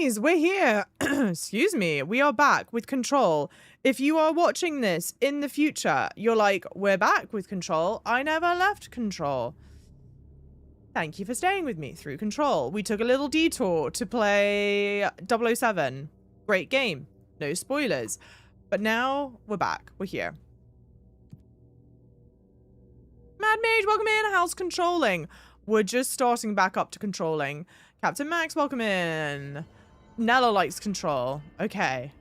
Guys, we're here. Excuse me. We are back with Control. If you are watching this in the future, you're like, we're back with Control. I never left Control. Thank you for staying with me through Control. We took a little detour to play 007. Great game. No spoilers. But now we're back. We're here. Mad Mage, welcome in. How's controlling? We're just starting back up to controlling. Captain Max, welcome in. Nella likes control. Okay.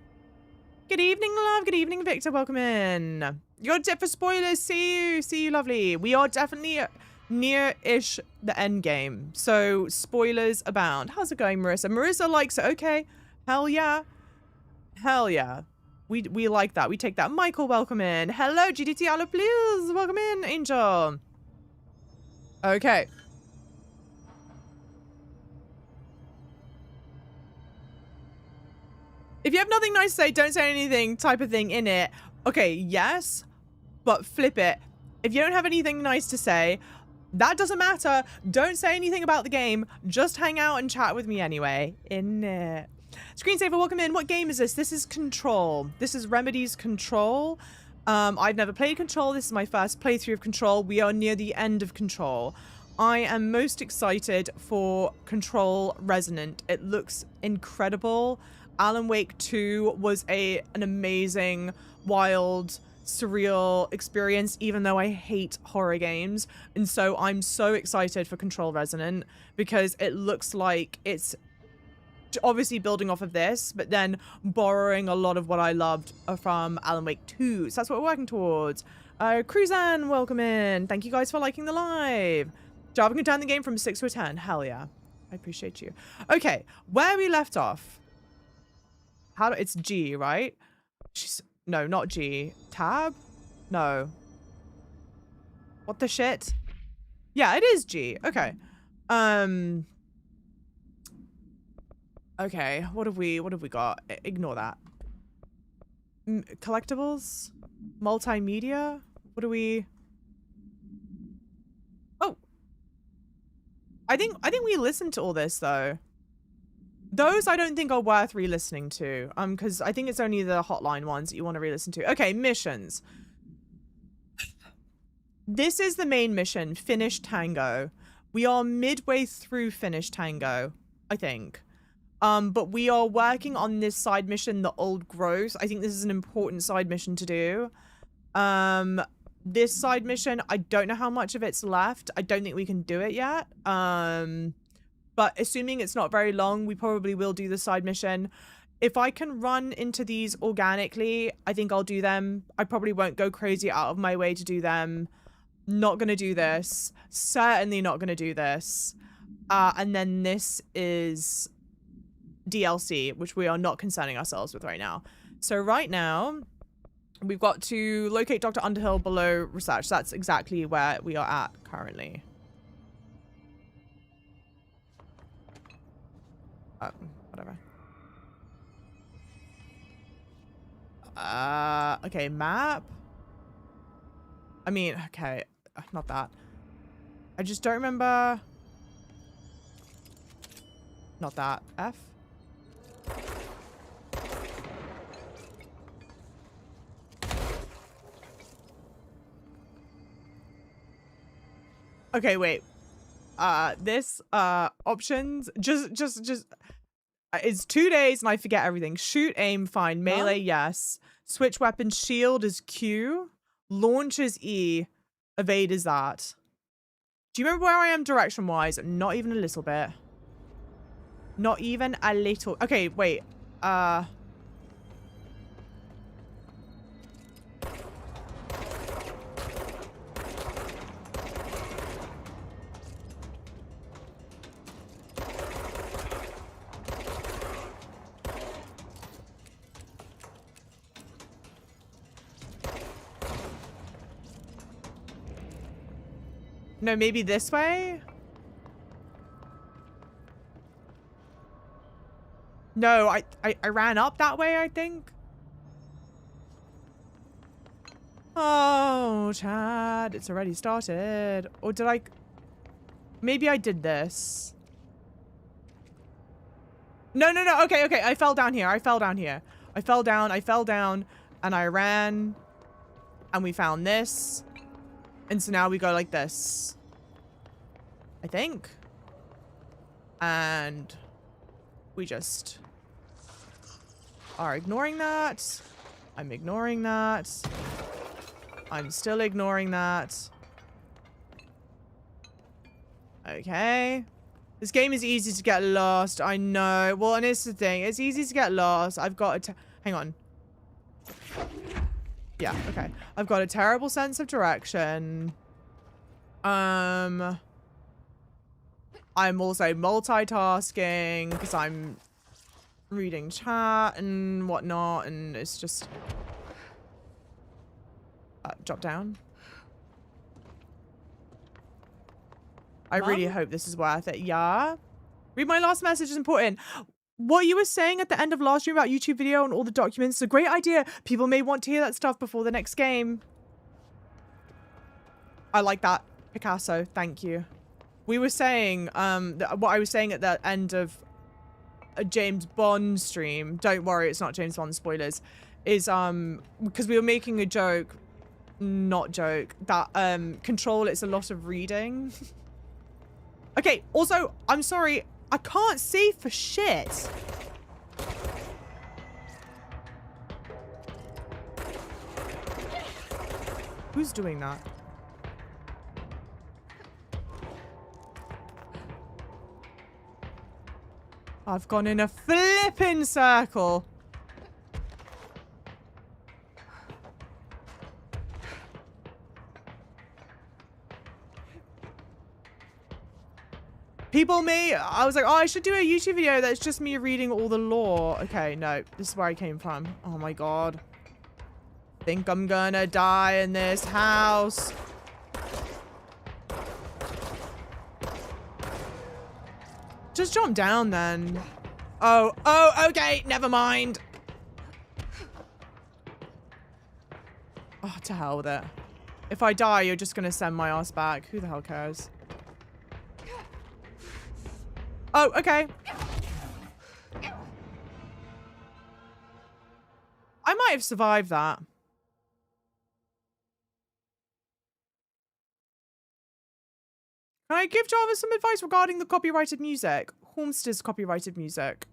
Good evening, love. Good evening, Victor. Welcome in. You're dead for spoilers. See you. See you, lovely. We are definitely near-ish the end game. So, spoilers abound. How's it going, Marissa? Marissa likes it. Okay. Hell yeah. Hell yeah. We like that. We take that. Michael, welcome in. Hello, GDT Allo, please. Welcome in, Angel. Okay. If you have nothing nice to say, don't say anything type of thing in it. Okay, yes, but flip it. If you don't have anything nice to say, that doesn't matter. Don't say anything about the game. Just hang out and chat with me anyway. In it. Screensaver, welcome in. What game is this? This is Control. This is Remedy's Control. I've never played Control. This is my first playthrough of Control. We are near the end of Control. I am most excited for Control Resonant. It looks incredible. Alan Wake 2 was an amazing, wild, surreal experience, even though I hate horror games. And so I'm so excited for Control Resonant because it looks like it's obviously building off of this, but then borrowing a lot of what I loved from Alan Wake 2. So that's what we're working towards. Cruzan, welcome in. Thank you guys for liking the live. Java can turn the game from 6 to a 10. Hell yeah. I appreciate you. Okay, where we left off. It's G, right? No, not G. Tab? No. What the shit? Yeah, it is G. Okay. Okay, what have we got? Ignore that. Collectibles? Multimedia? What do we... Oh. I think we listened to all this though. Those I don't think are worth re-listening to. Because I think it's only the hotline ones that you want to re-listen to. Okay, missions. This is the main mission, Finish Tango. We are midway through Finish Tango, I think. But we are working on this side mission, the Old Growth. I think this is an important side mission to do. This side mission, I don't know how much of it's left. I don't think we can do it yet. But assuming it's not very long, we probably will do the side mission. If I can run into these organically, I think I'll do them. I probably won't go crazy out of my way to do them. Not gonna do this. Certainly not gonna do this. And then this is DLC, which we are not concerning ourselves with right now. So right now, we've got to locate Dr. Underhill below research. That's exactly where we are at currently. Whatever. Okay, map. I mean, okay, not that. I just don't remember. Not that. F. Okay, wait. This options just it's 2 days and I forget everything. Shoot, aim, fine. Melee, yes. Switch weapon. Shield is Q. Launch is E. Evade is that. Do you remember where I am direction wise? Not even a little bit. Not even a little. Okay, wait. No, maybe this way? No, I ran up that way, I think. Oh, Chad, it's already started. Or did I... Maybe I did this. No, no, no. Okay, okay. I fell down here. I fell down here. I fell down, and I ran, and we found this. And so now we go like this. I think. And we just are ignoring that. I'm ignoring that. I'm still ignoring that. Okay. This game is easy to get lost. I know. Well, and it's the thing. It's easy to get lost. I've got a... Hang on. Yeah, okay. I've got a terrible sense of direction. I'm also multitasking because I'm reading chat and whatnot, and it's just... drop down. I really hope this is worth it. Yeah? Read my last message is important. What you were saying at the end of last stream about YouTube video and all the documents is a great idea. People may want to hear that stuff before the next game. I like that, Picasso. Thank you. We were saying, what I was saying at the end of a James Bond stream, don't worry, it's not James Bond spoilers, is, because we were making a joke, not joke, that, Control, it's a lot of reading. Okay, also, I'm sorry, I can't see for shit. Who's doing that? I've gone in a flippin' circle. People may... I was like, oh, I should do a YouTube video that's just me reading all the lore. Okay, no. This is where I came from. Oh my god. Think I'm gonna die in this house. Just jump down then. Oh, okay. Never mind. Oh, to hell with it. If I die, you're just gonna send my ass back. Who the hell cares? Oh, okay. I might have survived that. Can I give Java some advice regarding the copyrighted music? Hormster's copyrighted music.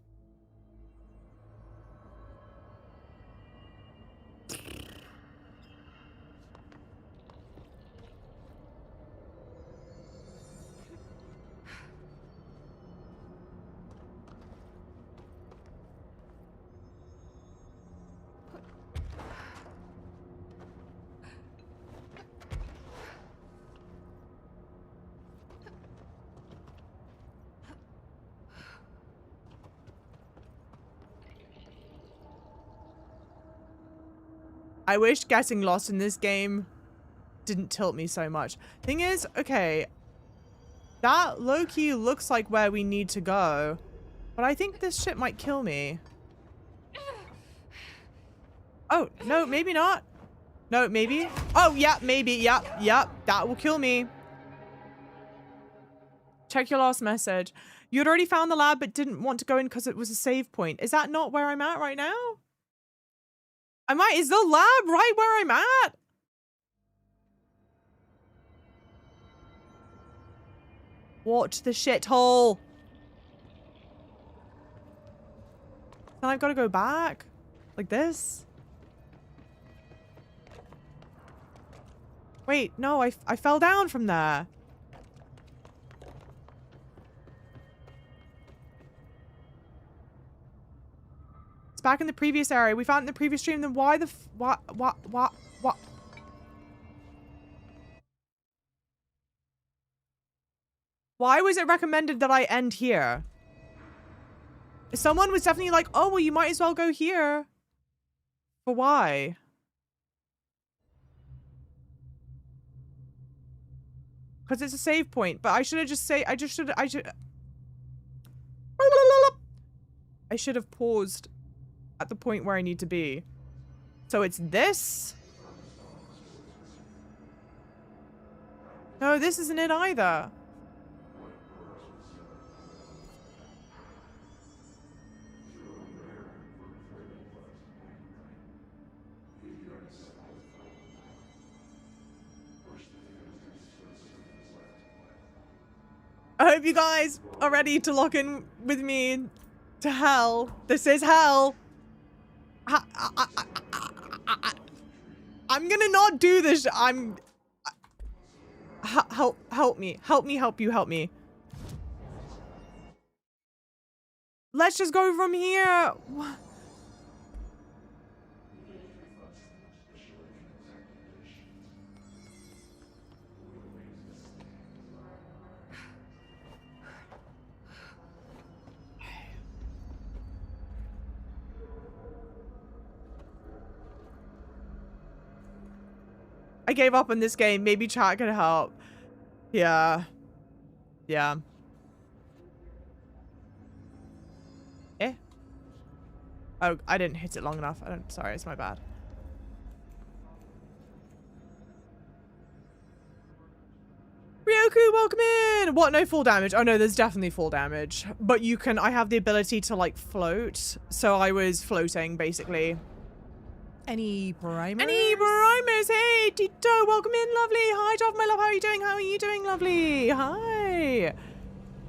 I wish getting lost in this game didn't tilt me so much. Thing is, okay, that low-key looks like where we need to go, but I think this shit might kill me. Oh, no, maybe not. No, maybe. Oh, yeah, maybe. Yep, yep, that will kill me. Check your last message. You had already found the lab but didn't want to go in because it was a save point. Is that not where I'm at right now? Is the lab right where I'm at? Watch the shithole. Then I've got to go back? Like this? Wait, no, I fell down from there. Back in the previous area. We found it in the previous stream. Then why the what? Why was it recommended that I end here? Someone was definitely like, oh, well, you might as well go here. But why? Because it's a save point. But I should have just I should have paused at the point where I need to be. So it's this? No, this isn't it either. I hope you guys are ready to lock in with me to hell. This is hell. I'm gonna not do this. Help me. Help me, help you, help me. Let's just go from here. I gave up on this game. Maybe chat could help. Yeah. Yeah. Eh? Oh, I didn't hit it long enough. Sorry, it's my bad. Ryoku, welcome in! What, no full damage? Oh no, there's definitely full damage. But you can, I have the ability to like float. So I was floating basically. Any primers? Any primers? Hey, Tito, welcome in, lovely. Hi, Dov, my love, how are you doing? How are you doing, lovely? Hi.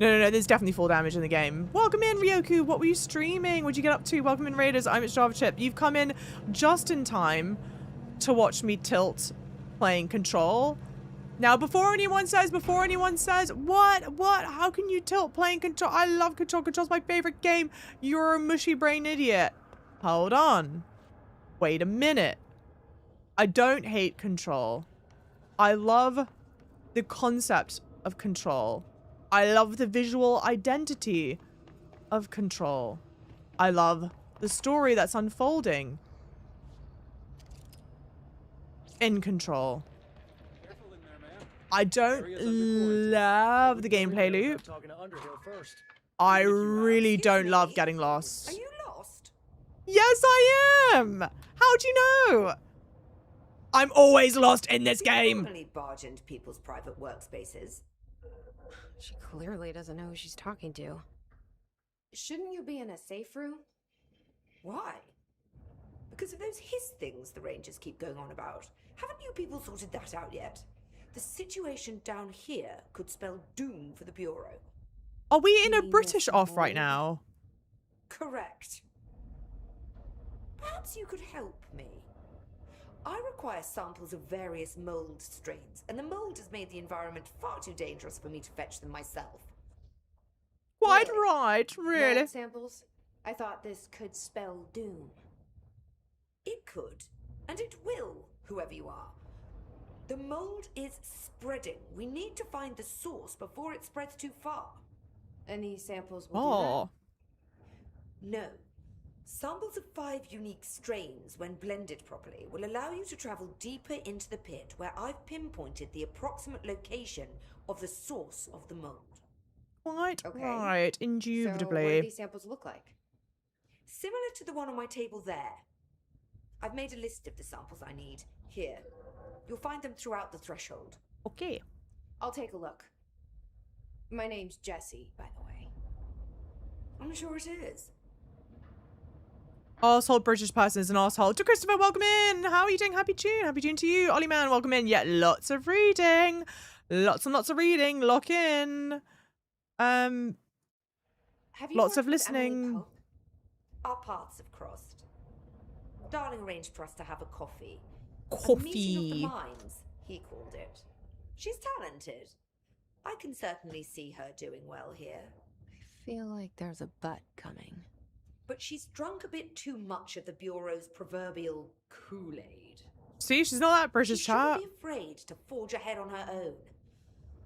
No, there's definitely full damage in the game. Welcome in, Ryoku. What were you streaming? What'd you get up to? Welcome in, Raiders. I'm itsjavachip. You've come in just in time to watch me tilt playing Control. Now, before anyone says, what? How can you tilt playing Control? I love Control. Control's my favorite game. You're a mushy brain idiot. Hold on. Wait a minute. I don't hate Control. I love the concept of Control. I love the visual identity of Control. I love the story that's unfolding in Control. I don't love the gameplay loop. I really don't love getting lost. Are you lost? Yes, I am. How'd you know? I'm always lost in this game. Normally barge into people's private workspaces. She clearly doesn't know who she's talking to. Shouldn't you be in a safe room? Why? Because of those hiss things the Rangers keep going on about. Haven't you people sorted that out yet? The situation down here could spell doom for the Bureau. Are we in a British off right now? Correct. Perhaps you could help me. I require samples of various mold strains, and the mold has made the environment far too dangerous for me to fetch them myself. Quite right, really. Mold samples? I thought this could spell doom. It could, and it will, whoever you are. The mold is spreading. We need to find the source before it spreads too far. Any samples will do that? No. Samples of 5 unique strains, when blended properly, will allow you to travel deeper into the pit, where I've pinpointed the approximate location of the source of the mold. Quite Okay. right, So what indubitably. do these samples look like? Similar to the one on my table there. I've made a list of the samples I need. Here. You'll find them throughout the threshold. Okay. I'll take a look. My name's Jessie, by the way. I'm sure it is. Asshole British person is an asshole. To Christopher, welcome in. How are you doing? Happy June. Happy June to you. Ollie Man, welcome in. Yeah, lots of reading. Lots and lots of reading. Lock in. Have you Lots of worked with Emily listening. Pope? Our paths have crossed. Darling arranged for us to have a coffee. A meeting Coffee. of the minds, he called it. She's talented. I can certainly see her doing well here. I feel like there's a but coming. But she's drunk a bit too much of the Bureau's proverbial Kool-Aid. See, she's not that She British chat. shouldn't be afraid to forge ahead on her own.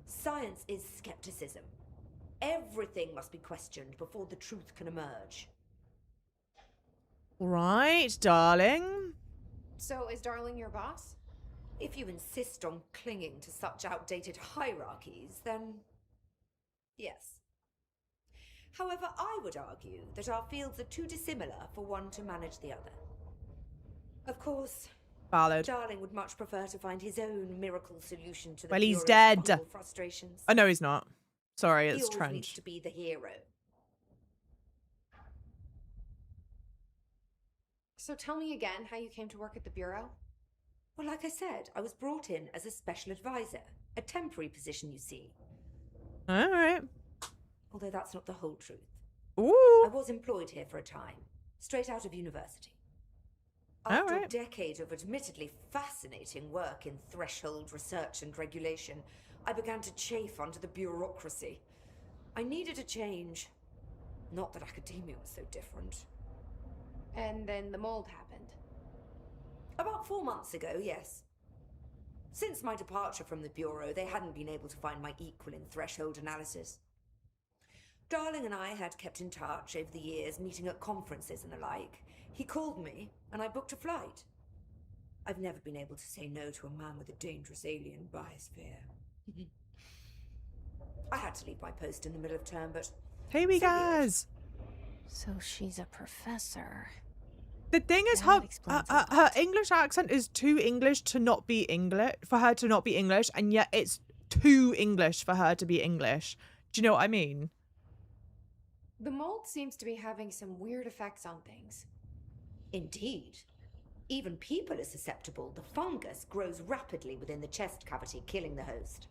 Science is skepticism. Everything must be questioned before the truth can emerge. Right, darling. So is Darling your boss? If you insist on clinging to such outdated hierarchies, then yes. However, I would argue that our fields are too dissimilar for one to manage the other. Of course, Valid. Darling would much prefer to find his own miracle solution to the Well, he's Bureau's dead. fungal frustrations. Oh, no, he's not. Sorry, He it's always needs Trench. to be the hero. So tell me again how you came to work at the Bureau? Well, like I said, I was brought in as a special advisor. A temporary position, you see. All right. although that's not the whole truth. Ooh. I was employed here for a time, straight out of university. All After a right. decade of admittedly fascinating work in threshold research and regulation, I began to chafe under the bureaucracy. I needed a change. Not that academia was so different. And then the mold happened. About 4 months ago, yes. Since my departure from the Bureau, they hadn't been able to find my equal in threshold analysis. Darling and I had kept in touch over the years, meeting at conferences and the like. He called me, and I booked a flight. I've never been able to say no to a man with a dangerous alien biosphere. I had to leave my post in the middle of term, but... Hey, we so be it. guys. So she's a professor. The thing is, That her explains a her lot. English accent is too English to not be English, for her to not be English, and yet it's too English for her to be English. Do you know what I mean? The mold seems to be having some weird effects on things. Indeed. Even people are susceptible. The fungus grows rapidly within the chest cavity, killing the host.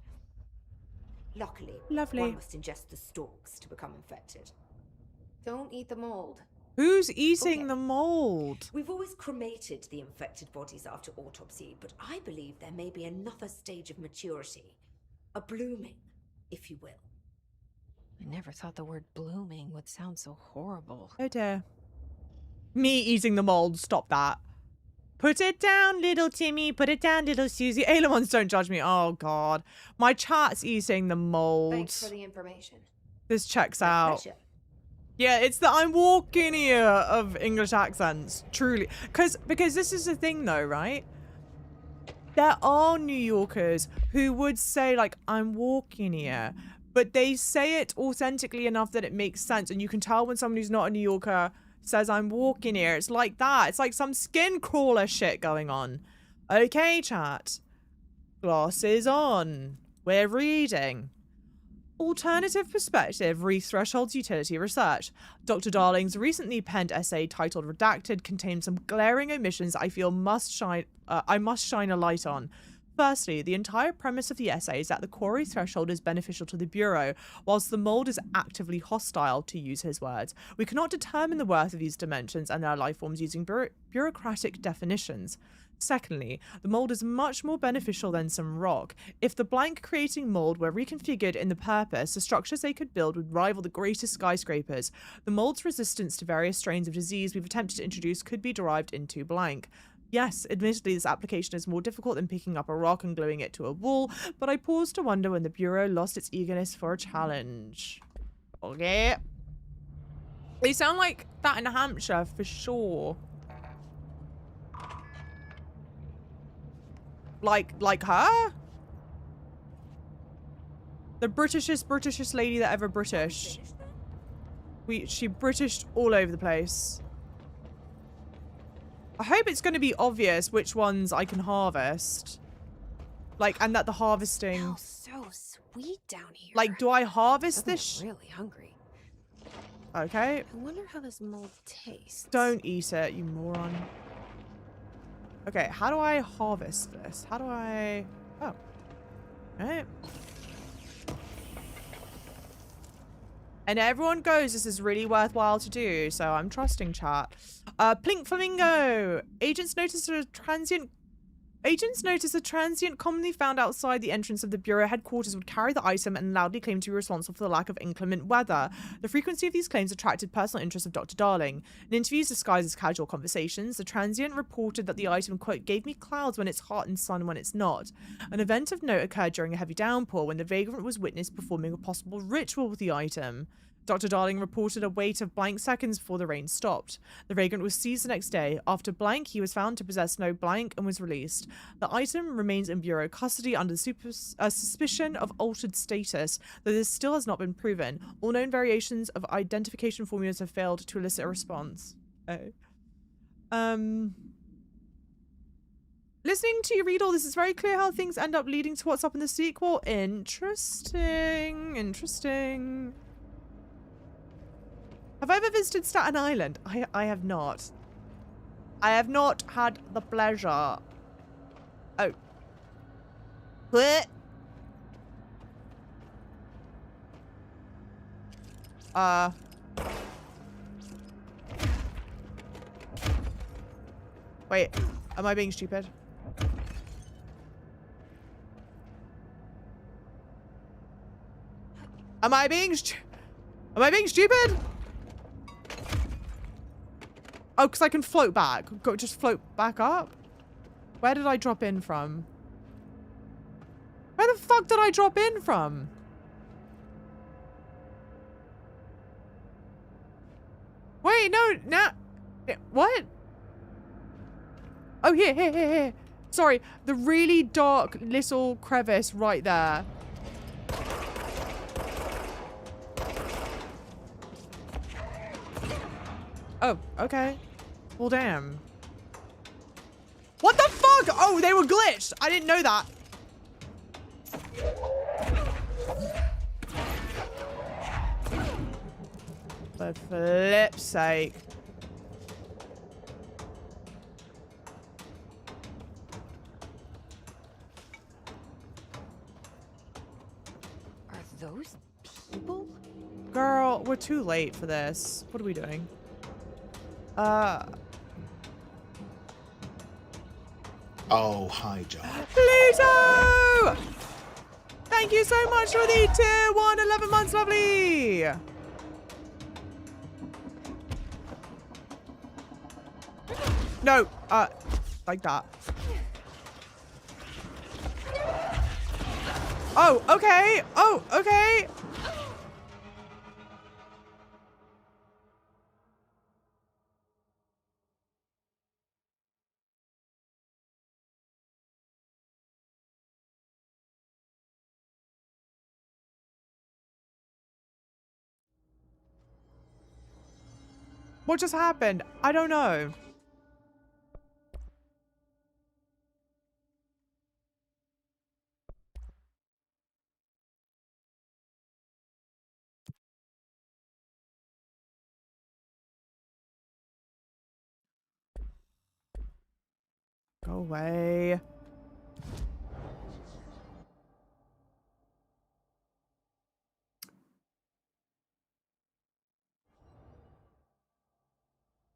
Luckily, Lovely. one must ingest the stalks to become infected. Don't eat the mold. Who's eating Okay. the mold? We've always cremated the infected bodies after autopsy, but I believe there may be another stage of maturity. A blooming, if you will. I never thought the word blooming would sound so horrible. Oh dear. Me eating the mold. Stop that. Put it down, little Timmy. Put it down, little Susie. Ailerons, don't judge me. Oh, God. My chat's eating the mold. Thanks for the information. This checks My out. pleasure. Yeah, it's the I'm walking here of English accents. Truly. Because this is the thing, though, right? There are New Yorkers who would say, like, I'm walking here. But they say it authentically enough that it makes sense. And you can tell when someone who's not a New Yorker says I'm walking here. It's like that. It's like some skin crawler shit going on. Okay, chat. Glasses on. We're reading. Alternative Perspective Re-Thresholds Utility Research. Dr. Darling's recently penned essay titled Redacted contains some glaring omissions I feel I must shine a light on. Firstly, the entire premise of the essay is that the quarry threshold is beneficial to the Bureau, whilst the mold is actively hostile, to use his words. We cannot determine the worth of these dimensions and their life forms using bureaucratic definitions. Secondly, the mold is much more beneficial than some rock. If the blank creating mold were reconfigured in the purpose, the structures they could build would rival the greatest skyscrapers. The mold's resistance to various strains of disease we've attempted to introduce could be derived into blank. Yes, admittedly this application is more difficult than picking up a rock and gluing it to a wall, but I pause to wonder when the Bureau lost its eagerness for a challenge. Okay. They sound like that in Hampshire, for sure. Like her? The Britishest lady that ever British. Finished then? She Britished all over the place. I hope it's going to be obvious which ones I can harvest. Like, and that the harvesting... Smells so sweet down here. Like, do I harvest I'm this? really hungry. Okay. I wonder how this mold tastes. Don't eat it, you moron. Okay, how do I harvest this? How do I... Oh. Alright. And everyone goes, this is really worthwhile to do, so I'm trusting chat. Plink Flamingo! Agents noticed a transient commonly found outside the entrance of the Bureau headquarters would carry the item and loudly claim to be responsible for the lack of inclement weather. The frequency of these claims attracted personal interest of Dr. Darling. In interviews disguised as casual conversations, the transient reported that the item, quote, gave me clouds when it's hot and sun when it's not. An event of note occurred during a heavy downpour when the vagrant was witnessed performing a possible ritual with the item. Dr. Darling reported a wait of blank seconds before the rain stopped. The vagrant was seized the next day. After blank, he was found to possess no blank and was released. The item remains in Bureau custody under suspicion of altered status, though this still has not been proven. All known variations of identification formulas have failed to elicit a response. Oh. Listening to you read all this, it's very clear how things end up leading to what's up in the sequel. Interesting. Interesting. Have I ever visited Staten Island? I have not. I have not had the pleasure. Oh. What? Wait, am I being stupid? Am I being stupid? Oh, because I can float back. Just float back up? Where did I drop in from? Where the fuck did I drop in from? Wait, no. What? Oh, here. Sorry, the really dark little crevice right there. Oh, okay. Well, damn. What the fuck? Oh, they were glitched. I didn't know that. For flip's sake. Are those people? Girl, we're too late for this. What are we doing? Oh, hi, John. Pluto! Thank you so much for the tier 1 11 months, lovely! No, like that. Oh, okay. Oh, okay. What just happened? I don't know. Go away.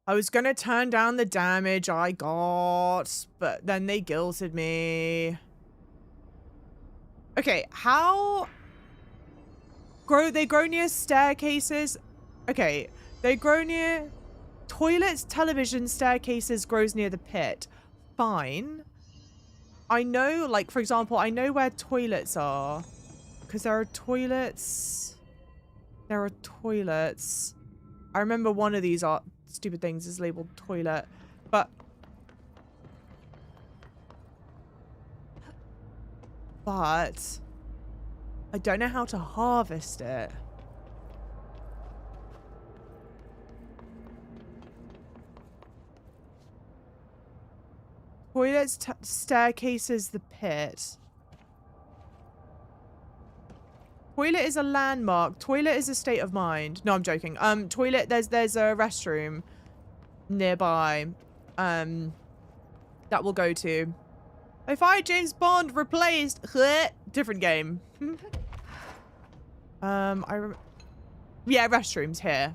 I was gonna turn down the damage I got, but then they guilted me. Okay, how... They grow near staircases. Okay, they grow near... Toilets, television, staircases grows near the pit. Fine. I know, like, for example, I know where toilets are. Because there are toilets. There are toilets. I remember one of these stupid things is labeled toilet. But I don't know how to harvest it. Toilets, staircases, the pit. Toilet is a landmark. Toilet is a state of mind. No, I'm joking. Toilet, there's a restroom nearby that we'll go to. If I James Bond replaced different game. Yeah, restrooms here.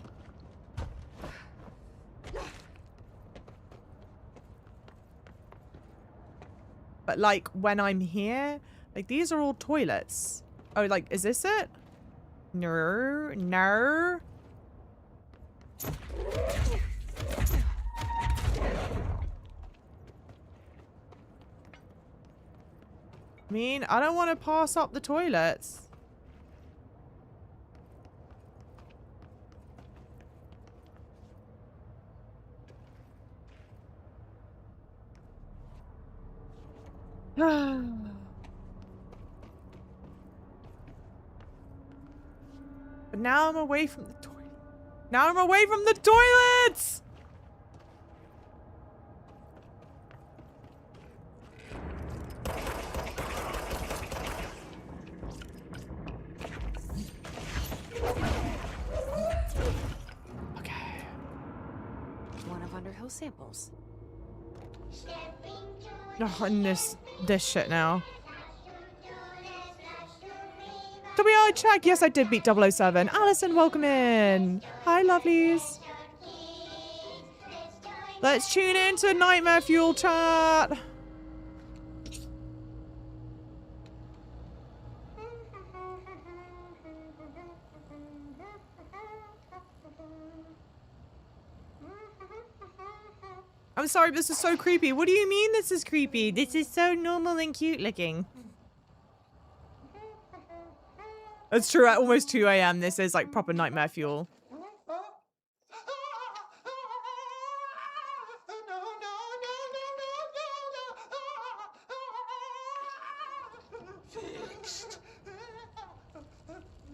But like when I'm here, like these are all toilets. Oh, like, is this it? No. I mean, I don't want to pass up the toilets. But now I'm away from the toilet. Now I'm away from the toilets! Okay. One of Underhill's samples. Oh, and this shit now. To we are, check. Yes, I did beat 007. Alison, welcome in. Hi, lovelies. Let's tune in to Nightmare Fuel chat. I'm sorry, but this is so creepy. What do you mean this is creepy? This is so normal and cute looking. That's true, at almost 2 a.m. this is like proper Nightmare Fuel.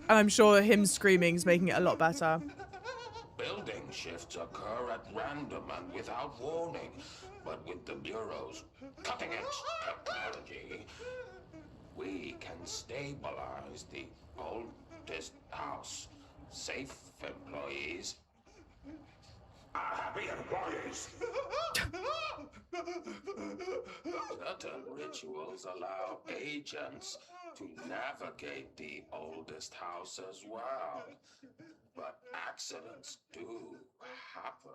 And I'm sure him screaming is making it a lot better. Building shifts occur at random and without warning, but with the Bureau's cutting-edge technology, we can stabilize the oldest house. Safe employees are happy employees. Certain rituals allow agents to navigate the oldest house as well, but accidents do happen.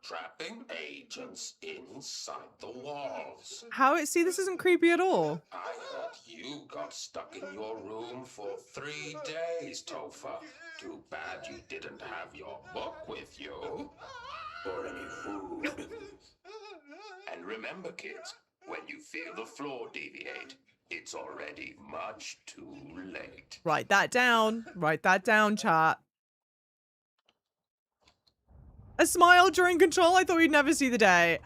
Trapping agents inside the walls. How? See, this isn't creepy at all. I heard you got stuck in your room for 3 days, Topher. Too bad you didn't have your book with you. Or any food. And remember, kids, when you feel the floor deviate, it's already much too late. Write that down. Write that down, chat. A smile during control? I thought we'd never see the day.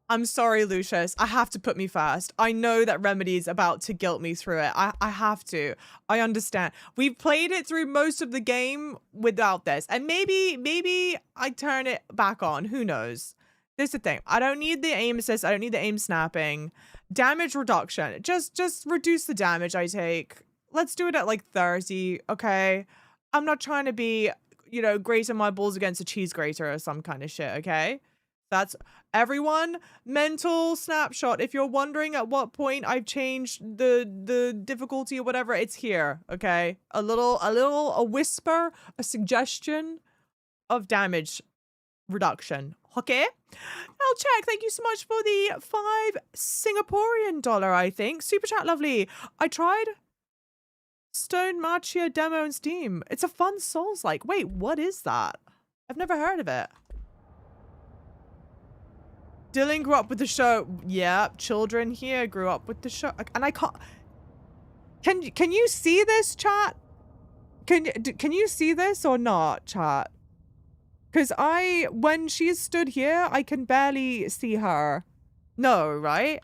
I'm sorry, Lucius. I have to put me first. I know that Remedy's about to guilt me through it. I have to. I understand. We've played it through most of the game without this. And maybe I turn it back on. Who knows? This is the thing. I don't need the aim assist. I don't need the aim snapping. Damage reduction. Just reduce the damage I take. Let's do it at like 30, okay? I'm not trying to be, you know, grating my balls against a cheese grater or some kind of shit, okay? That's everyone. Mental snapshot. If you're wondering at what point I've changed the difficulty or whatever, it's here, okay? A whisper, a suggestion of damage reduction. Okay? I'll check. Thank you so much for the 5 Singaporean dollar, I think. Super chat, lovely. I tried Stone Machia demo on Steam. It's a fun Souls-like. Wait, what is that? I've never heard of it. Dylan grew up with the show. Yeah, children here grew up with the show. And I can't... Can you see this, chat? Can you see this or not, chat? Because when she's stood here, I can barely see her. No, right?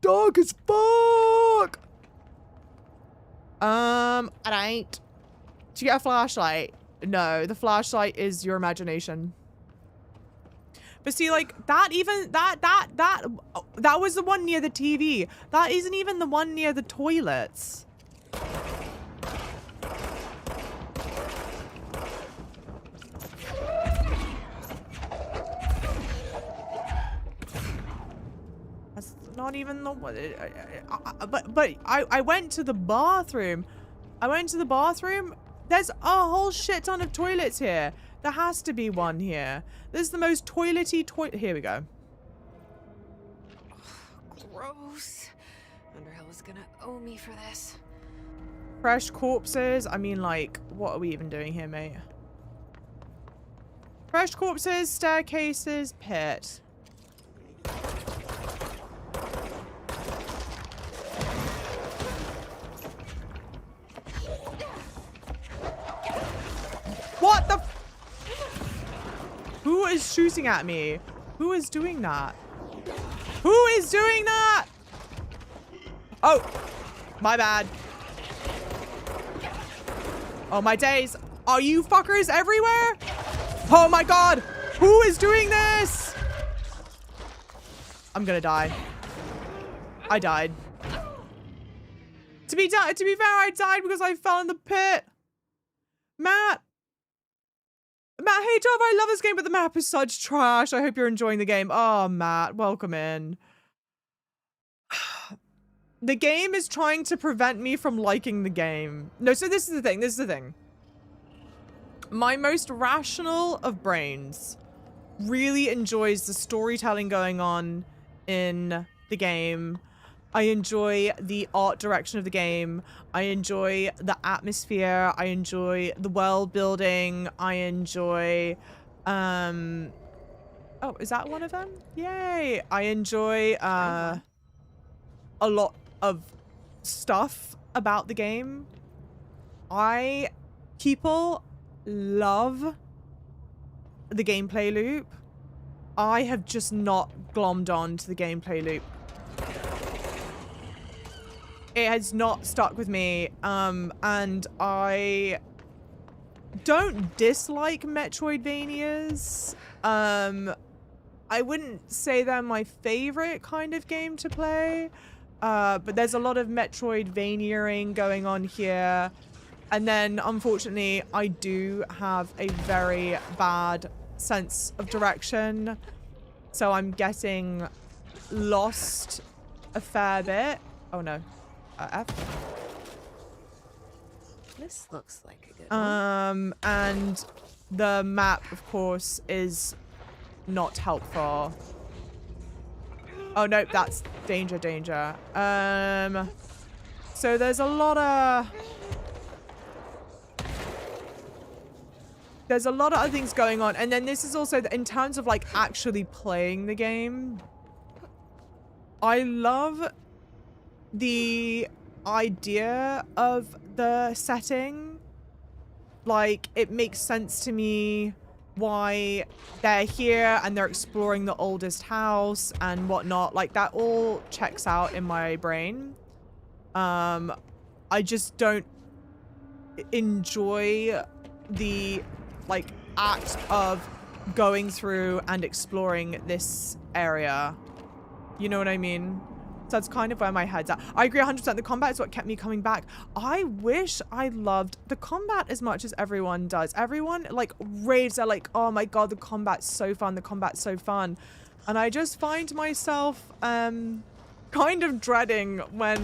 Dark as fuck! Alright. Did you get a flashlight? No, the flashlight is your imagination. But see, like, that was the one near the TV. That isn't even the one near the toilets. That's not even the one. But I went to the bathroom. There's a whole shit ton of toilets here. There has to be one here. This is the most toilety toilet. Here we go. Gross. Underhill is gonna owe me for this. Fresh corpses. I mean, like, what are we even doing here, mate? Fresh corpses, staircases, pit. What the? Who is shooting at me? Who is doing that? Who is doing that? Oh, my bad. Oh, my days. Are you fuckers everywhere? Oh my god. Who is doing this? I'm gonna die. I died. To be fair, I died because I fell in the pit. Matt, hey Dove, I love this game, but the map is such trash. I hope you're enjoying the game. Oh, Matt, welcome in. The game is trying to prevent me from liking the game. No, so this is the thing. This is the thing. My most rational of brains really enjoys the storytelling going on in the game. I enjoy the art direction of the game. I enjoy the atmosphere. I enjoy the world building. I enjoy, oh, is that one of them? Yay. I enjoy, a lot of stuff about the game. People love the gameplay loop. I have just not glommed on to the gameplay loop. It has not stuck with me, and I don't dislike Metroidvanias. I wouldn't say they're my favorite kind of game to play, but there's a lot of Metroidvania-ing going on here. And then, unfortunately, I do have a very bad sense of direction, so I'm getting lost a fair bit. Oh no. F. This looks like a good one. And the map, of course, is not helpful. Oh no, that's danger, danger. So there's a lot of other things going on, and then this is also in terms of like actually playing the game. I love the idea of the setting. Like, it makes sense to me why they're here and they're exploring the oldest house and whatnot. Like, that all checks out in my brain. I just don't enjoy the like act of going through and exploring this area. You know what I mean? So that's kind of where my head's at. I agree 100%. The combat is what kept me coming back. I wish I loved the combat as much as everyone does. Everyone like raves. They're like, oh my god, the combat's so fun. The combat's so fun. And I just find myself kind of dreading when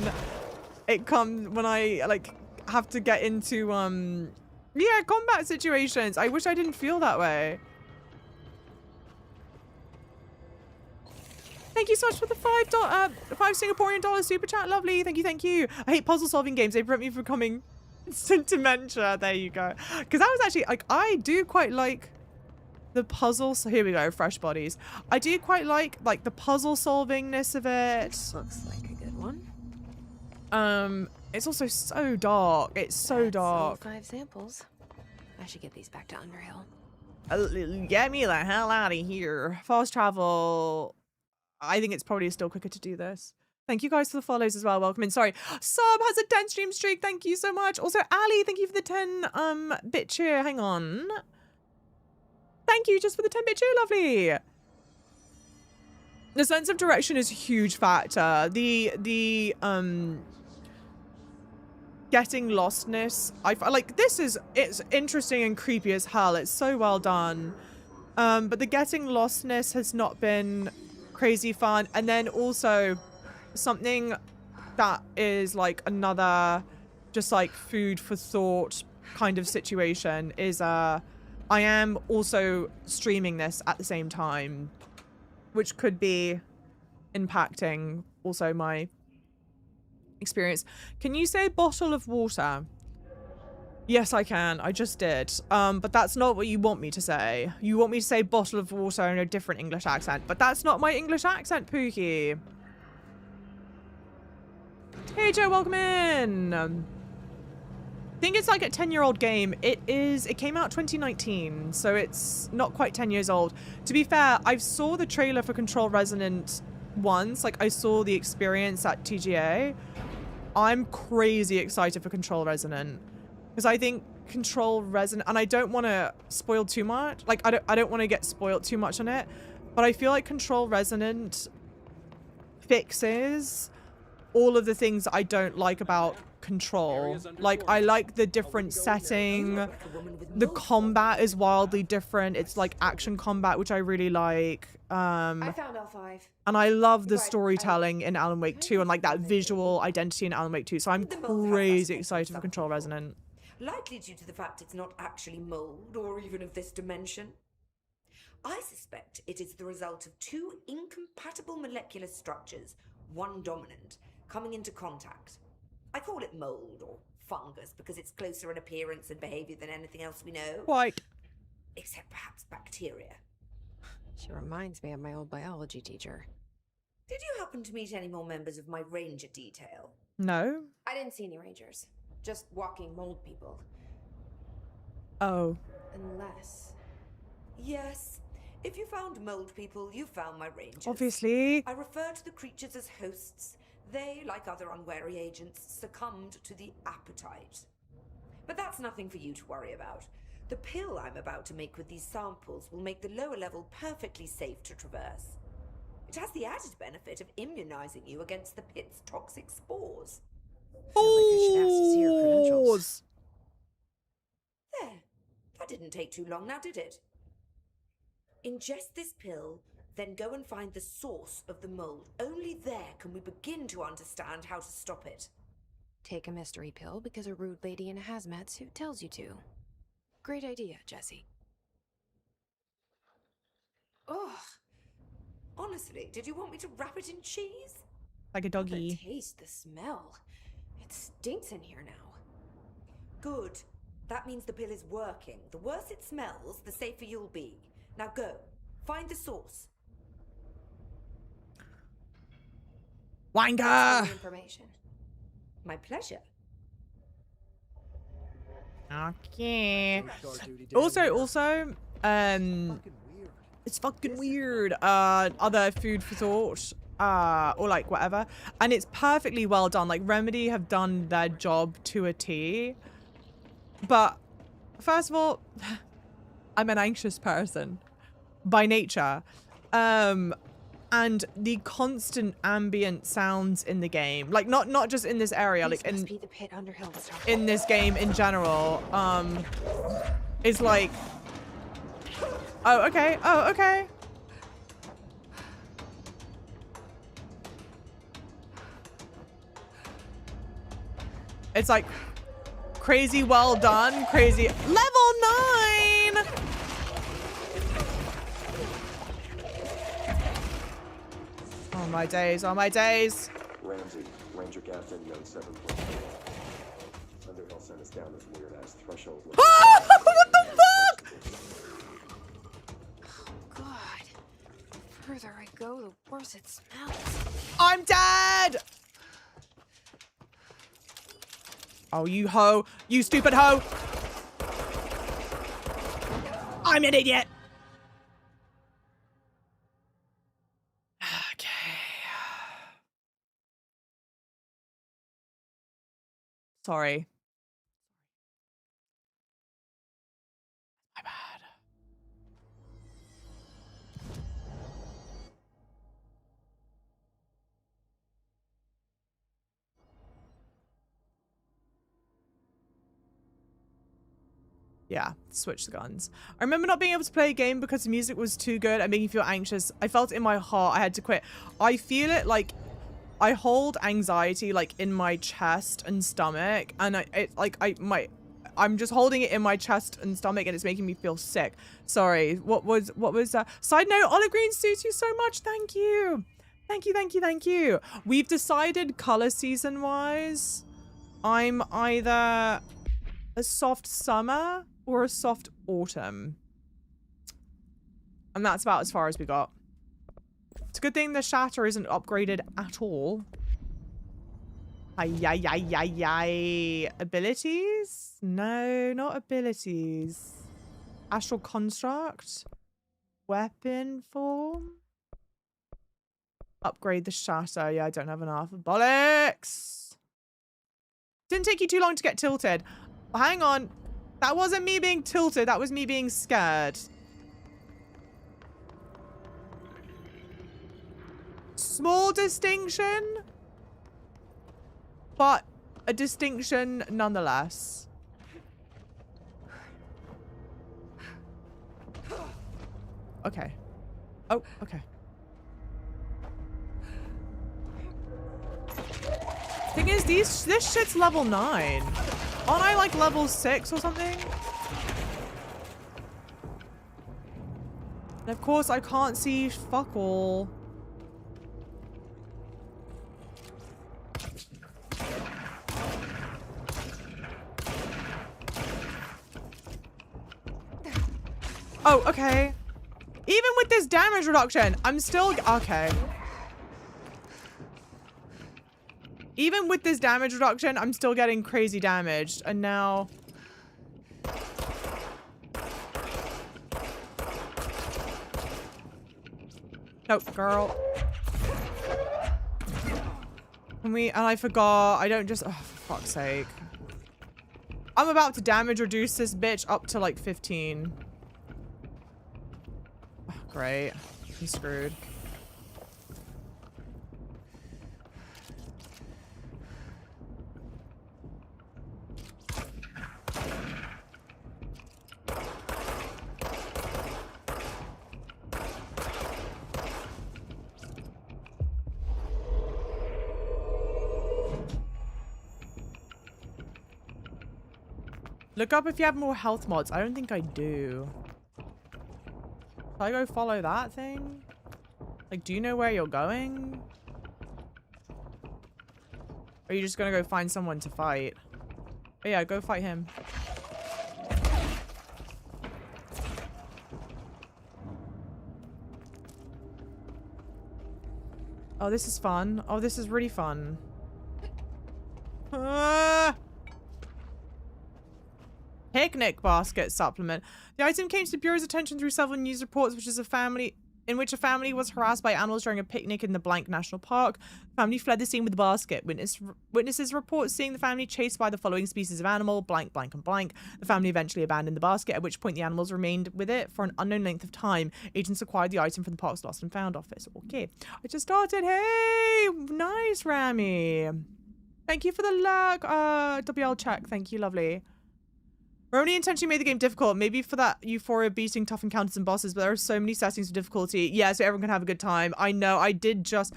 I like have to get into yeah, combat situations. I wish I didn't feel that way. Thank you so much for the $5 Singaporean dollar super chat. Lovely. Thank you, thank you. I hate puzzle solving games. They prevent me from becoming instant dementia. There you go. Because that was actually like, I do quite like the puzzle. So here we go. Fresh bodies. I do quite like the puzzle solvingness of it. Looks like a good one. It's also so dark. It's so dark. 5 samples. I should get these back to Underhill. Get me the hell out of here. Fast travel. I think it's probably still quicker to do this. Thank you guys for the follows as well. Welcome in. Sorry. Sub has a 10 stream streak. Thank you so much. Also, Ali, thank you for the 10 bit cheer. Hang on. Thank you just for the 10 bit cheer. Lovely. The sense of direction is a huge factor. The getting lostness. I like it's interesting and creepy as hell. It's so well done. But the getting lostness has not been crazy fun. And then also something that is like another just like food for thought kind of situation is I am also streaming this at the same time, which could be impacting also my experience. Can you say bottle of water? Yes, I can. I just did. But that's not what you want me to say. You want me to say bottle of water in a different English accent. But that's not my English accent, Pookie. Hey, Joe, welcome in. I think it's like a 10-year-old game. It came out 2019, so it's not quite 10 years old. To be fair, I saw the trailer for Control Resonant once. Like, I saw the experience at TGA. I'm crazy excited for Control Resonant. Because I think Control Resonant, and I don't want to spoil too much. Like, I don't want to get spoiled too much on it. But I feel like Control Resonant fixes all of the things that I don't like about control. Like, I like the different setting. The combat is wildly different. It's like action combat, which I really like. I found all 5. And I love the But storytelling in Alan Wake 2 and like that visual identity in Alan Wake 2. So I'm crazy excited for Control Resonant. Likely due to the fact it's not actually mold or even of this dimension. I suspect it is the result of 2 incompatible molecular structures, one dominant, coming into contact. I call it mold or fungus because it's closer in appearance and behavior than anything else we know. Quite. Except perhaps bacteria. She reminds me of my old biology teacher. Did you happen to meet any more members of my ranger detail? No. I didn't see any rangers. Just walking mold people. Oh. Unless... Yes. If you found mold people, you found my rangers. Obviously. I refer to the creatures as hosts. They, like other unwary agents, succumbed to the appetite. But that's nothing for you to worry about. The pill I'm about to make with these samples will make the lower level perfectly safe to traverse. It has the added benefit of immunizing you against the pit's toxic spores. I feel like I should ask to see your credentials. There. That didn't take too long now, did it? Ingest this pill, then go and find the source of the mold. Only there can we begin to understand how to stop it. Take a mystery pill because a rude lady in a hazmat suit tells you to. Great idea, Jesse. Ugh. Honestly, did you want me to wrap it in cheese? Like a The doggy. taste, the smell. It stinks in here now. Good. That means the pill is working. The worse it smells, the safer you'll be. Now go. Find the source. Thanks for Wanga! the information. My pleasure. Okay. Also, it's fucking weird. Other food for thought, or like whatever, and it's perfectly well done. Like Remedy have done their job to a T. But first of all, I'm an anxious person by nature, and the constant ambient sounds in the game, like not just in this area, like This must be the pit under Hillstar. in this game in general, is like, oh okay. It's like crazy well done, crazy level 9. Oh my days, oh my days. Ramsey, Ranger Captain, Note 7.4. Underhill sent us down this weird-ass threshold. Ah, what the fuck? God. The further I go, the worse it smells. I'm dead. Oh, you hoe. You stupid hoe. I'm an idiot. Okay. Sorry. My bad. Yeah, switch the guns. I remember not being able to play a game because the music was too good and making me feel anxious. I felt it in my heart I had to quit. I feel it like I hold anxiety like in my chest and stomach, and I'm just holding it in my chest and stomach, and it's making me feel sick. Sorry. What was that? Side note, Olive Green suits you so much. Thank you. Thank you. We've decided color season wise, I'm either a soft summer or a soft autumn. And that's about as far as we got. It's a good thing the shatter isn't upgraded at all. Ay. Abilities? No, not abilities. Astral construct. Weapon form. Upgrade the shatter. Yeah, I don't have enough. Bollocks! Didn't take you too long to get tilted. Hang on. That wasn't me being tilted. That was me being scared. Small distinction. But a distinction nonetheless. Okay. Oh, okay. Thing is, this shit's level 9. Aren't I like level 6 or something? And of course, I can't see fuck all. Oh, okay. Even with this damage reduction, I'm still... Okay. Even with this damage reduction, I'm still getting crazy damaged. And now... Nope, girl. Can we... And I forgot. I don't just... Oh, for fuck's sake. I'm about to damage reduce this bitch up to like 15. Oh, great. I'm screwed. Look up if you have more health mods. I don't think I do. Should I go follow that thing? Like, do you know where you're going? Or are you just gonna go find someone to fight? Oh yeah, go fight him. Oh, this is fun. Oh, this is really fun. Picnic basket supplement. The item came to the Bureau's attention through several news reports, in which a family was harassed by animals during a picnic in the blank National Park. The family fled the scene with the basket. Witnesses report seeing the family chased by the following species of animal, blank, blank, and blank. The family eventually abandoned the basket, at which point the animals remained with it for an unknown length of time. Agents acquired the item from the Park's Lost and Found office. Okay. I just started. Hey! Nice, Rami. Thank you for the luck. WL check. Thank you, lovely. Roni intentionally made the game difficult, maybe for that euphoria beating tough encounters and bosses, but there are so many settings for difficulty. Yeah, so everyone can have a good time. I know, I did just...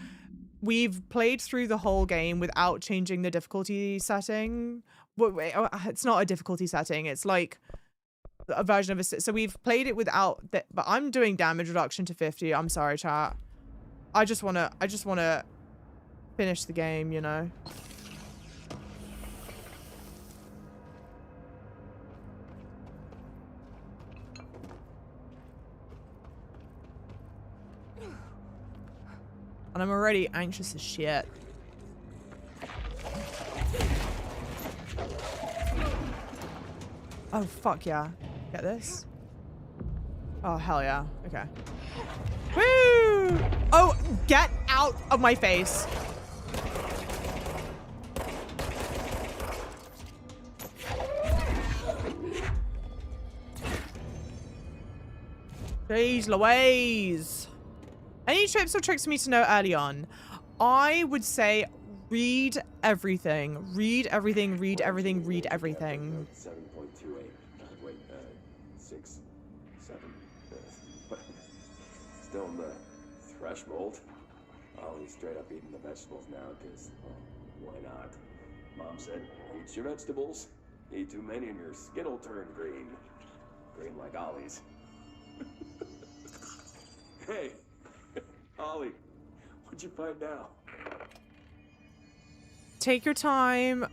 We've played through the whole game without changing the difficulty setting. Wait, it's not a difficulty setting, it's like a version of a... So we've played it without... but I'm doing damage reduction to 50. I'm sorry, chat. I just wanna finish the game, you know? And I'm already anxious as shit. Oh, fuck yeah. Get this? Oh, hell yeah. Okay. Woo! Oh, get out of my face. Jeez Louise. Any tips or tricks for me to know early on? I would say read everything. Read everything, read everything, read everything. 7.28. Wait, 6, 7. Still in the threshold. Ollie's straight up eating the vegetables now, because, well, why not? Mom said, eat your vegetables. Eat too many and your skin will turn green. Green like Ollie's. Hey! Ollie, what'd you find out? Take your time,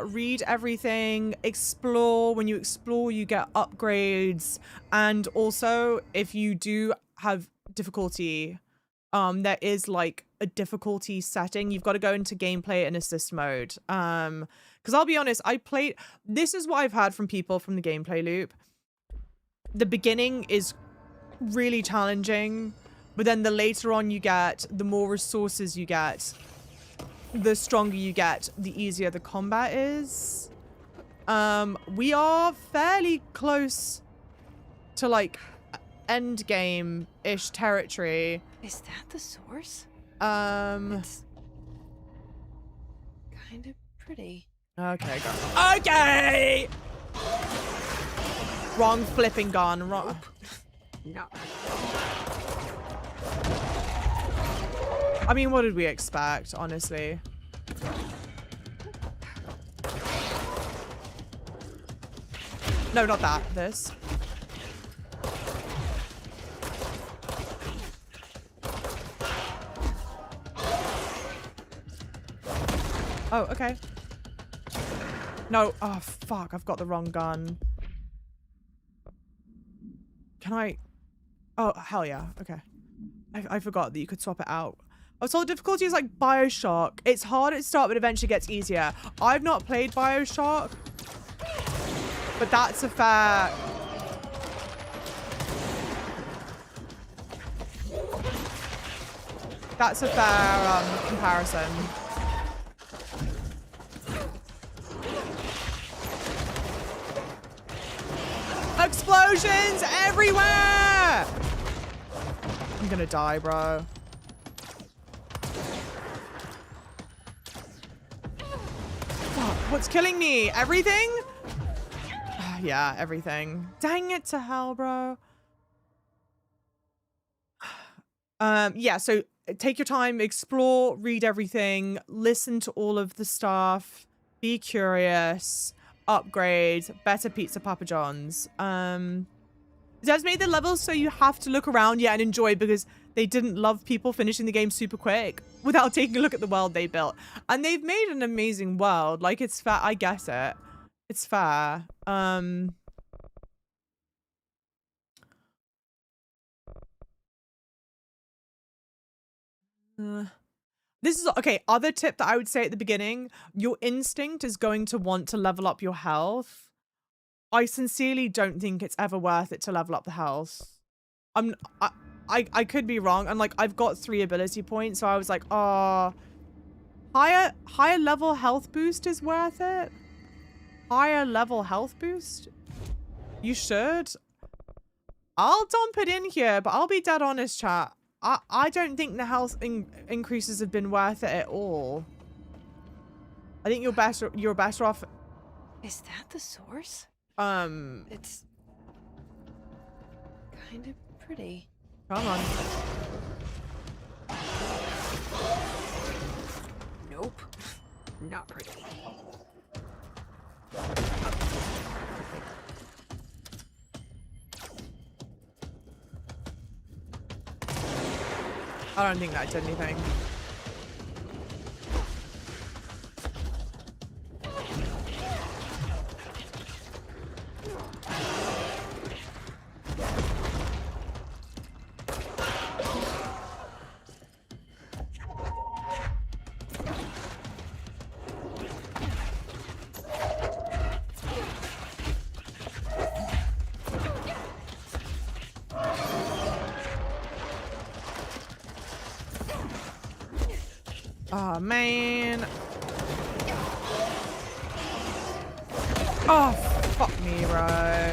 read everything, explore. When you explore, you get upgrades. And also, if you do have difficulty, there is like a difficulty setting. You've got to go into gameplay and assist mode. Because I'll be honest, this is what I've heard from people from the gameplay loop. The beginning is really challenging. But then the later on you get, the more resources you get, the stronger you get, the easier the combat is. We are fairly close to like end game-ish territory. Is that the source? It's kind of pretty. Okay, go. Okay! Wrong flipping gun. Wrong. No. I mean, what did we expect, honestly? No, not that. This. Oh, okay. No. Oh, fuck. I've got the wrong gun. Can I? Oh, hell yeah. Okay. I forgot that you could swap it out. Oh, so the difficulty is like Bioshock. It's hard at the start, but eventually gets easier. I've not played Bioshock, but that's a fair... That's a fair comparison. Explosions everywhere! I'm gonna die, bro. Fuck, what's killing me? Everything? Yeah, everything. Dang it to hell, bro. Yeah, so take your time, explore, read everything, listen to all of the stuff, be curious, upgrade, better pizza Papa John's. It has made the levels so you have to look around, yeah, and enjoy, because they didn't love people finishing the game super quick without taking a look at the world they built. And they've made an amazing world. Like, it's fair. I get it. It's fair. This is okay. Other tip that I would say at the beginning, your instinct is going to want to level up your health. I sincerely don't think it's ever worth it to level up the health. I could be wrong. And like, I've got 3 ability points, so I was like, oh, higher level health boost is worth it. Higher level health boost? You should. I'll dump it in here, but I'll be dead honest, chat. I don't think the health increases have been worth it at all. I think you're better off. Is that the source? It's Kind of pretty. come on. Nope. Not pretty. I don't think that did anything. Oh, man. Oh, fuck me, bro.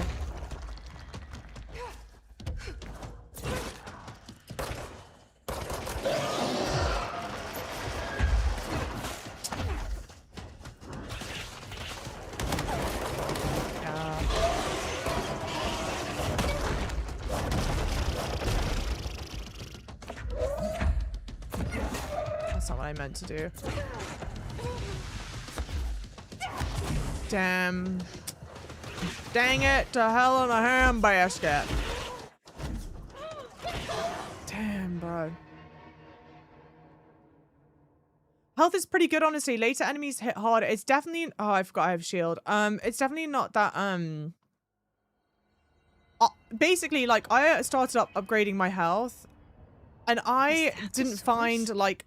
Meant to do. Damn. Dang it to hell in a handbasket. Damn, bro. Health is pretty good, honestly. Later enemies hit harder. It's definitely... Oh, I forgot I have shield. It's definitely not that, basically, like, I started up upgrading my health, and I didn't find, like,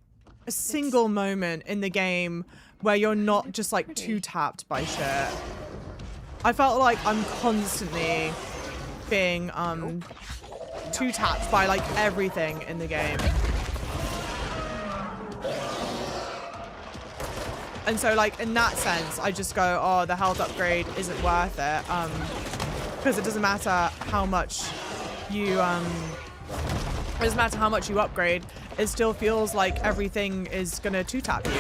a single moment in the game where you're not just like two-tapped by shit. I felt like I'm constantly being two-tapped by like everything in the game. And so like in that sense, I just go, oh, the health upgrade isn't worth it. Because it doesn't matter how much you it doesn't matter how much you upgrade, it still feels like everything is gonna two-tap you.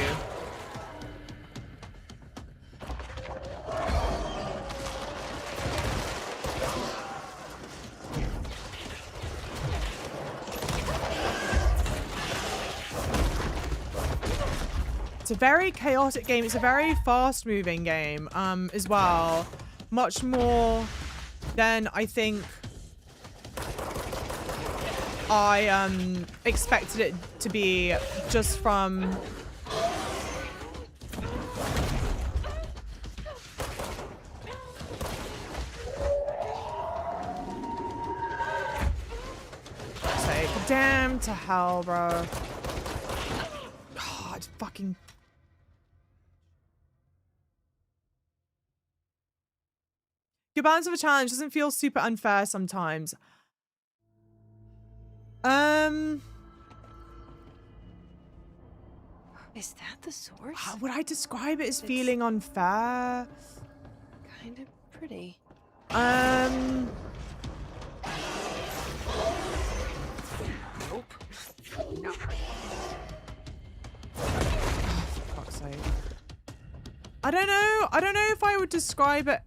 It's a very chaotic game. It's a very fast-moving game, as well. Much more than I think I expected it to be just from say damn to hell, bro. God, fucking your balance of a challenge doesn't feel super unfair sometimes. Is that the source? How would I describe it as feeling unfair? Kind of pretty. Nope. No. For fuck's sake. I don't know. I don't know if I would describe it.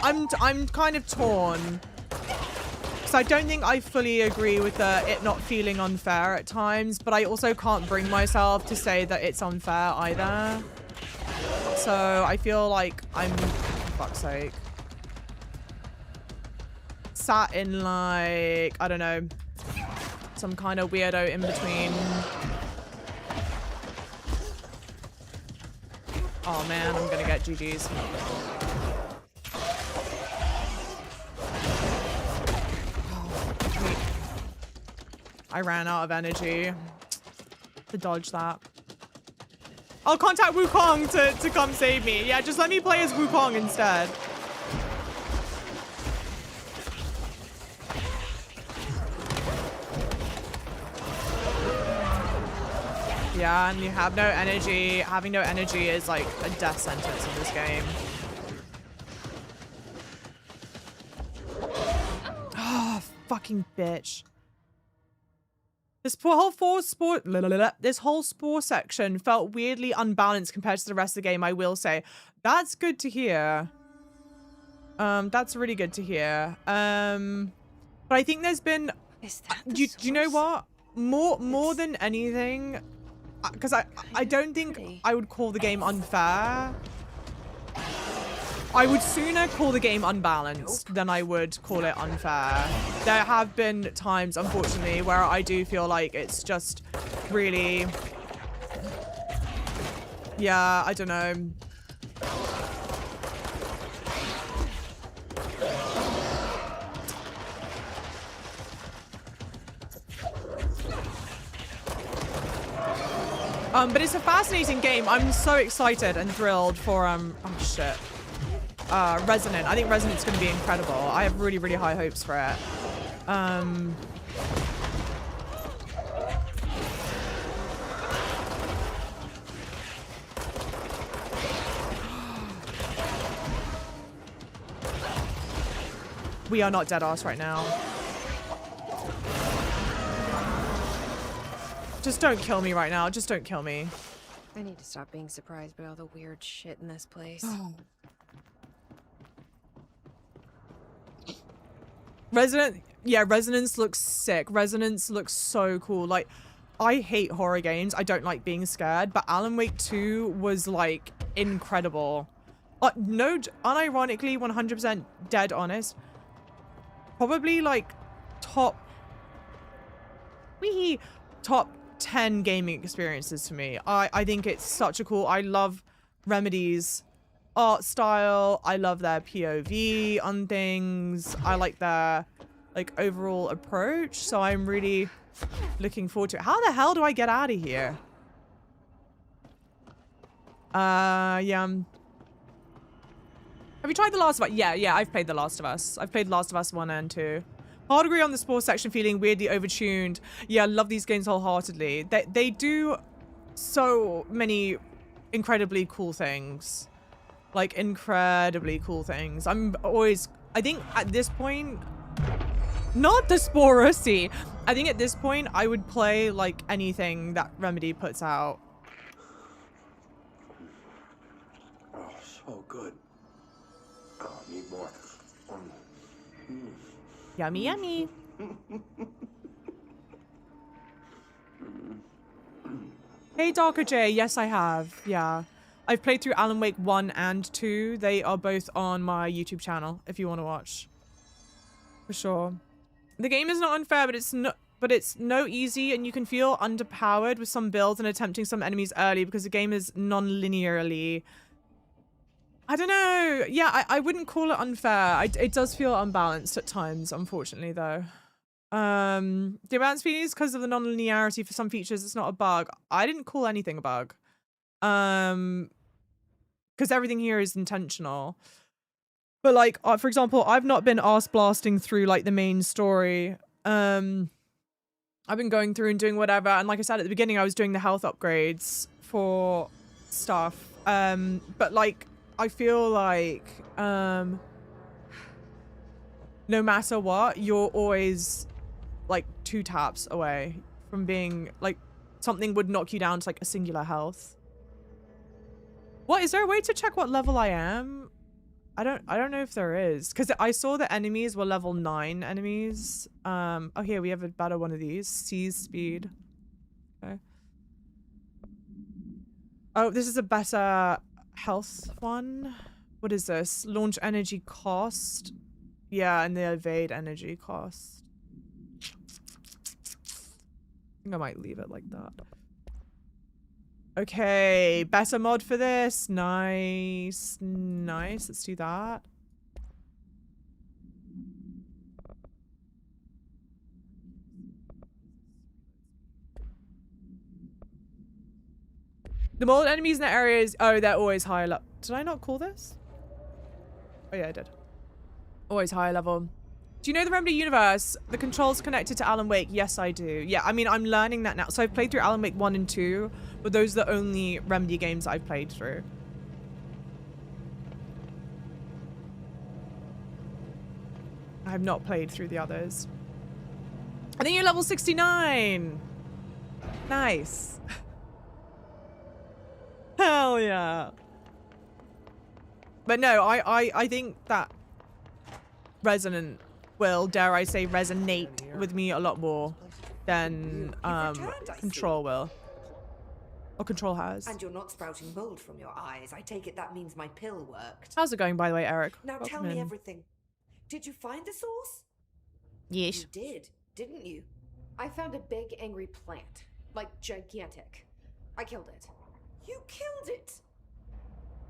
I'm kind of torn. I don't think I fully agree with it not feeling unfair at times, but I also can't bring myself to say that it's unfair either. So I feel like I'm, for fuck's sake, sat in like, I don't know, some kind of weirdo in between. Oh man, I'm gonna get GG's. I ran out of energy to dodge that. I'll contact Wukong to come save me. Yeah, just let me play as Wukong instead. Yeah, and you have no energy. Having no energy is like a death sentence in this game. Oh, fucking bitch. This whole spore section felt weirdly unbalanced compared to the rest of the game, I will say. That's good to hear. That's really good to hear. But I think there's been... Is that the do you know source? what? More than anything, because I don't think I would call the game unfair. I would sooner call the game unbalanced than I would call it unfair. There have been times, unfortunately, where I do feel like it's just really... Yeah, I don't know. But it's a fascinating game. I'm so excited and thrilled for, oh shit. Resonant. I think Resonant's going to be incredible. I have really, really high hopes for it. We are not dead ass right now. Just don't kill me right now. Just don't kill me. I need to stop being surprised by all the weird shit in this place. Resonance looks sick. Resonance looks so cool. Like, I hate horror games. I don't like being scared, but Alan Wake 2 was like incredible. No, unironically, 100% dead honest. Probably like top 10 gaming experiences for me. I think it's such a cool... I love Remedy's art style. I love their POV on things. I like their like overall approach. So I'm really looking forward to it. How the hell do I get out of here? Yeah. Have you tried The Last of Us? Yeah, I've played The Last of Us. I've played Last of Us 1 and 2. Hard agree on the sports section feeling weirdly overtuned. Yeah, I love these games wholeheartedly. They do so many incredibly cool things. Like, incredibly cool things. I'm always... I think at this point... Not the Sporussy! I think at this point, I would play, like, anything that Remedy puts out. Oh, so good. Oh, I need more. Yummy, yummy. Hey, Darker J. Yes, I have. Yeah. I've played through Alan Wake 1 and 2. They are both on my YouTube channel if you want to watch. For sure. The game is not unfair, but it's no easy, and you can feel underpowered with some builds and attempting some enemies early because the game is non-linearly. I don't know. Yeah, I wouldn't call it unfair. It does feel unbalanced at times, unfortunately, though. The imbalance feeling is because of the non-linearity for some features. It's not a bug. I didn't call anything a bug. Because everything here is intentional. But like, for example, I've not been arse blasting through like the main story. I've been going through and doing whatever. And like I said at the beginning, I was doing the health upgrades for stuff. But like, I feel like, no matter what, you're always like 2 taps away from being like, something would knock you down to like a singular health. What, is there a way to check what level I am? I don't know if there is, because I saw the enemies were level 9 enemies. Oh, here we have a better one of these. Seize speed. Okay. Oh, this is a better health one. What is this? Launch energy cost. Yeah, and the evade energy cost. I think I might leave it like that. Okay, better mod for this. Nice. Nice. Let's do that. The mold enemies in the areas. Oh, they're always higher level. Did I not call this? Oh, yeah, I did. Always higher level. Do you know the Remedy universe? The controls connected to Alan Wake? Yes, I do. Yeah, I mean, I'm learning that now. So I've played through Alan Wake 1 and 2, but those are the only Remedy games I've played through. I have not played through the others. I think you're level 69. Nice. Hell yeah. But no, I think that Resonant will, dare I say, resonate with me a lot more than Control will. Or Control has. And you're not sprouting mold from your eyes. I take it that means my pill worked. How's it going, by the way, Eric? Now tell me everything. Did you find the source? Yes. You did, didn't you? I found a big angry plant. Like gigantic. I killed it. You killed it!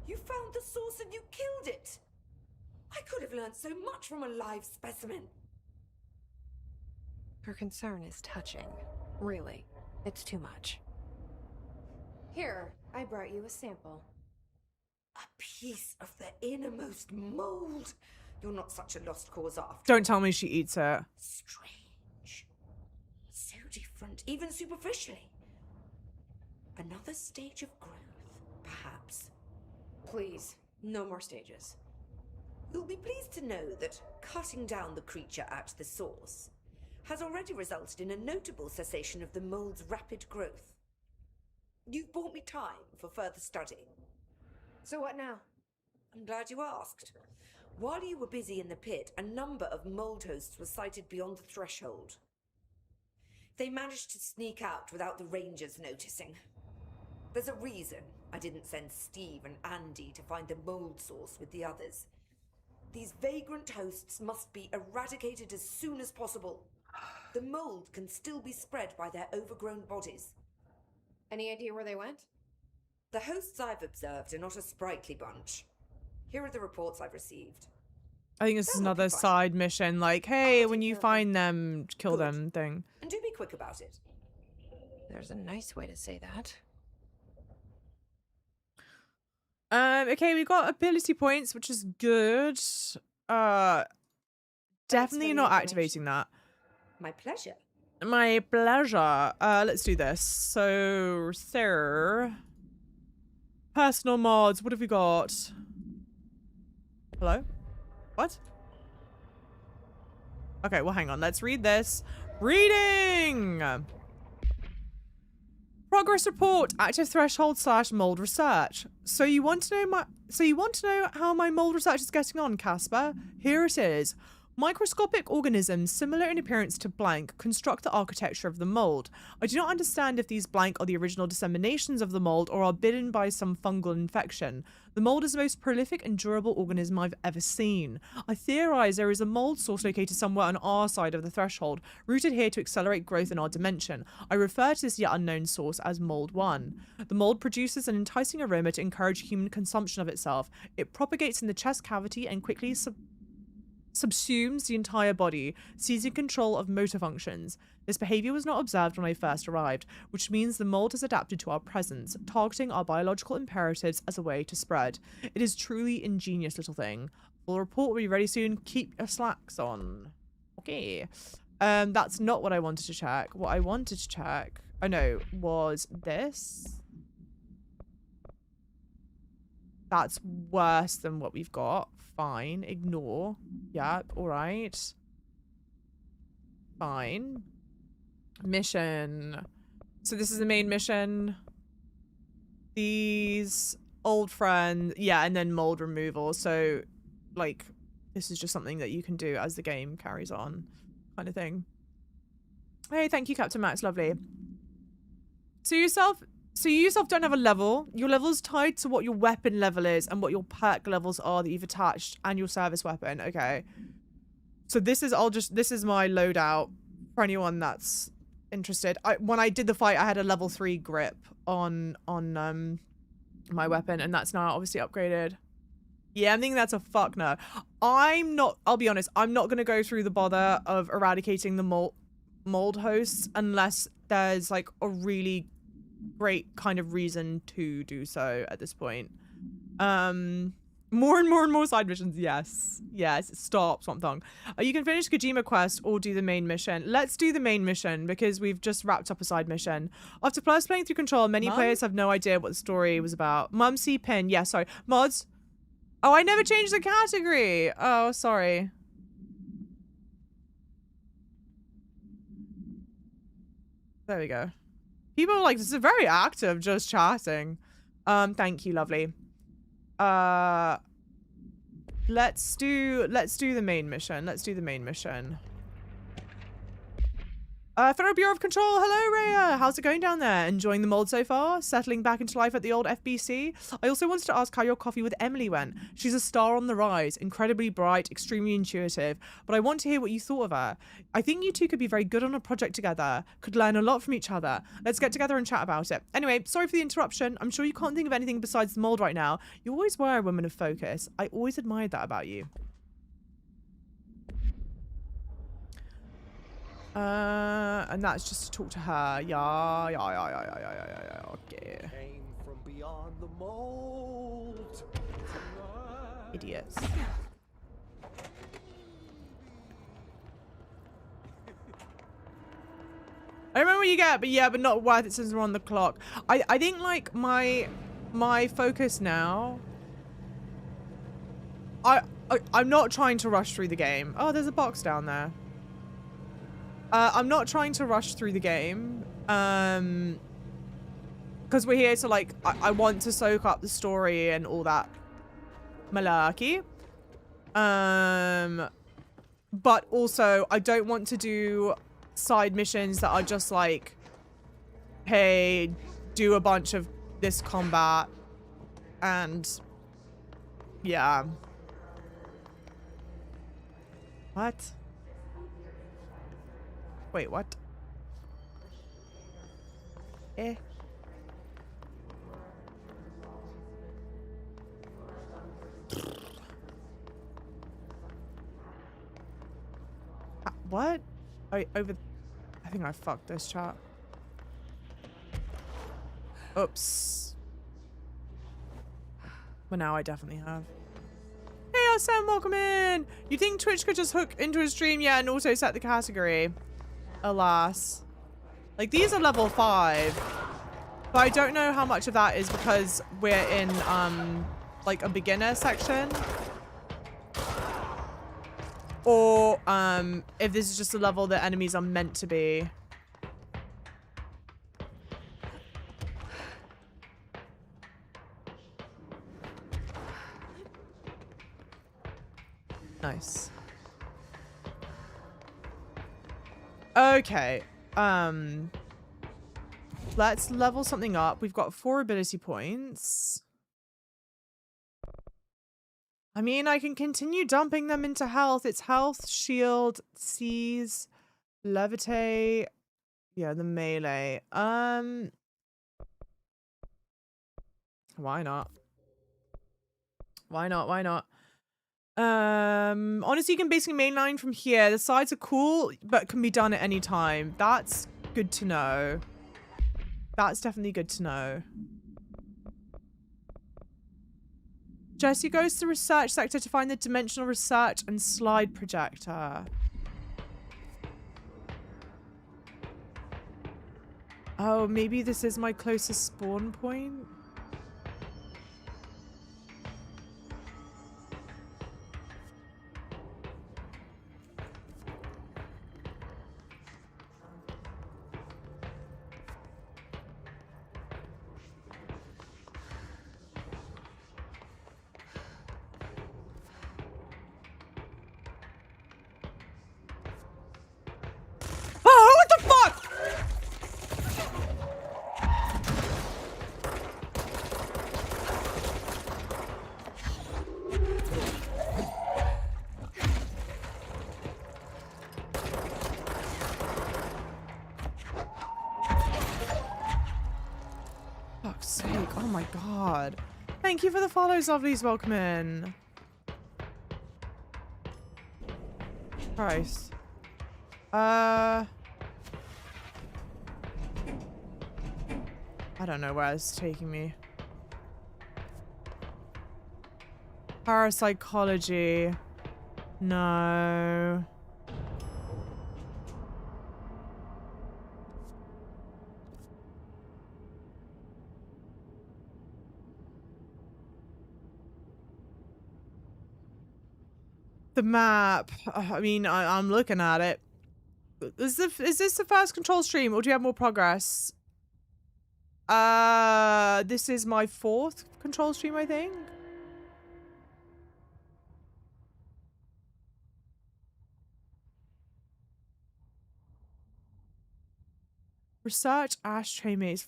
You found the source and you killed it! I could have learned so much from a live specimen. Her concern is touching. Really, it's too much. Here, I brought you a sample. A piece of the innermost mold. You're not such a lost cause after. Don't tell me she eats it. Strange. So different, even superficially. Another stage of growth, perhaps. Please, no more stages. You'll be pleased to know that cutting down the creature at the source has already resulted in a notable cessation of the mold's rapid growth. You've bought me time for further study. So what now? I'm glad you asked. While you were busy in the pit, a number of mold hosts were sighted beyond the threshold. They managed to sneak out without the rangers noticing. There's a reason I didn't send Steve and Andy to find the mold source with the others. These vagrant hosts must be eradicated as soon as possible. The mold can still be spread by their overgrown bodies. Any idea where they went? The hosts I've observed are not a sprightly bunch. Here are the reports I've received. I think this is another side mission, like, hey, when you find them, kill them thing. And do be quick about it. There's a nice way to say that. Okay, we got ability points, which is good. Definitely not activating that. My pleasure. My pleasure. Let's do this. So, sir. Personal mods, what have we got? Hello? What? Okay, well, hang on. Let's read this. Reading! Progress report. Active threshold / mold research. So you want to know how my mold research is getting on, Casper? Here it is. Microscopic organisms similar in appearance to blank construct the architecture of the mold. I do not understand if these blank are the original disseminations of the mold or are bitten by some fungal infection. The mold is the most prolific and durable organism I've ever seen. I theorize there is a mold source located somewhere on our side of the threshold, rooted here to accelerate growth in our dimension. I refer to this yet unknown source as Mold 1. The mold produces an enticing aroma to encourage human consumption of itself. It propagates in the chest cavity and quickly subsumes the entire body, seizing control of motor functions. This behavior was not observed when I first arrived, which means the mold has adapted to our presence, targeting our biological imperatives as a way to spread. It is truly ingenious little thing. Full report will be ready soon. Keep your slacks on. Okay. That's not what I wanted to check. What I wanted to check, oh no, was this. That's worse than what we've got. Fine. Ignore. Yep. All right. Fine. Mission. So this is the main mission. These old friends. Yeah, and then mold removal. So, like, this is just something that you can do as the game carries on. Kind of thing. Hey, thank you, Captain Max. Lovely. So you yourself don't have a level. Your level's tied to what your weapon level is and what your perk levels are that you've attached and your service weapon. Okay. So this is my loadout for anyone that's interested. When I did the fight, I had a level 3 grip on my weapon, and that's now obviously upgraded. Yeah, I'm thinking that's a fuck no. I'll be honest, I'm not gonna go through the bother of eradicating the mold hosts unless there's like a really great kind of reason to do so at this point. More and more side missions. Yes. Stop, Swamp Thong. You can finish Kojima quest or do the main mission. Let's do the main mission because we've just wrapped up a side mission. After first playing through Control, many players have no idea what the story was about. Mum C pin. Yeah, sorry. Mods. Oh, I never changed the category. Oh, sorry. There we go. People are like, this is very active, just chatting. Thank you, lovely. Let's do the main mission. Let's do the main mission. Federal Bureau of Control, hello Rhea! How's it going down there? Enjoying the mold so far? Settling back into life at the old FBC? I also wanted to ask how your coffee with Emily went. She's a star on the rise, incredibly bright, extremely intuitive, but I want to hear what you thought of her. I think you two could be very good on a project together, could learn a lot from each other. Let's get together and chat about it. Anyway, sorry for the interruption. I'm sure you can't think of anything besides the mold right now. You always were a woman of focus. I always admired that about you. And that's just to talk to her. Yeah. Okay. Came from beyond the mold. Idiots. I remember what you get, but not worth it since we're on the clock. I think like my focus now. I'm not trying to rush through the game. Oh, there's a box down there. I'm not trying to rush through the game, because we're here to like, I want to soak up the story and all that malarkey. But also I don't want to do side missions that are just like, hey, do a bunch of this combat and yeah. What? Wait, what? Eh? What? Oh, over... I think I fucked this chat. Oops. Well, now I definitely have. Hey, Sam, welcome in! You think Twitch could just hook into a stream? Yeah, and also set the category. Alas. Like, these are level 5. But I don't know how much of that is because we're in, like, a beginner section. Or, if this is just a level that enemies are meant to be. Nice. Okay. Let's level something up. We've got 4 ability points. I mean, I can continue dumping them into health. It's health, shield, seize, levitate. Yeah, the melee. Why not? Why not? Why not? Honestly, you can basically mainline from here. The sides are cool, but can be done at any time. That's good to know. That's definitely good to know. Jesse goes to the research sector to find the dimensional research and slide projector. Oh, maybe this is my closest spawn point? Oh, what the fuck? Fuck's sake. Oh my god. Thank you for the follows, lovelies. Welcome in. Christ. I don't know where it's taking me. Parapsychology. No. The map. I mean, I'm looking at it. Is this the first control stream, or do you have more progress? This is my 4th control stream, I think. Research ashtray maze.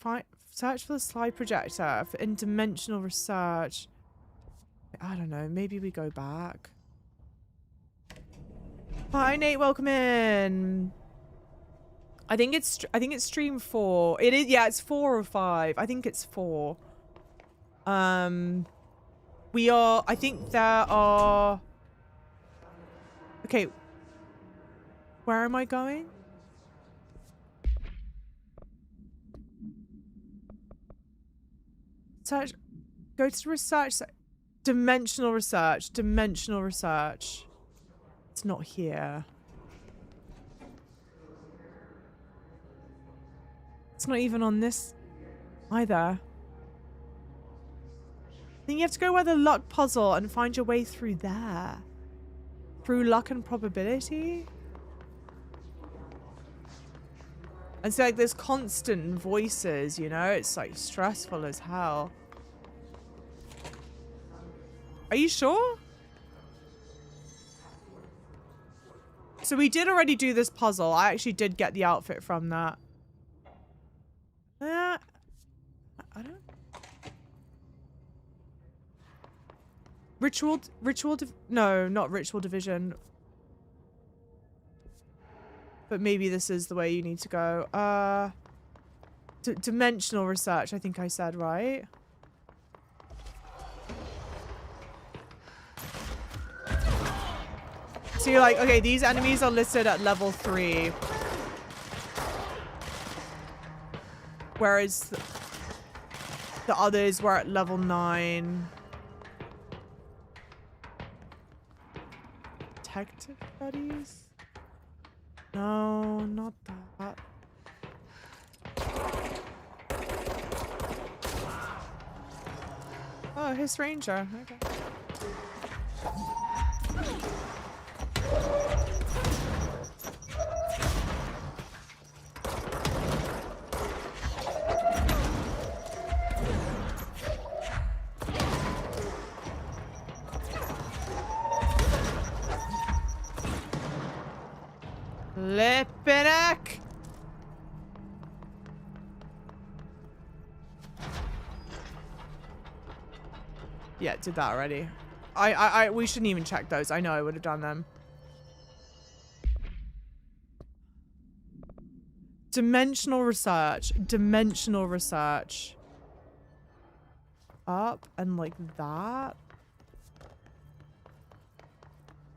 Search for the slide projector for interdimensional research. I don't know. Maybe we go back. Hi Nate, welcome in. I think it's stream 4. It is, yeah, it's 4 or 5. I think it's 4. We are, I think there are, okay. Where am I going? Search, go to research, dimensional research, dimensional research. It's not here. It's not even on this either. Then you have to go where the luck puzzle and find your way through there. Through luck and probability? And so like there's constant voices, you know? It's like stressful as hell. Are you sure? So we did already do this puzzle. I actually did get the outfit from that. I don't... No, not ritual division. But maybe this is the way you need to go. Dimensional research, I think I said, right? So you're like, okay, these enemies are listed at level 3. Whereas the others were at level 9. Detective studies? No, not that. Oh, his ranger. Okay. Flippin' heck! Yeah, did that already. We shouldn't even check those. I know I would have done them. Dimensional research. Dimensional research. Up and like that.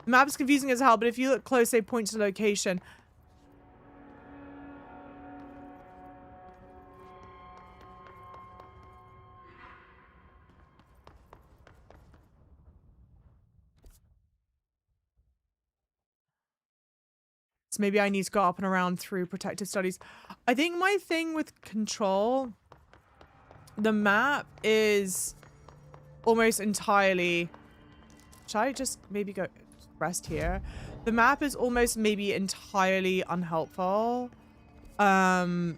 The map is confusing as hell, but if you look close, they point to the location. So maybe I need to go up and around through protective studies. I think my thing with control, the map is almost entirely... Should I just maybe go rest here? The map is almost maybe entirely unhelpful. But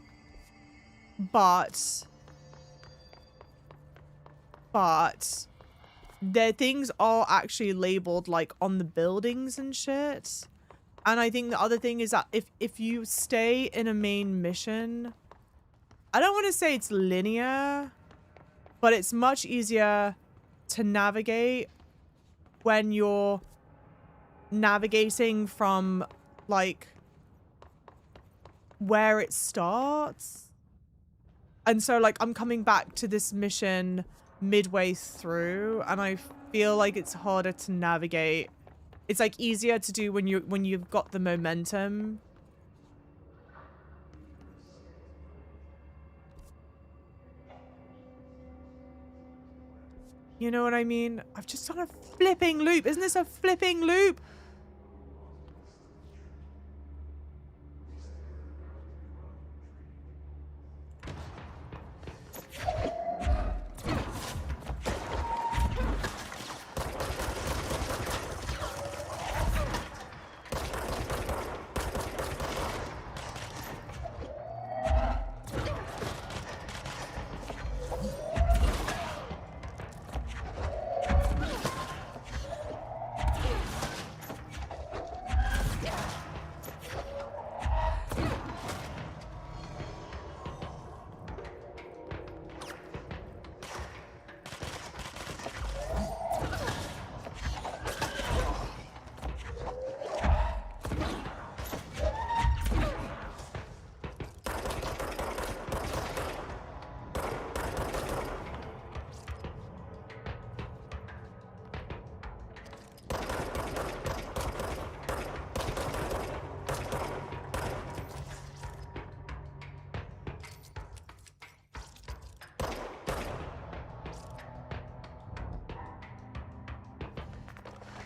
their things are actually labeled like on the buildings and shit. And I think the other thing is that if you stay in a main mission, I don't want to say it's linear, but it's much easier to navigate when you're navigating from like where it starts. And so like I'm coming back to this mission midway through and I feel like it's harder to navigate. It's like easier to do when you've got the momentum. You know what I mean? I've just done a flipping loop. Isn't this a flipping loop?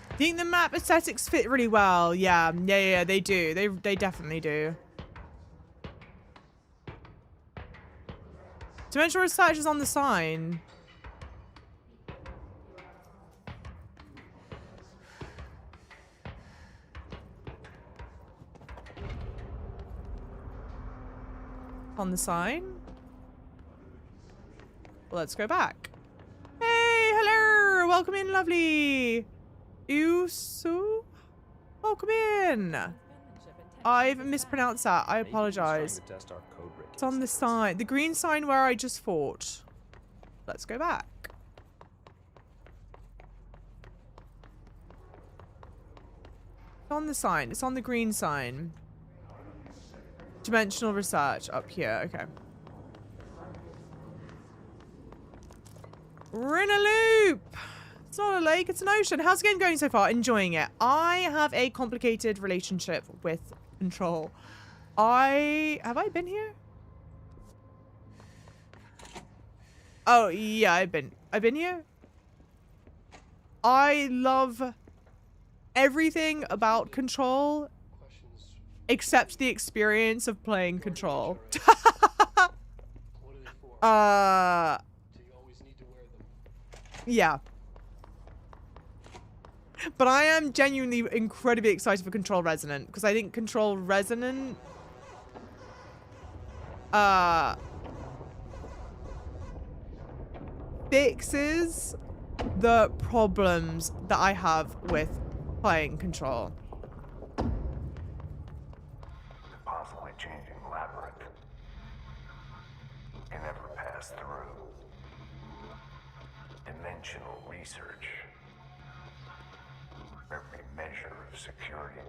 I think the map aesthetics fit really well. Yeah, they do. They definitely do. Dimensional research is on the sign. On the sign. Well, let's go back. Hey, hello. Welcome in, lovely. Usu? Welcome in. I've mispronounced that. I apologize. It's on the sign. The green sign where I just fought. Let's go back. It's on the sign. It's on the green sign. Dimensional research up here. Okay. We're in a loop. It's not a lake, it's an ocean. How's the game going so far? Enjoying it. I have a complicated relationship with control. Have I been here? Oh, yeah, I've been here. I love everything about Control except the experience of playing Control. Yeah. But I am genuinely incredibly excited for Control Resonant because I think Control Resonant fixes the problems that I have with playing Control. changing labyrinth can never pass through. Dimensional research. Every measure of security.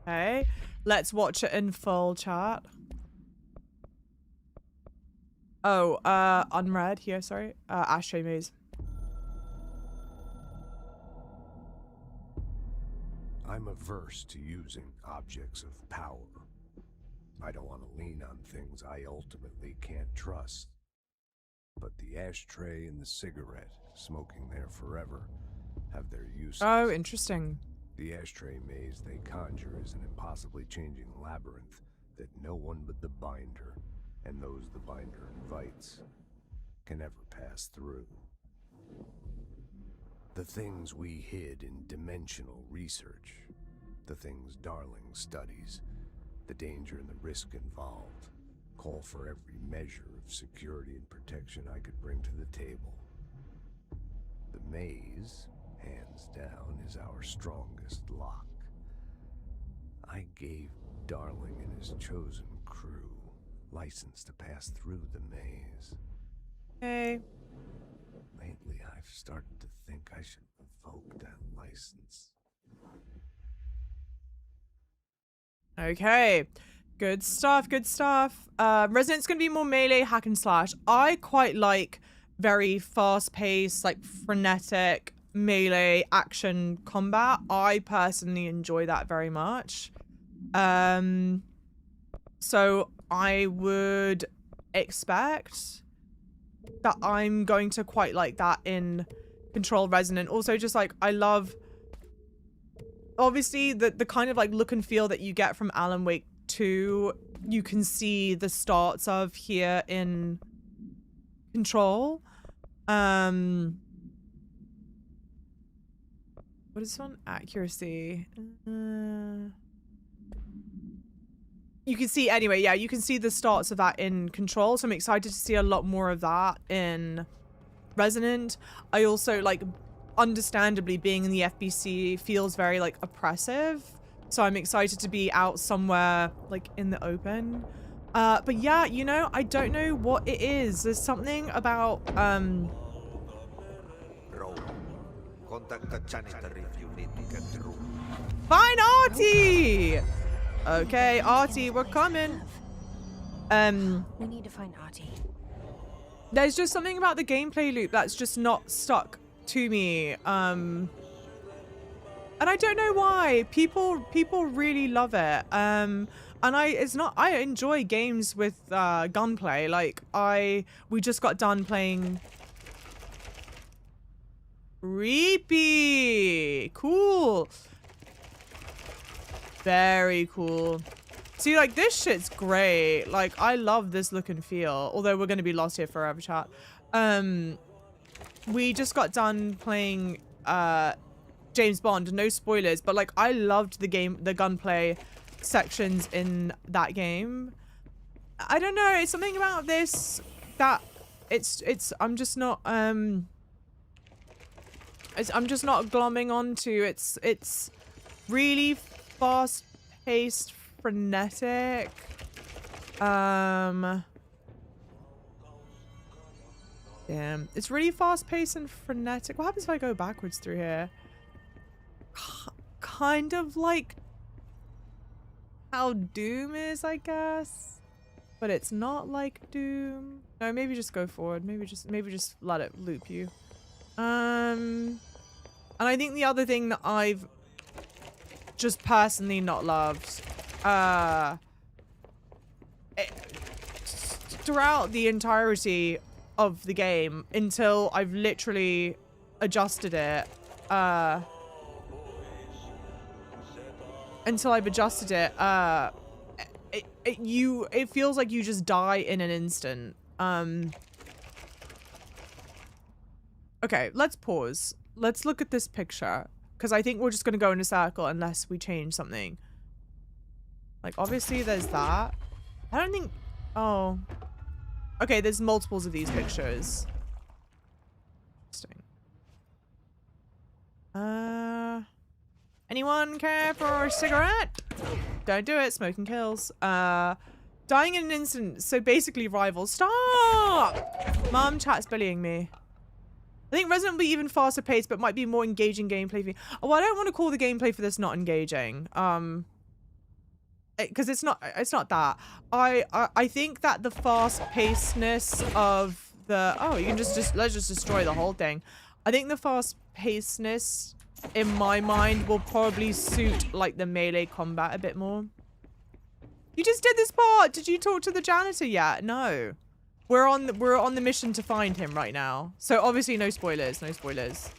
Okay, let's watch it in full, chat. Oh, unread here, sorry. Ashtray Maze. I'm averse to using objects of power. I don't want to lean on things I ultimately can't trust. But the ashtray and the cigarette, smoking there forever, have their uses. Oh, interesting. The ashtray maze they conjure is an impossibly changing labyrinth that no one but the binder, and those the binder invites, can ever pass through. The things we hid in dimensional research, the things Darling studies, the danger and the risk involved, call for every measure of security and protection I could bring to the table. The maze, hands down, is our strongest lock. I gave Darling and his chosen crew license to pass through the maze. Hey. Lately, I've started to think I should revoke that license. Okay. Good stuff, good stuff. Resonant's gonna be more melee hack and slash. I quite like very fast-paced, like frenetic melee action combat. I personally enjoy that very much. So I would expect that I'm going to quite like that in Control Resonant. Also, just like, I love, obviously, the kind of like look and feel that you get from Alan Wake 2, you can see the starts of here in Control. What is this one? Accuracy. You can see, anyway, yeah, you can see the starts of that in Control, so I'm excited to see a lot more of that in Resonant. I also, like, understandably, being in the FBC feels very, like, oppressive, so I'm excited to be out somewhere, like, in the open. But yeah, you know, I don't know what it is. There's something about, Contact the janitor if you need to get through. Fine, Artie! Okay, Artie, we're coming. We need to find Artie. There's just something about the gameplay loop that's just not stuck to me. And I don't know why. People really love it. And I enjoy games with gunplay. Like we just got done playing Reapy. Cool. Very cool. See, like, this shit's great. Like, I love this look and feel. Although we're going to be lost here forever, chat. We just got done playing James Bond. No spoilers. But, like, I loved the gunplay sections in that game. I don't know. It's something about this that I'm just not, I'm just not glomming onto. It's really fast-paced, frenetic. Damn. It's really fast-paced and frenetic. What happens if I go backwards through here? Kind of like how Doom is, I guess. But it's not like Doom. No, maybe just go forward. Maybe just let it loop you. And I think the other thing that I've just personally not loved throughout the entirety of the game until I've literally adjusted it it feels like you just die in an instant. Okay, let's pause. Let's look at this picture. Because I think we're just going to go in a circle unless we change something. Like, obviously, there's that. I don't think... Oh. Okay, there's multiples of these pictures. Interesting. Anyone care for a cigarette? Don't do it. Smoking kills. Dying in an instant. So basically rivals. Stop! Mom, chat's bullying me. I think Resident will be even faster paced, but might be more engaging gameplay for me. Oh, well, I don't want to call the gameplay for this not engaging. Because it's not that. I think that the fast pacedness of the you can let's just destroy the whole thing. I think the fast pacedness in my mind will probably suit like the melee combat a bit more. You just did this part. Did you talk to the janitor yet? No. We're on the mission to find him right now. So obviously no spoilers, no spoilers.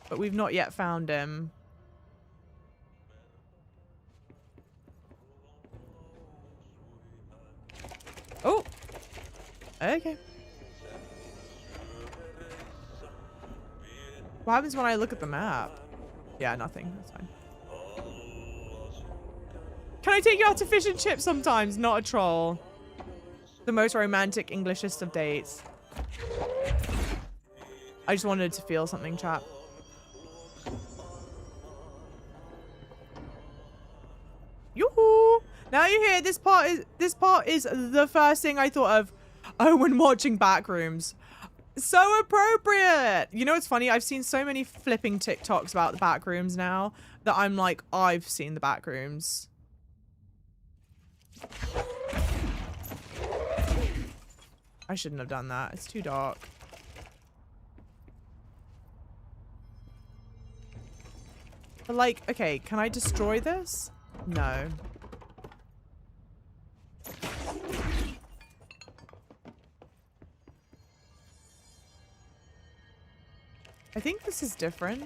But we've not yet found him. Oh. Okay. What happens when I look at the map? Yeah, nothing. That's fine. Can I take you out to fish and chips sometimes? Not a troll. The most romantic Englishest of dates. I just wanted to feel something, chat. Yoo-hoo! Now you hear this part is the first thing I thought of. Oh, when watching Backrooms. So appropriate. You know what's funny? I've seen so many flipping TikToks about the Backrooms now that I'm like, I've seen the Backrooms. I shouldn't have done that. It's too dark. But like, okay, can I destroy this? No. I think this is different.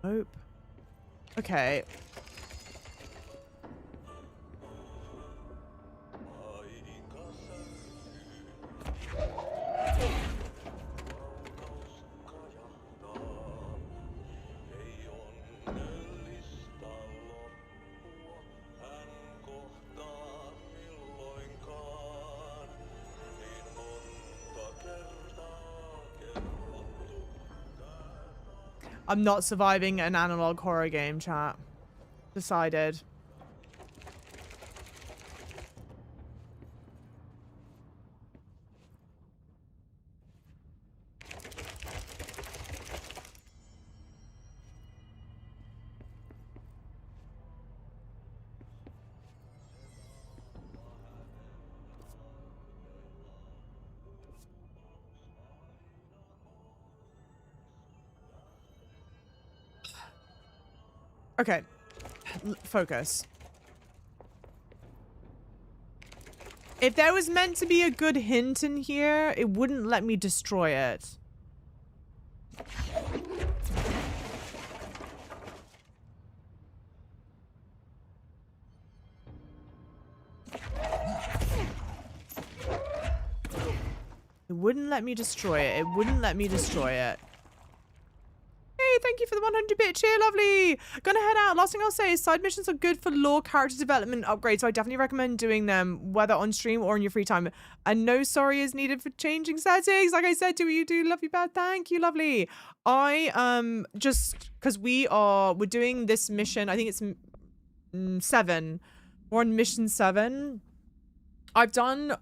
Nope. Okay. I'm not surviving an analog horror game, chat. Decided. Okay. Focus. If there was meant to be a good hint in here, it wouldn't let me destroy it. It wouldn't let me destroy it. It wouldn't let me destroy it. Hey, thank you for the 100-bit cheer, lovely. Gonna head out. Last thing I'll say is side missions are good for lore, character development, upgrades, so I definitely recommend doing them, whether on stream or in your free time. And no sorry is needed for changing settings. Like I said, do what you do. Love you, bad. Thank you, lovely. I, just, because we're doing this mission, I think it's 7. We're on mission 7. I've done,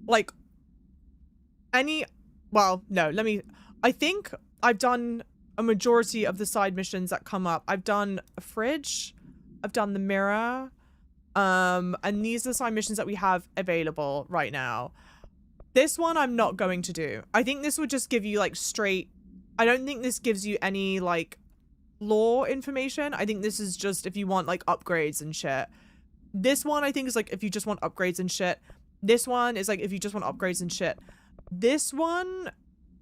like, well, no, I think I've done a majority of the side missions that come up. I've done a fridge, I've done the mirror, and these are the side missions that we have available right now. This one I'm not going to do. I think this would just give you like straight, I don't think this gives you any like lore information. I think this is just if you want like upgrades and shit. This one I think is like if you just want upgrades and shit. This one is like if you just want upgrades and shit. This one,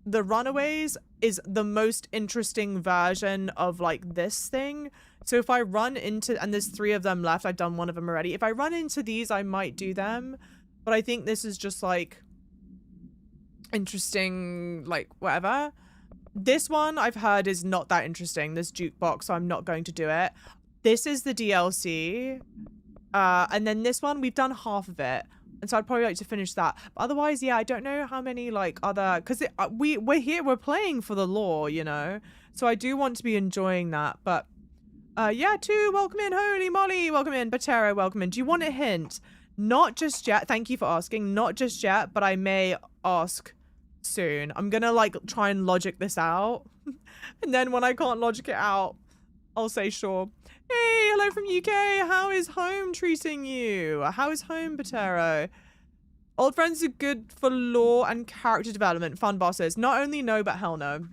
the Runaways, is the most interesting version of like this thing. So if I run into, and there's 3 of them left, I've done one of them already. If I run into these, I might do them. But I think this is just like interesting, like whatever. This one I've heard is not that interesting, this jukebox, so I'm not going to do it. This is the DLC. And then this one, we've done half of it. And so I'd probably like to finish that. But otherwise, yeah, I don't know how many like other, because we're here, we're playing for the lore, you know. So I do want to be enjoying that. But yeah, too, welcome in, holy moly, welcome in, Batero, welcome in. Do you want a hint? Not just yet. Thank you for asking. Not just yet, but I may ask soon. I'm gonna like try and logic this out, and then when I can't logic it out, I'll say sure. Hey, hello from UK. How is home treating you? How is home, Patero? Old friends are good for lore and character development. Fun bosses. Not only no, but hell no.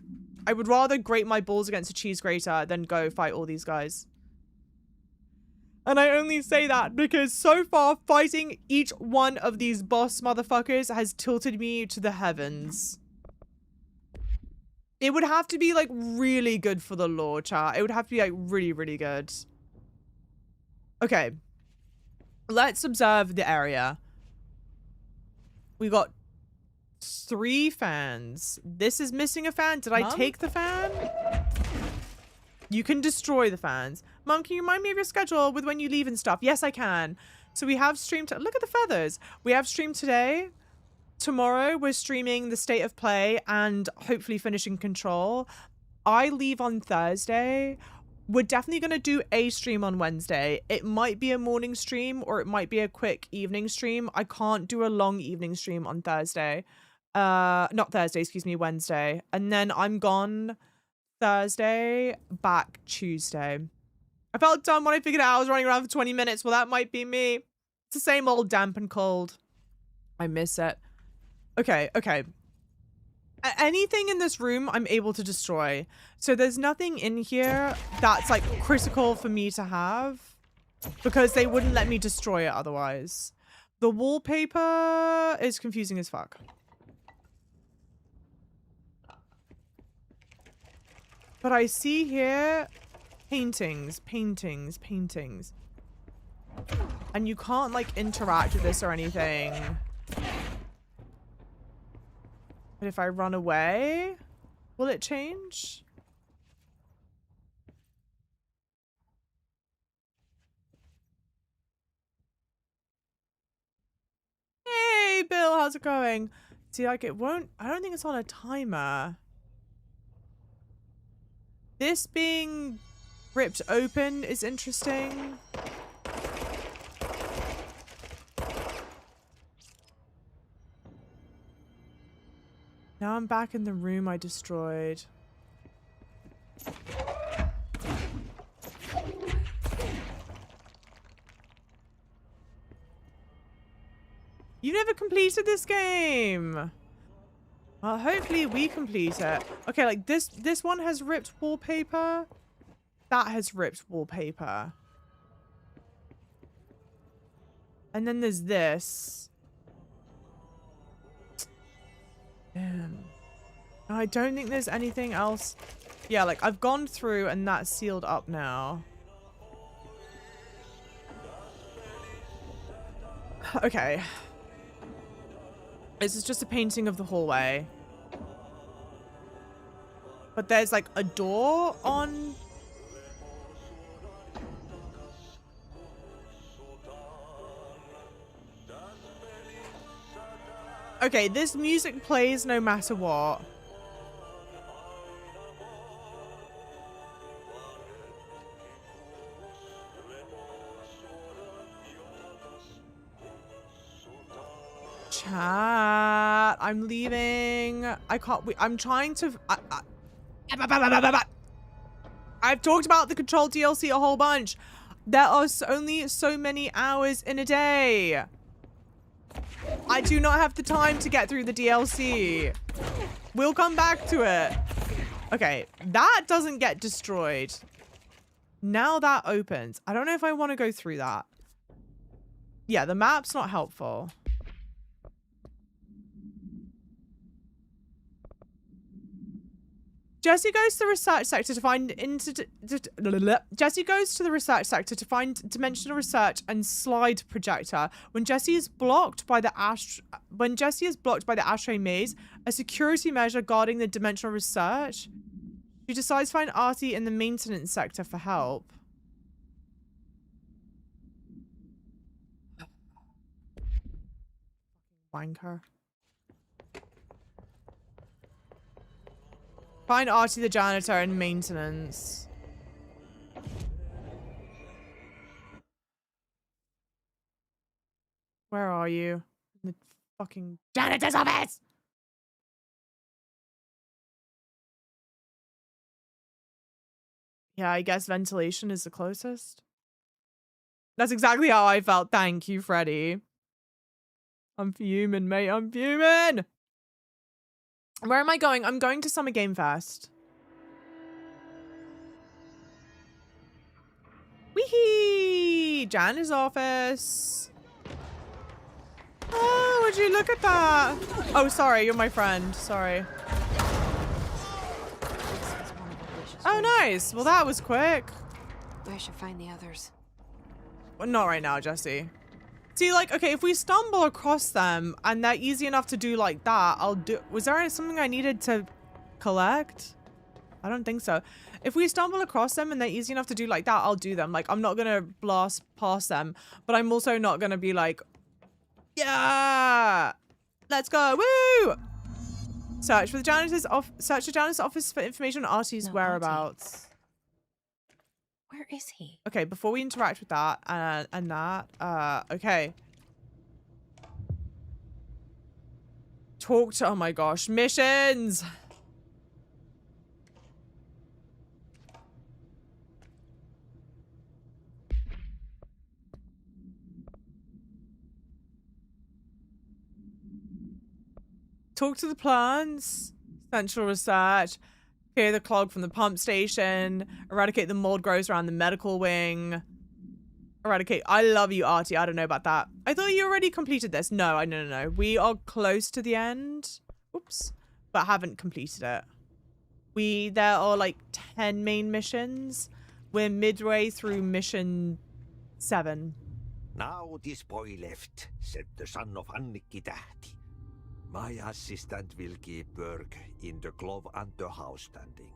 I would rather grate my balls against a cheese grater than go fight all these guys. And I only say that because so far, fighting each one of these boss motherfuckers has tilted me to the heavens. It would have to be like really good for the lore, chat. It would have to be like really, really good. Okay. Let's observe the area. We got 3 fans. This is missing a fan. Did I take the fan? You can destroy the fans. Mom, can you remind me of your schedule with when you leave and stuff? Yes, I can. So we have streamed. Look at the feathers. We have streamed today. Tomorrow, we're streaming the State of Play and hopefully finishing Control. I leave on Thursday. We're definitely going to do a stream on Wednesday. It might be a morning stream or it might be a quick evening stream. I can't do a long evening stream on Thursday. Not Thursday, excuse me, Wednesday. And then I'm gone Thursday, back Tuesday. I felt dumb when I figured out I was running around for 20 minutes. Well, that might be me. It's the same old damp and cold. I miss it. Okay, okay. Anything in this room I'm able to destroy. So there's nothing in here that's like critical for me to have because they wouldn't let me destroy it otherwise. The wallpaper is confusing as fuck. But I see here paintings, paintings, paintings. And you can't like interact with this or anything. But if I run away, will it change? Hey, Bill, how's it going? See, like it won't, I don't think it's on a timer. This being ripped open is interesting. Now I'm back in the room I destroyed. You never completed this game. Well, hopefully we complete it. Okay, like this one has ripped wallpaper. That has ripped wallpaper. And then there's this. Damn. I don't think there's anything else. Yeah, like I've gone through and that's sealed up now. Okay. This is just a painting of the hallway. But there's like a door on. Okay, this music plays no matter what. Chat, I'm leaving. I can't. I'm trying to. I've talked about the Control DLC a whole bunch. There are only so many hours in a day. I do not have the time to get through the DLC. We'll come back to it. Okay, that doesn't get destroyed. Now that opens. I don't know if I want to go through that. Yeah, the map's not helpful. Jesse goes to the research sector to find Jesse goes to the research sector to find dimensional research and slide projector. When Jesse is blocked by the ASHTRAY maze, a security measure guarding the dimensional research, she decides to find Artie in the maintenance sector for help. Wanker. Find Artie the janitor and maintenance. Where are you? In the fucking janitor's office! Yeah, I guess ventilation is the closest. That's exactly how I felt. Thank you, Freddy. I'm fuming, mate. I'm fuming! Where am I going? I'm going to Summer Game Fest. Weehee! Janitor's office. Oh, would you look at that? Oh, sorry. You're my friend. Sorry. Oh, nice. Well, that was quick. I should find the others. Well, not right now, Jesse. See, like, okay, if we stumble across them and they're easy enough to do like that, I'll do... Was there something I needed to collect? I don't think so. If we stumble across them and they're easy enough to do like that, I'll do them. Like, I'm not gonna blast past them, but I'm also not gonna be like, yeah, let's go, woo! Search the janitor's office for information on Artie's whereabouts. Where is he? Okay, before we interact with that and that, okay. Talk to, oh my gosh, missions! Talk to the plants. Central research. Clear the clog from the pump station. Eradicate the mold grows around the medical wing. Eradicate. I love you, Artie. I don't know about that. I thought you already completed this. No. We are close to the end. Oops. But haven't completed it. There are like 10 main missions. We're midway through mission 7. Now this boy left, said the son of Annikki Tähti. My assistant will keep work in the glove and the house standing.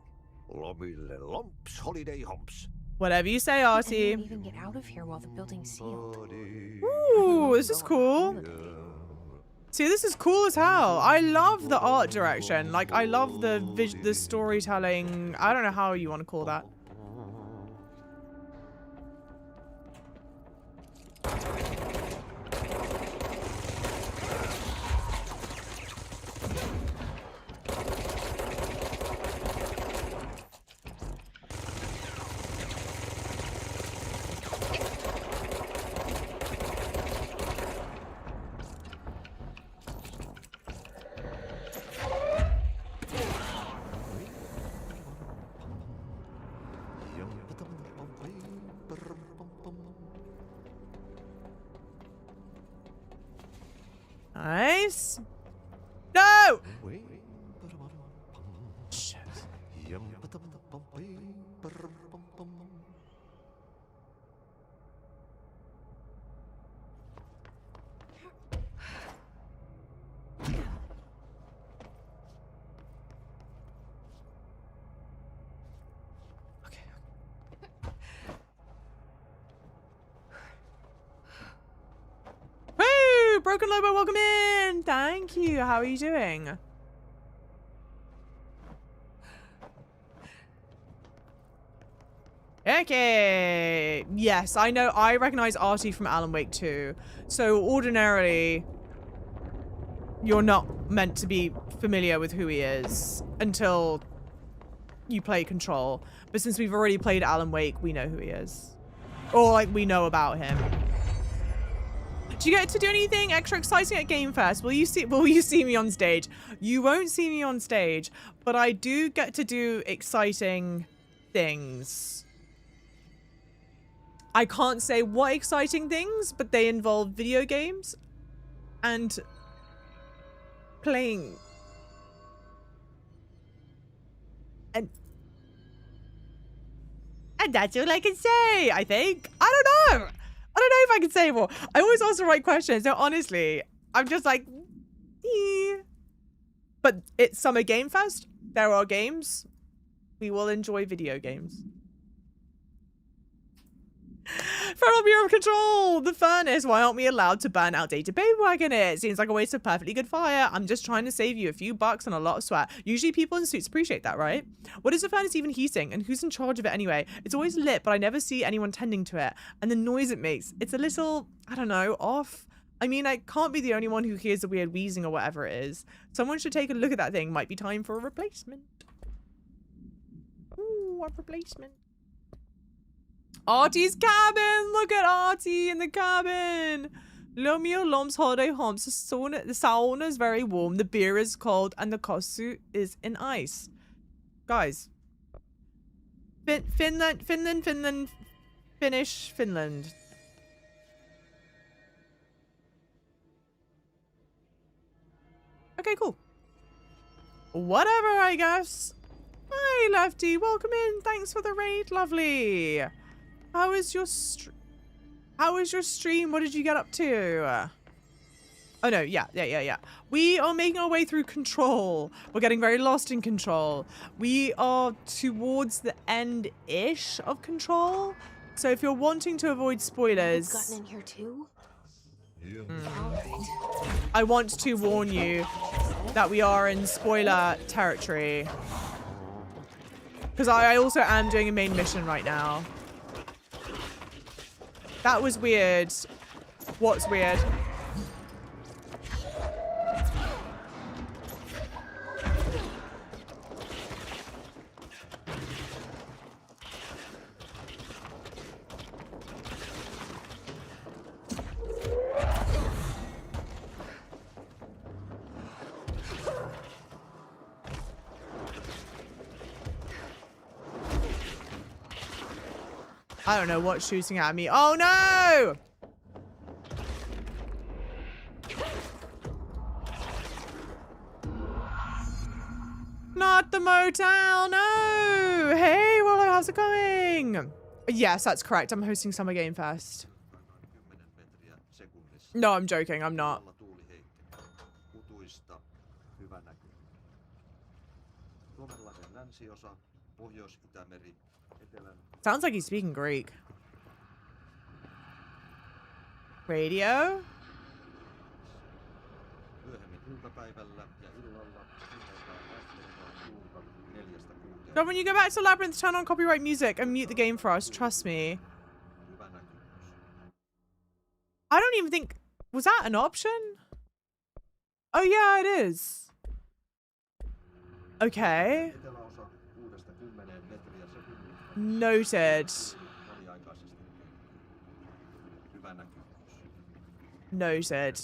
Lomille lomps, holiday humps. Whatever you say, Artie. And even get out of here while the building's sealed. Ooh, this is cool. See, this is cool as hell. I love the art direction. Like, I love the storytelling. I don't know how you want to call that. Nice. No! Shit. Broken Lobo, welcome in. Thank you. How are you doing? Okay. Yes, I know. I recognize Artie from Alan Wake 2. So ordinarily, you're not meant to be familiar with who he is until you play Control. But since we've already played Alan Wake, we know who he is. Or, like, we know about him. Do you get to do anything extra exciting at Game Fest? Will you see me on stage? You won't see me on stage, but I do get to do exciting things. I can't say what exciting things, but they involve video games and playing. And that's all I can say, I think. I don't know. I don't know if I can say more. I always ask the right questions. So honestly, I'm just like, But it's Summer Game Fest. There are games. We will enjoy video games. Feral Bureau of Control! The furnace! Why aren't we allowed to burn outdated paperwork in it? Seems like a waste of perfectly good fire. I'm just trying to save you a few bucks and a lot of sweat. Usually people in suits appreciate that, right? What is the furnace even heating? And who's in charge of it anyway? It's always lit, but I never see anyone tending to it. And the noise it makes, it's a little, I don't know, off. I mean, I can't be the only one who hears the weird wheezing or whatever it is. Someone should take a look at that thing. Might be time for a replacement. Ooh, a replacement. Artie's cabin! Look at Artie in the cabin! Lomio Lom's holiday homes. The sauna is very warm, the beer is cold, and the kosu is in ice. Guys. Finland. Finnish, Finland. Okay, cool. Whatever, I guess. Hi, Lefty. Welcome in. Thanks for the raid. Lovely. How is your stream? What did you get up to? Oh no, yeah. We are making our way through Control. We're getting very lost in Control. We are towards the end-ish of Control. So if you're wanting to avoid spoilers... It's gotten in here too? I want to warn you that we are in spoiler territory. Because I also am doing a main mission right now. That was weird. What's weird? I don't know what's shooting at me. Oh no! Not the motel, no! Hey, Rollo, how's it going? Yes, that's correct. I'm hosting Summer Game Fest. No, I'm joking. I'm not. Sounds like he's speaking Greek. Radio? So when you go back to Labyrinth, turn on copyright music and mute the game for us. Trust me. I don't even think... Was that an option? Oh yeah, it is. Okay. Noted. Noted.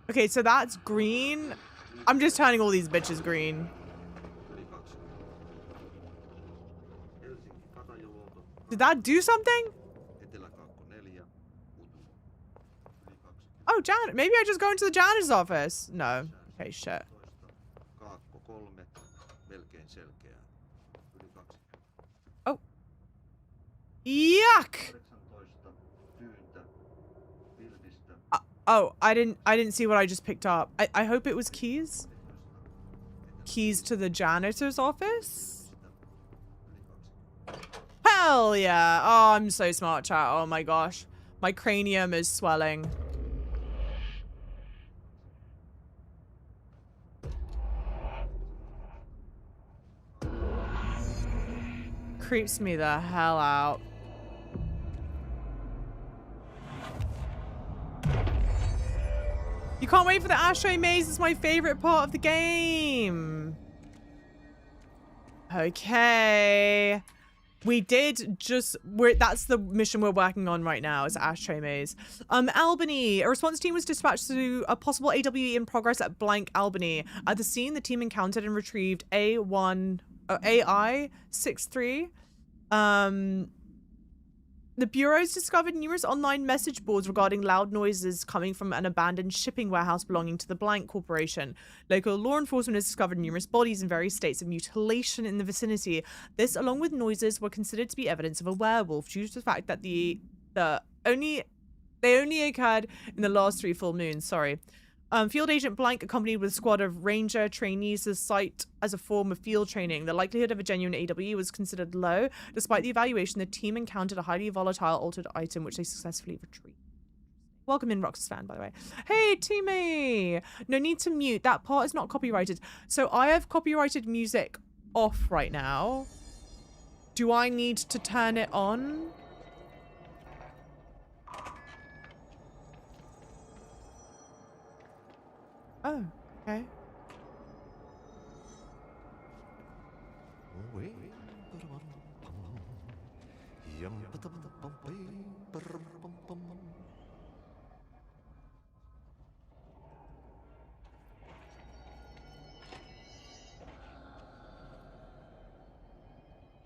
Okay, so that's green. I'm just turning all these bitches green. Did that do something? Oh, janitor. Maybe I just go into the janitor's office. No. Okay, shit. Oh. Yuck! Oh, I didn't see what I just picked up. I hope it was keys. Keys to the janitor's office? Hell yeah. Oh, I'm so smart, chat. Oh my gosh. My cranium is swelling. Creeps me the hell out. You can't wait for the Ashtray Maze. It's my favorite part of the game. Okay. We did just... That's the mission we're working on right now. Is Ashtray Maze. Albany. A response team was dispatched to a possible AWE in progress at blank Albany. At the scene, the team encountered and retrieved AI-63. The Bureau's discovered numerous online message boards regarding loud noises coming from an abandoned shipping warehouse belonging to the Blank Corporation. Local law enforcement has discovered numerous bodies in various states of mutilation in the vicinity. This, along with noises, were considered to be evidence of a werewolf due to the fact that they only occurred in the last 3 full moons. Sorry. Field Agent Blank, accompanied with a squad of ranger trainees to the site as a form of field training. The likelihood of a genuine AW was considered low. Despite the evaluation, the team encountered a highly volatile altered item, which they successfully retrieved. Welcome in, Roxas fan, by the way. Hey, Timmy! No need to mute. That part is not copyrighted. So I have copyrighted music off right now. Do I need to turn it on? Oh, okay.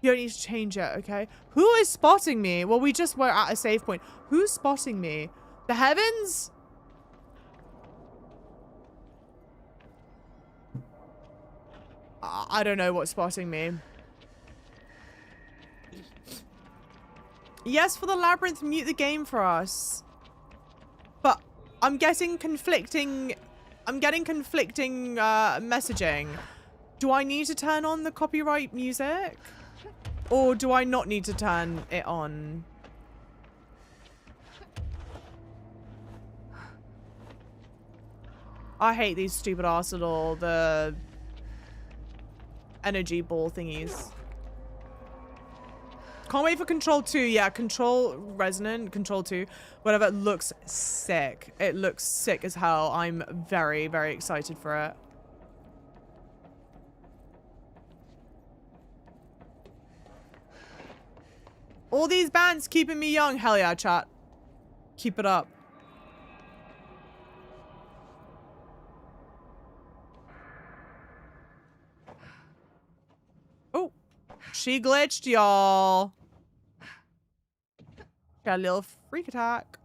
You don't need to change it, okay? Who is spotting me? Well, we just were at a save point. Who's spotting me? The heavens? I don't know what's spotting me. Yes, for the labyrinth, mute the game for us. But I'm getting conflicting messaging. Do I need to turn on the copyright music? Or do I not need to turn it on? I hate these stupid ass little, the energy ball thingies. Can't wait for Control 2. Yeah, Control Resonant, Control 2, whatever. It looks sick. It looks sick as hell. I'm very, very excited for it. All these bands keeping me young. Hell yeah, chat. Keep it up. Oh, she glitched, y'all. Got a little freak attack.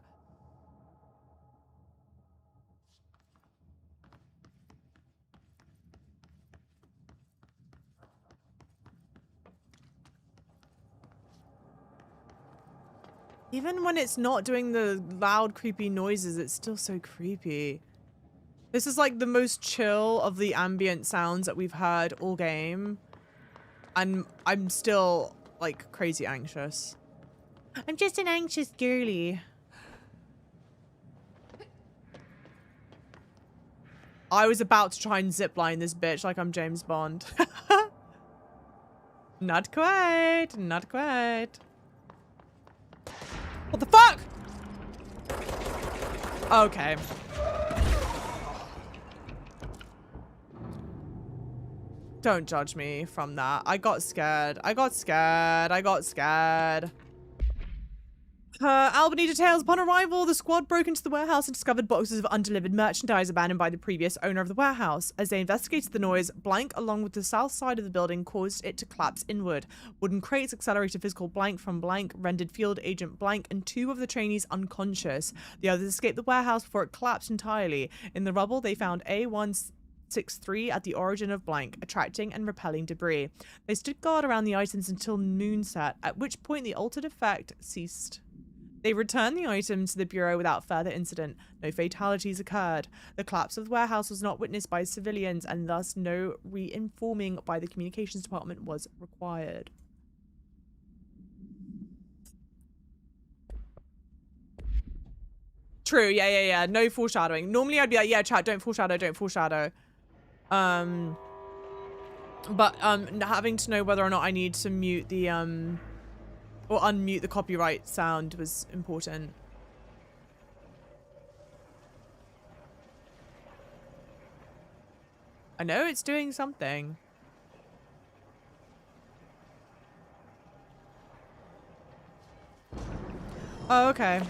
Even when it's not doing the loud, creepy noises, it's still so creepy. This is like the most chill of the ambient sounds that we've heard all game. And I'm still like crazy anxious. I'm just an anxious girly. I was about to try and zipline this bitch like I'm James Bond. Not quite. Not quite. What the fuck? Okay. Don't judge me from that. I got scared. I got scared. I got scared. Albany details. Upon arrival, the squad broke into the warehouse and discovered boxes of undelivered merchandise abandoned by the previous owner of the warehouse. As they investigated the noise, Blank, along with the south side of the building, caused it to collapse inward. Wooden crates accelerated physical Blank from Blank, rendered Field Agent Blank and 2 of the trainees unconscious. The others escaped the warehouse before it collapsed entirely. In the rubble, they found A163 at the origin of Blank, attracting and repelling debris. They stood guard around the items until moonset, at which point the altered effect ceased. They returned the item to the Bureau without further incident. No fatalities occurred. The collapse of the warehouse was not witnessed by civilians, and thus no re-informing by the communications department was required. True, yeah. No foreshadowing. Normally I'd be like, yeah, chat, don't foreshadow, don't foreshadow. But having to know whether or not I need to mute the, or unmute the copyright sound was important. I know it's doing something. Oh, okay.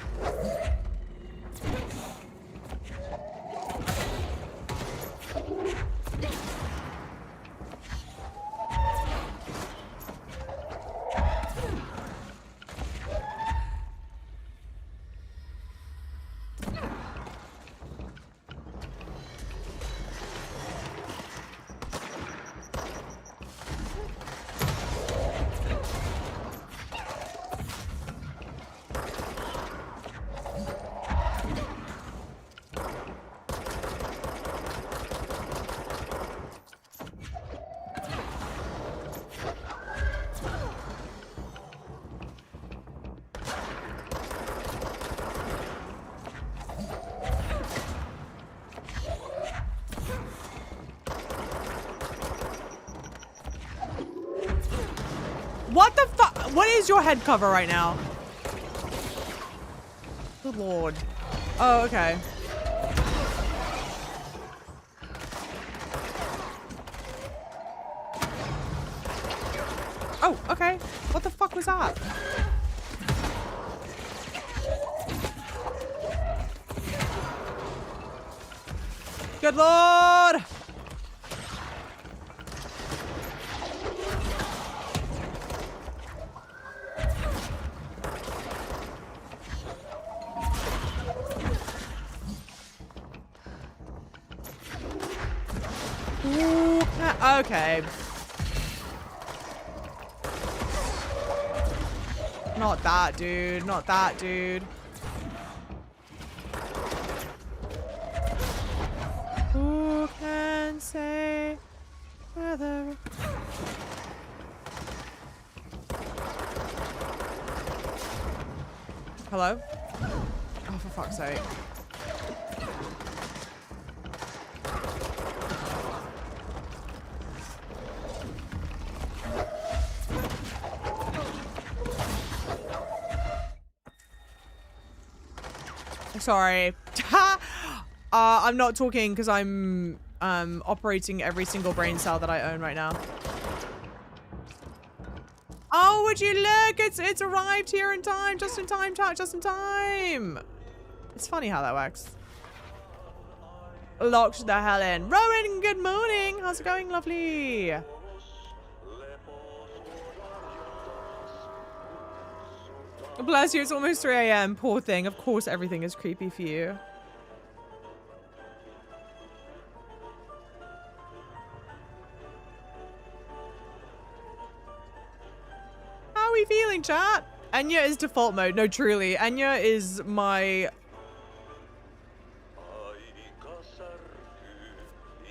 What is your head cover right now? Good lord. Oh, okay. Oh, okay. What the fuck was that? Good lord! Ooh, okay. Not that dude. Not that dude. Who can say whether... Hello? Oh, for fuck's sake. Sorry. I'm not talking because I'm operating every single brain cell that I own right now. Oh, would you look? It's arrived here in time. Just in time, chat. Just in time. It's funny how that works. Locked the hell in. Rowan, good morning. How's it going, lovely? Bless you, it's almost 3 a.m. Poor thing. Of course everything is creepy for you. How are we feeling, chat? Enya is default mode. No, truly. Enya is my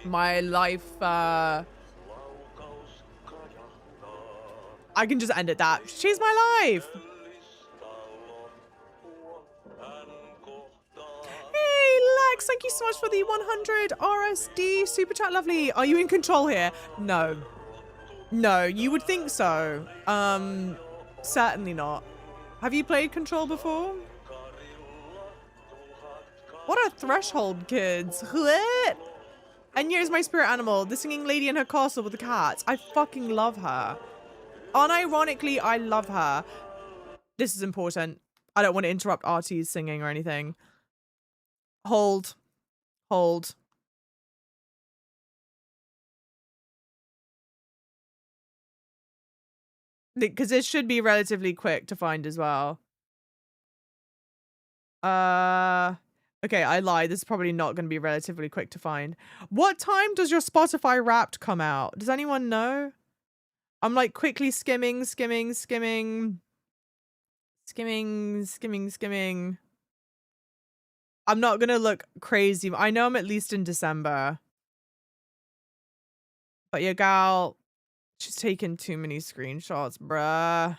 life, I can just end it that. She's my life. Hey, Lex, thank you so much for the 100 RSD super chat. Lovely. Are you in control here? No. No, you would think so. Certainly not. Have you played Control before? What a threshold, kids. What? Enya is my spirit animal. The singing lady in her castle with the cats. I fucking love her. Unironically, I love her. This is important. I don't want to interrupt Artie's singing or anything. Hold. Hold. Because this should be relatively quick to find as well. Okay, I lied. This is probably not going to be relatively quick to find. What time does your Spotify Wrapped come out? Does anyone know? I'm like quickly skimming. I'm not gonna look crazy. I know I'm at least in December. But your gal, she's taken too many screenshots, bruh.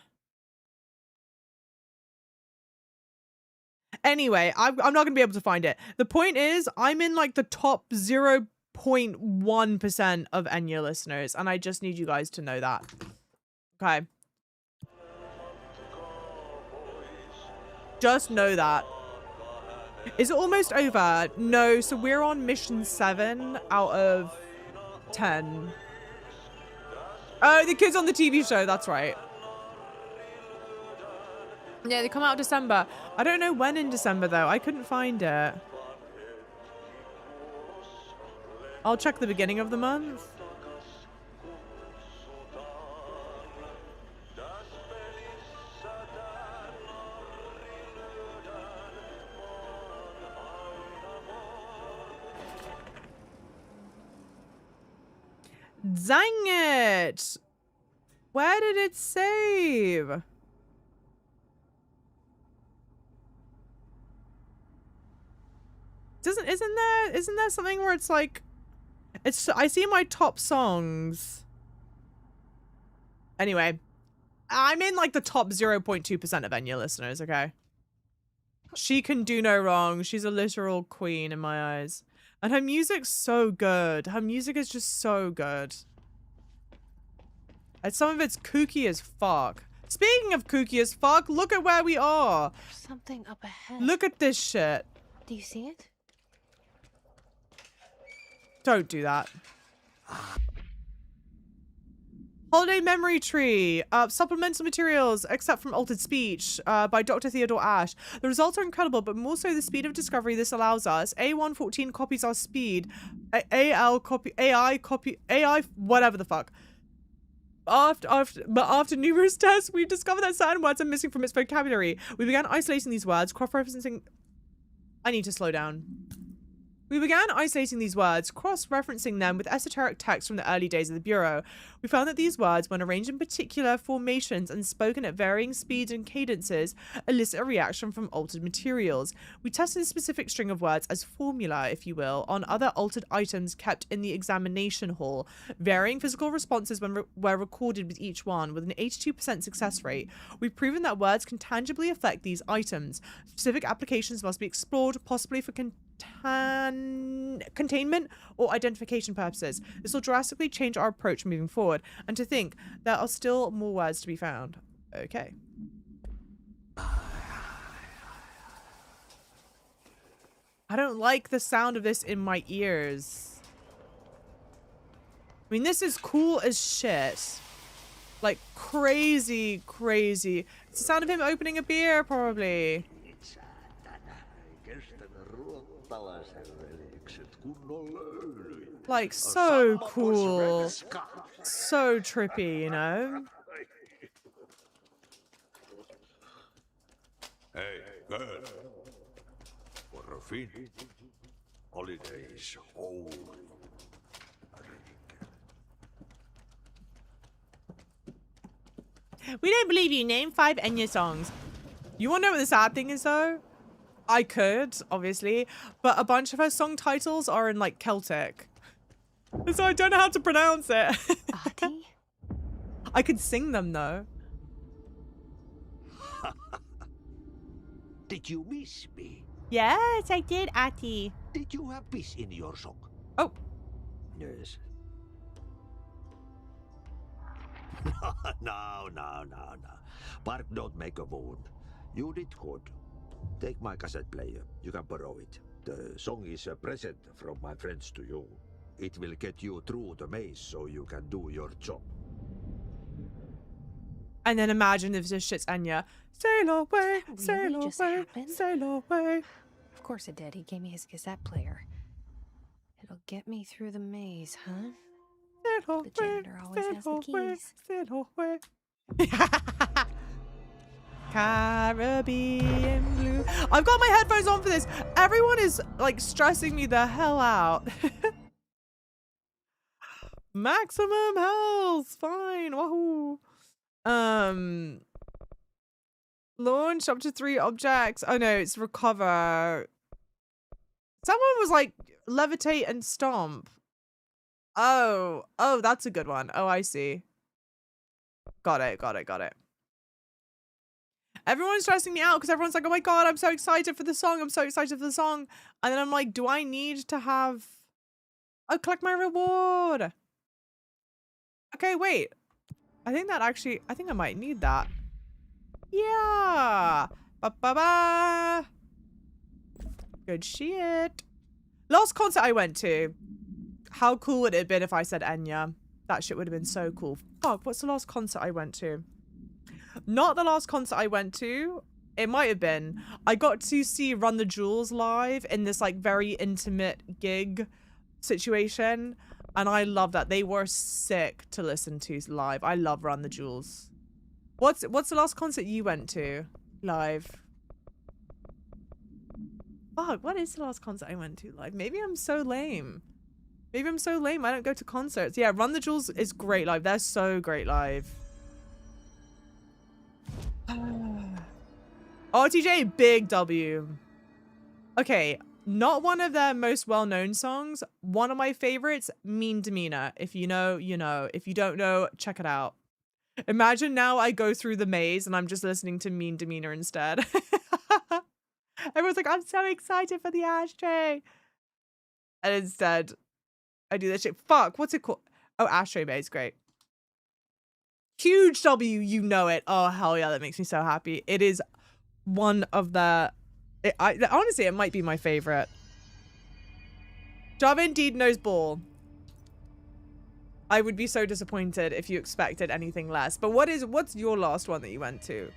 Anyway, I'm not gonna be able to find it. The point is, I'm in like the top 0.1% of Enya listeners, and I just need you guys to know that. Okay. Just know that. Is it almost over? No, so we're on mission 7 out of 10. Oh, the kids on the TV show, that's right. Yeah, they come out December. I don't know when in December, though. I couldn't find it. I'll check the beginning of the month. Dang it! Where did it save? Isn't there something where it's like, I see my top songs. Anyway, I'm in like the top 0.2% of Enya listeners, okay? She can do no wrong. She's a literal queen in my eyes. And her music's so good. Her music is just so good. And some of it's kooky as fuck. Speaking of kooky as fuck, look at where we are. There's something up ahead. Look at this shit. Do you see it? Don't do that. Holiday Memory Tree. Supplemental materials, except from Altered Speech, by Dr. Theodore Ash. The results are incredible, but more so the speed of discovery this allows us. A114 copies our speed. AI copy, whatever the fuck. After numerous tests, we discovered that certain words are missing from its vocabulary. We began isolating these words, cross-referencing... I need to slow down. We began isolating these words, cross-referencing them with esoteric texts from the early days of the Bureau. We found that these words, when arranged in particular formations and spoken at varying speeds and cadences, elicit a reaction from altered materials. We tested a specific string of words as formula, if you will, on other altered items kept in the examination hall. Varying physical responses were recorded with each one, with an 82% success rate. We've proven that words can tangibly affect these items. Specific applications must be explored, possibly for containment or identification purposes. This will drastically change our approach moving forward. And to think, there are still more words to be found. Okay. I don't like the sound of this in my ears. I mean, this is cool as shit. Like, crazy, crazy. It's the sound of him opening a beer, probably. Like, so cool. So trippy, you know? Hey, girl. For a fin. Holidays home. We don't believe you. Name 5 Enya songs. You wanna know what the sad thing is, though? I could, obviously, but a bunch of her song titles are in, like, Celtic. So I don't know how to pronounce it. Ati? I could sing them, though. Did you miss me? Yes, I did, Ati. Did you have peace in your song? Oh. Yes. No. Bark don't make a wound. You did good. Take my cassette player. You can borrow it. The song is a present from my friends to you. It will get you through the maze so you can do your job. And then imagine if this shit's Enya. Sail away, sail away, sail away. Of course it did. He gave me his cassette player. It'll get me through the maze, huh? Sail away, the janitor always has the keys. Sail away. Caribbean blue. I've got my headphones on for this. Everyone is like stressing me the hell out. Maximum health. Fine. Wahoo. Launch up to 3 objects. Oh no, it's recover. Someone was like levitate and stomp. Oh, that's a good one. Oh, I see. Got it. Everyone's stressing me out because everyone's like, oh my god, I'm so excited for the song. I'm so excited for the song. And then I'm like, do I need to have... Oh, collect my reward. Okay, wait. I think I might need that. Yeah. Ba-ba-ba. Good shit. Last concert I went to. How cool would it have been if I said Enya? That shit would have been so cool. Fuck, what's the last concert I went to? Not the last concert I went to. It might have been. I got to see Run the Jewels live in this like very intimate gig situation. And I love that. They were sick to listen to live. I love Run the Jewels. What's the last concert you went to live? Fuck, what is the last concert I went to live? Maybe I'm so lame. I don't go to concerts. Yeah, Run the Jewels is great live. They're so great live. RTJ, big W. Okay, not one of their most well-known songs. One of my favorites, Mean Demeanor. If you know, you know. If you don't know, check it out. Imagine now I go through the maze and I'm just listening to Mean Demeanor instead. Everyone's like, I'm so excited for the ashtray. And instead, I do this shit. Fuck, what's it called? Oh, Ashtray Maze, great. Huge W, you know it. Oh, hell yeah, that makes me so happy. It is one of the... honestly, it might be my favorite. Java indeed knows ball. I would be so disappointed if you expected anything less. But what's your last one that you went to?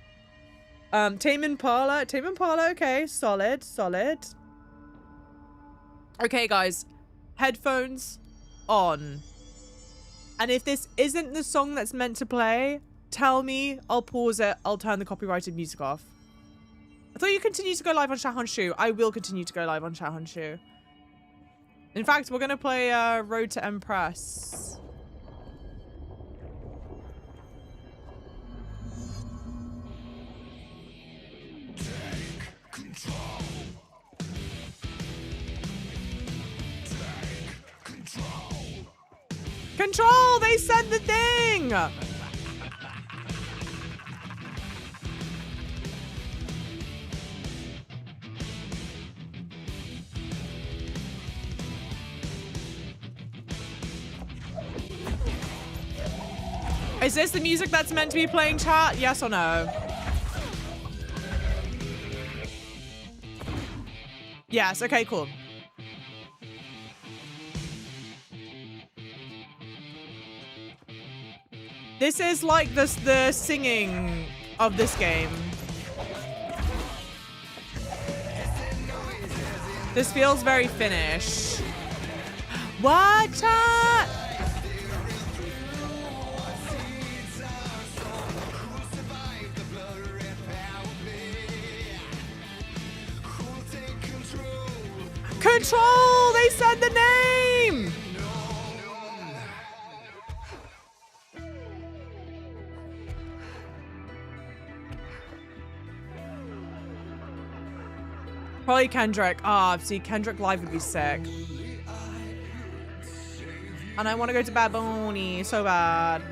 Tame Impala. Tame Impala, okay. Solid, solid. Okay, guys. Headphones on. And if this isn't the song that's meant to play, tell me. I'll pause it. I'll turn the copyrighted music off. I thought you continued to go live on Xiaohongshu. I will continue to go live on Xiaohongshu. In fact, we're going to play Road to Empress. Take control. Take control. Control! They said the thing! Is this the music that's meant to be playing, chat? Yes or no? Yes, okay, cool. This is like the singing of this game. This feels very Finnish. What? Chat? Control! They said the name! Probably Kendrick. Ah, see, Kendrick live would be sick. And I want to go to Bad Bunny so bad.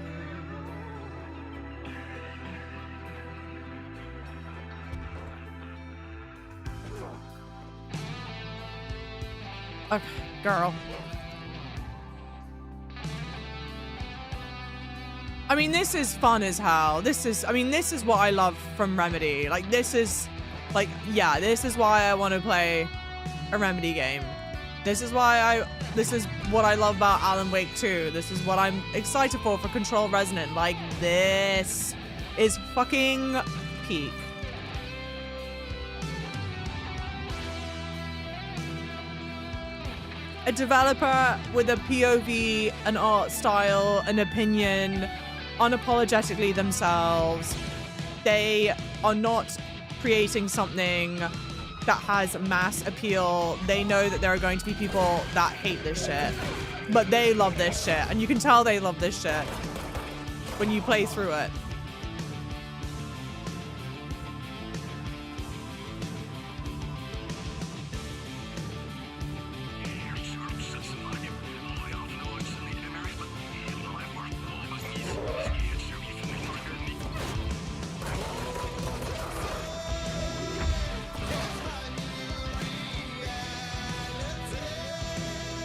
Okay, girl. I mean, this is fun as hell. This is what I love from Remedy. Like, this is, like, yeah, this is why I want to play a Remedy game. This is what I love about Alan Wake 2. This is what I'm excited for Control Resonant. Like, this is fucking peak. A developer with a POV, an art style, an opinion, unapologetically themselves. They are not creating something that has mass appeal. They know that there are going to be people that hate this shit, but they love this shit, and you can tell they love this shit when you play through it.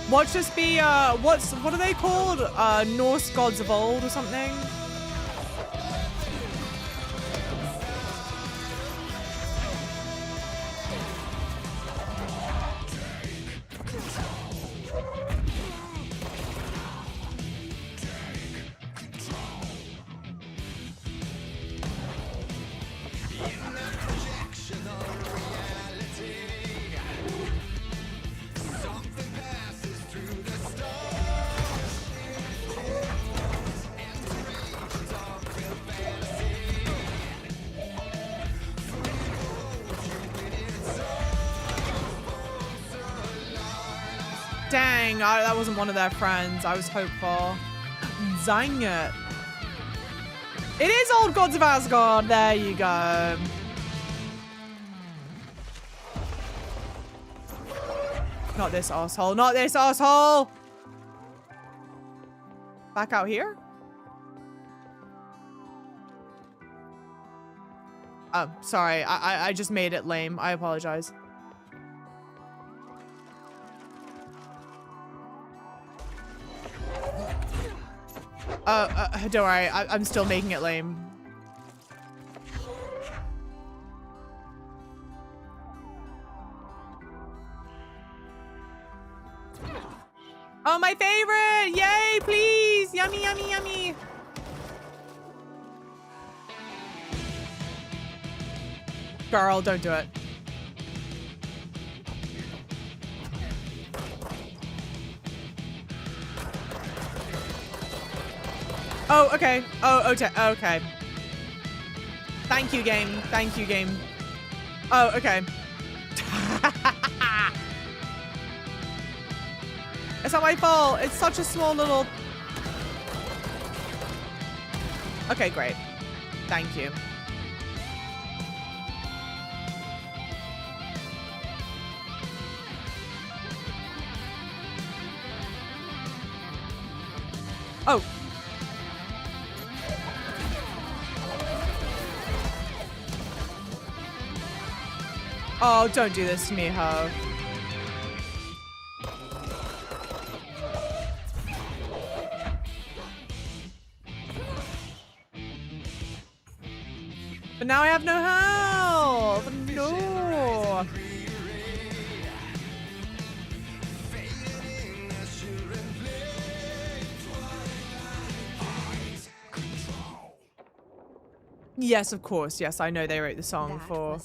Watch this be, what are they called? Norse gods of old or something? Dang, that wasn't one of their friends. I was hopeful. Dang it. It is Old Gods of Asgard. There you go. Not this asshole. Not this asshole. Back out here? Oh, sorry. I just made it lame. I apologize. Don't worry. I'm still making it lame. Oh, my favorite! Yay, please! Yummy, yummy, yummy! Girl, don't do it. Oh, okay. Oh, okay. Okay. Thank you, game. Thank you, game. Oh, okay. It's not my fault. It's such a small little... Okay, great. Thank you. Oh. Oh, don't do this to me, Ho. But now I have no health. No. Yes, of course. Yes, I know they wrote the song for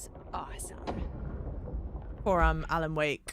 Alan Wake.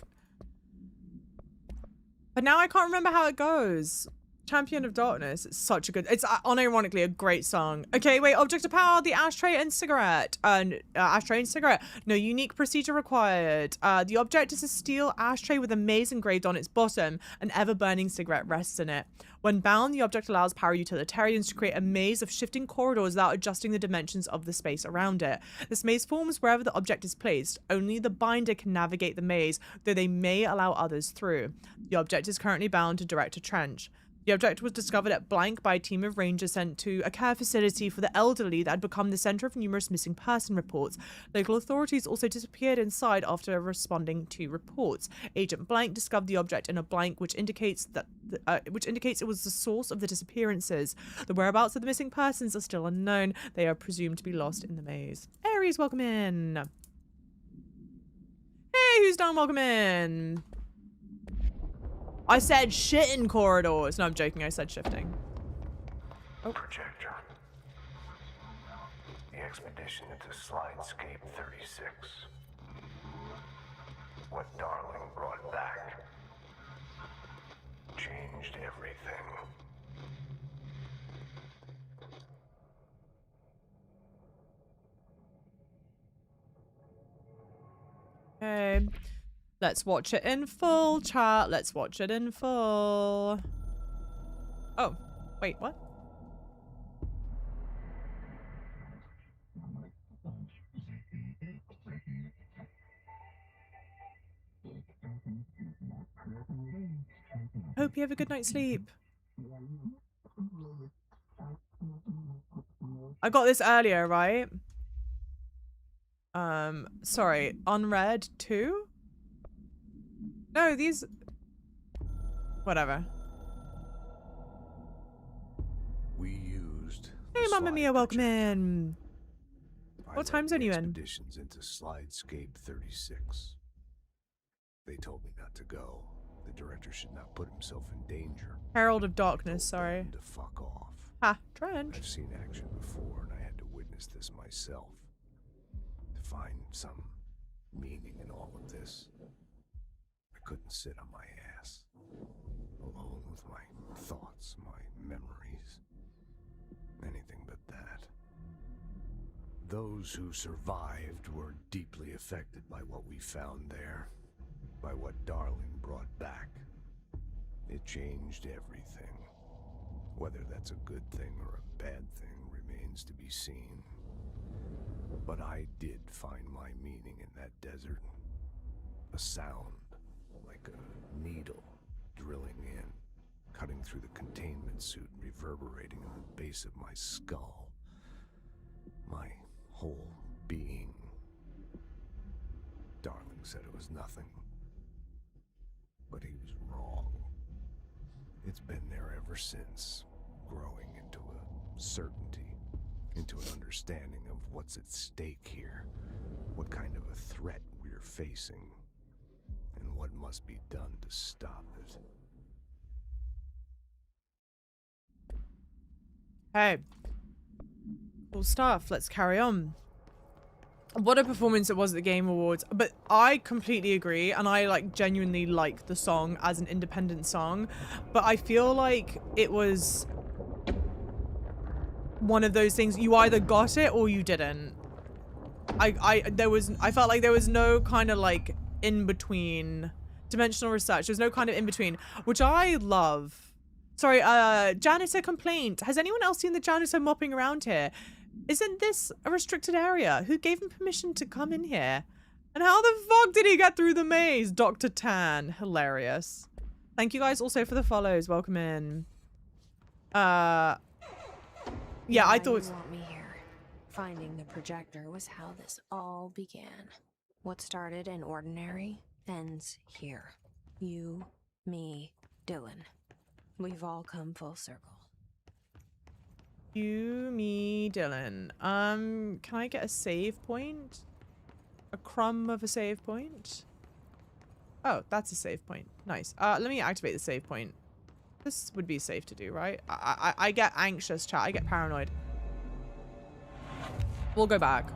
But now I can't remember how it goes. Champion of Darkness. It's such a good... It's unironically a great song. Okay, wait. Object of power. The ashtray and cigarette. Ashtray and cigarette. No unique procedure required. The object is a steel ashtray with a maze engraved on its bottom. An ever-burning cigarette rests in it. When bound, the object allows para-utilitarians to create a maze of shifting corridors without adjusting the dimensions of the space around it. This maze forms wherever the object is placed. Only the binder can navigate the maze, though they may allow others through. The object is currently bound to Director Trench. The object was discovered at blank by a team of rangers sent to a care facility for the elderly that had become the center of numerous missing person reports. Local authorities also disappeared inside after responding to reports. Agent Blank discovered the object in a blank, which indicates it was the source of the disappearances. The whereabouts of the missing persons are still unknown. They are presumed to be lost in the maze. Aries, welcome in. Hey, who's down? Welcome in. I said shit in corridors. No, I'm joking. I said shifting. Oh. Projector. The expedition into Slidescape 36. What Darling brought back changed everything. Okay. Let's watch it in full, chat. Let's watch it in full. Oh, wait, what? Hope you have a good night's sleep. I got this earlier, right? Sorry, unread 2? No, these... Whatever. We used... Hey, Mamma Mia, welcome in. What time zone are you in? Expeditions into Slidescape 36. They told me not to go. The director should not put himself in danger. Herald of Darkness, sorry. To fuck off. Ha, Trench. I've seen action before, and I had to witness this myself. To find some meaning in all of this. I couldn't sit on my ass, alone with my thoughts, my memories, anything but that. Those who survived were deeply affected by what we found there, by what Darling brought back. It changed everything. Whether that's a good thing or a bad thing remains to be seen. But I did find my meaning in that desert. A sound. Like a needle drilling in, cutting through the containment suit, reverberating in the base of my skull. My whole being. Darling said it was nothing. But he was wrong. It's been there ever since. growing into a certainty, into an understanding of what's at stake here, what kind of a threat we're facing, and what must be done to stop it. Hey. Cool stuff. Let's carry on. What a performance it was at the Game Awards. But I completely agree, and I like genuinely like the song as an independent song. But I feel like it was one of those things, you either got it or you didn't. I felt like there was no kind of like in between. Dimensional Research, there's no kind of in between, which I love. Sorry, janitor complaint. Has anyone else seen the janitor mopping around here? Isn't this a restricted area? Who gave him permission to come in here? And how the fuck did he get through the maze? Dr. Tan. Hilarious. Thank you guys also for the follows. Welcome in. Yeah, I thought... You want me here. Finding the projector was how this all began. What started in ordinary ends here. You, me, Dylan. We've all come full circle. You, me, Dylan. Can I get a save point? A crumb of a save point? Oh, that's a save point. Nice. Let me activate the save point. This would be safe to do, right? I get anxious, chat. I get paranoid. We'll go back.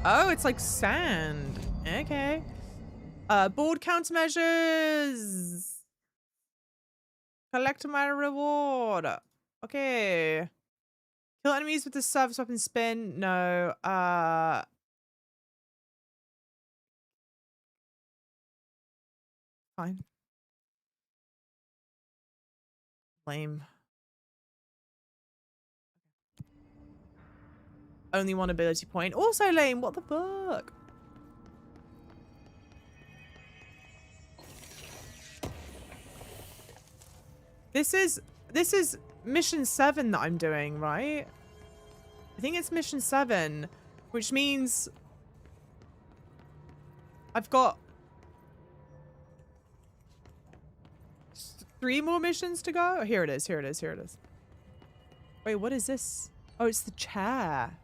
Oh, it's like sand. Okay. Board countermeasures. Collect my reward. Okay. Kill enemies with the service weapon spin. No. Fine. Lame. Only one ability point. Also lame. What the fuck? This is mission 7 that I'm doing, right? I think it's mission 7, which means I've got 3 more missions to go. Oh, here it is. Here it is. Here it is. Wait, what is this? Oh, it's the chair.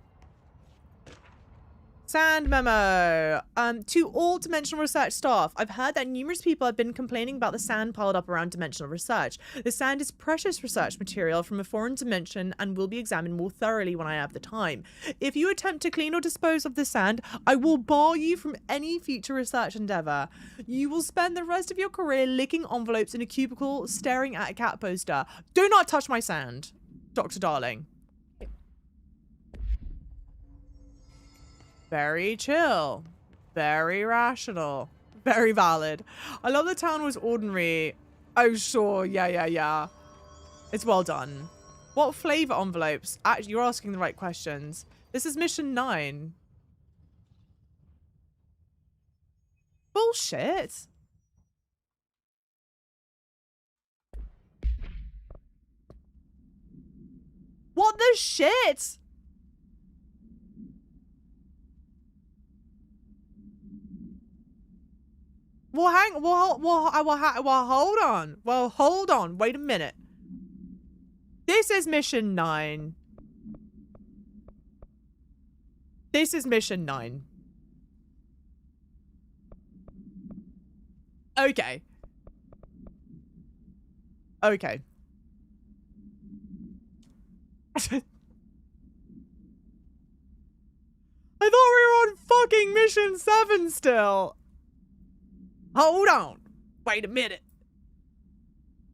Sand memo. To all Dimensional Research staff, I've heard that numerous people have been complaining about the sand piled up around Dimensional Research. The sand is precious research material from a foreign dimension and will be examined more thoroughly when I have the time. If you attempt to clean or dispose of the sand, I will bar you from any future research endeavor. You will spend the rest of your career licking envelopes in a cubicle, staring at a cat poster. Do not touch my sand, Dr. Darling. Very chill. Very rational. Very valid. I love the town was ordinary. Oh, sure. Yeah. It's well done. What flavor envelopes? Actually, you're asking the right questions. This is mission 9. Bullshit. What the shit? Well, hold on. Well, hold on. Wait a minute. This is mission 9. This is mission 9. Okay. Okay. I thought we were on fucking mission 7 still. Hold on. Wait a minute.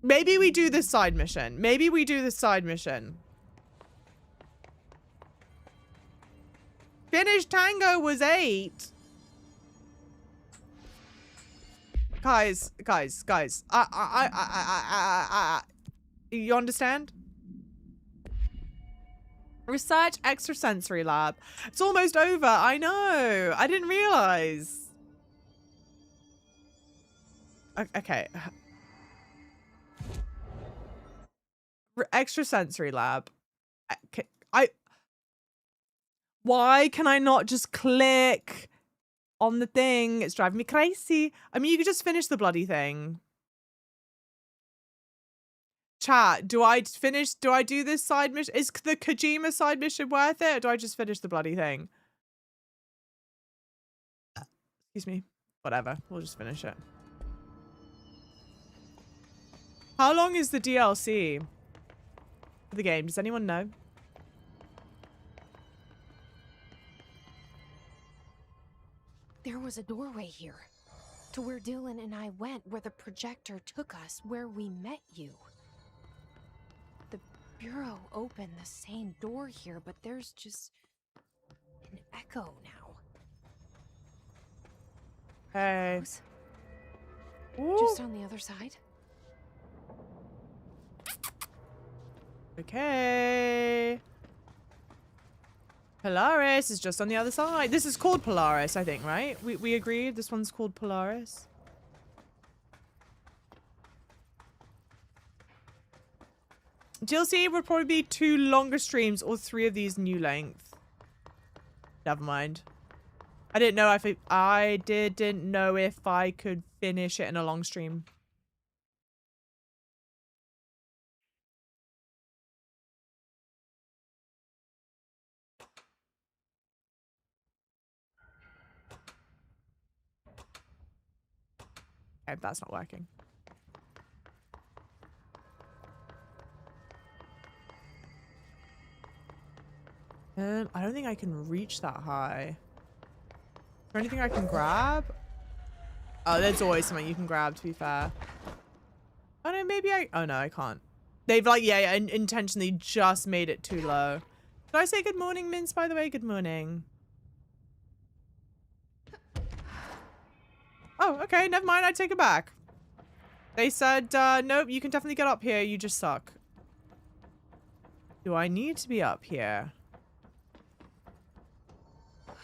Maybe we do this side mission. Maybe we do this side mission. Finish Tango was 8. Guys. You understand? Research extrasensory lab. It's almost over. I know. I didn't realize. Okay. Extrasensory lab. Why can I not just click on the thing? It's driving me crazy. I mean, you could just finish the bloody thing. Chat, do I do this side mission? Is the Kojima side mission worth it, or do I just finish the bloody thing? Excuse me. Whatever. We'll just finish it. How long is the DLC for the game? Does anyone know? There was a doorway here. To where Dylan and I went, where the projector took us, where we met you. The Bureau opened the same door here, but there's just an echo now. Hey. Just on the other side? Okay. Polaris is just on the other side. This is called Polaris, I think, right? We agreed this one's called Polaris. DLC would probably be 2 longer streams or 3 of these new length. Never mind. I didn't know if I could finish it in a long stream. Okay, that's not working. I don't think I can reach that high. Is there anything I can grab? Oh, there's always something you can grab, to be fair. Oh no, maybe oh no, I can't. They've like, yeah, intentionally just made it too low. Did I say good morning, Mince, by the way? Good morning. Oh, okay, never mind, I take it back. They said, nope, you can definitely get up here, you just suck. Do I need to be up here?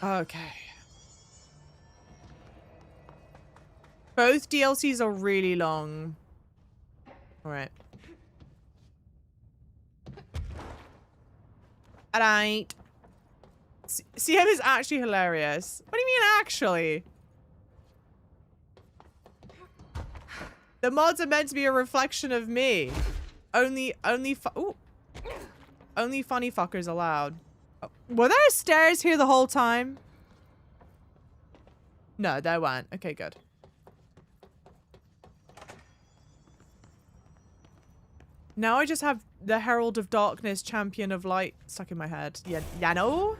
Okay. Both DLCs are really long. Alright. Alright. CM is actually hilarious. What do you mean actually? The mods are meant to be a reflection of me. Only funny fuckers allowed. Oh, were there stairs here the whole time? No, there weren't. Okay, good. Now I just have the Herald of Darkness, Champion of Light stuck in my head. Yeah, no.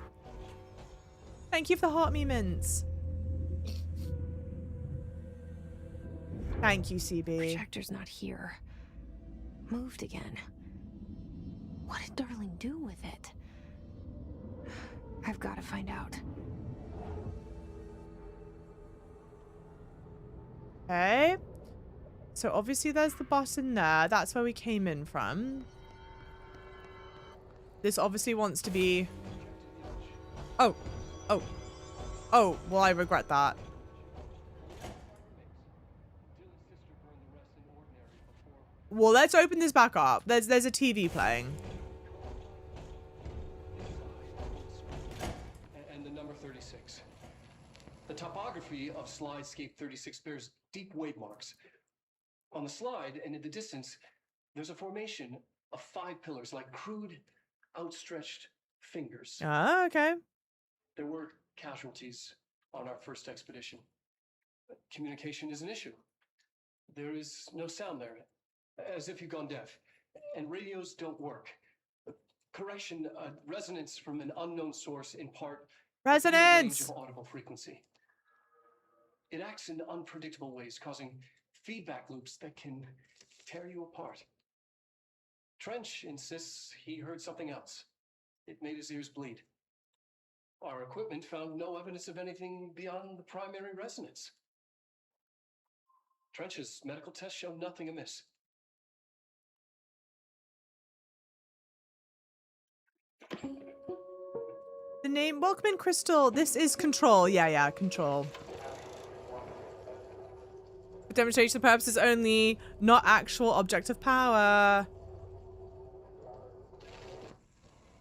Thank you for the heart me mints. Thank you, CB. Projector's not here. Moved again. What did Darling do with it? I've got to find out. Okay. So obviously there's the button there. That's where we came in from. This obviously wants to be... Oh. Oh. Oh, well, I regret that. Well, let's open this back up. There's a TV playing. And the number 36. The topography of slidescape 36 bears deep wave marks. On the slide and in the distance, there's a formation of 5 pillars like crude, outstretched fingers. Ah, okay. There were casualties on our first expedition. Communication is an issue. There is no sound there, as if you've gone deaf. And radios don't work. Correction, resonance from an unknown source in part within the range of audible frequency. It acts in unpredictable ways, causing feedback loops that can tear you apart. Trench insists he heard something else. It made his ears bleed. Our equipment found no evidence of anything beyond the primary resonance. Trench's medical tests show nothing amiss. The name, welcome in, Crystal. This is Control. Yeah, Control. For demonstration purposes only, not actual object of power.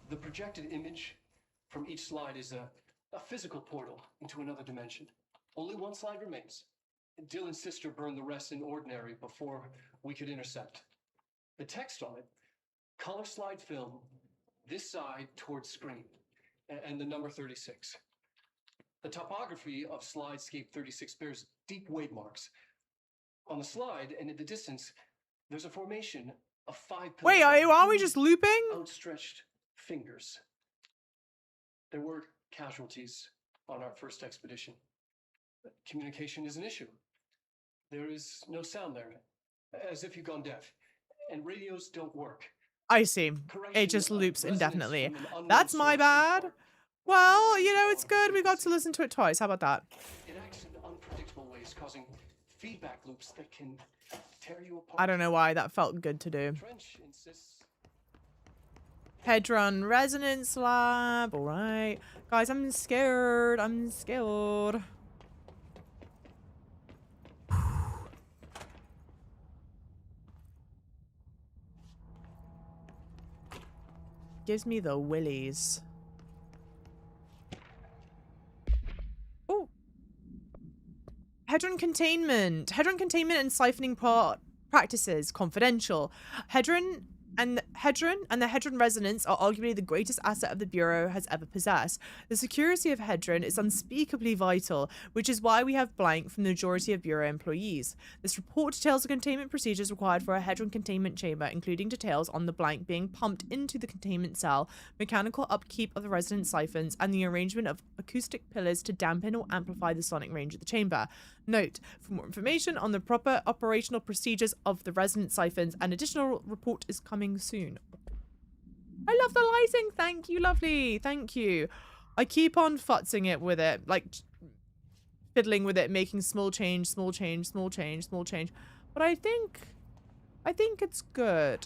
The projected image from each slide is a physical portal into another dimension. Only one slide remains. Dylan's sister burned the rest in ordinary before we could intercept. The text on it, color slide film, this side towards screen, and the number 36. The topography of slidescape 36 bears deep wave marks. On the slide and in the distance, there's a formation of 5 pillars. Wait, are we just looping? Outstretched fingers. There were casualties on our first expedition. Communication is an issue. There is no sound there, as if you've gone deaf, and radios don't work. I see. It just loops indefinitely. That's my bad. Well, you know, it's good. We got to listen to it twice. How about that? It acts in unpredictable ways, causing feedback loops that can tear you apart. I don't know why that felt good to do. Trench insists. Hedron resonance lab. All right. Guys, I'm scared. I'm scared. Gives me the willies. Oh. Hedron containment. Hedron containment and siphoning practices. Confidential. Hedron and the Hedron resonance are arguably the greatest asset of the Bureau has ever possessed. The security of Hedron is unspeakably vital, which is why we have blank from the majority of Bureau employees. This report details the containment procedures required for a Hedron containment chamber, including details on the blank being pumped into the containment cell, mechanical upkeep of the resonance siphons, and the arrangement of acoustic pillars to dampen or amplify the sonic range of the chamber. Note, for more information on the proper operational procedures of the resonance siphons, an additional report is coming soon. I love the lighting. Thank you, lovely. Thank you. I keep on futzing it with it, like fiddling with it, making small change, small change, small change, small change. But I think it's good.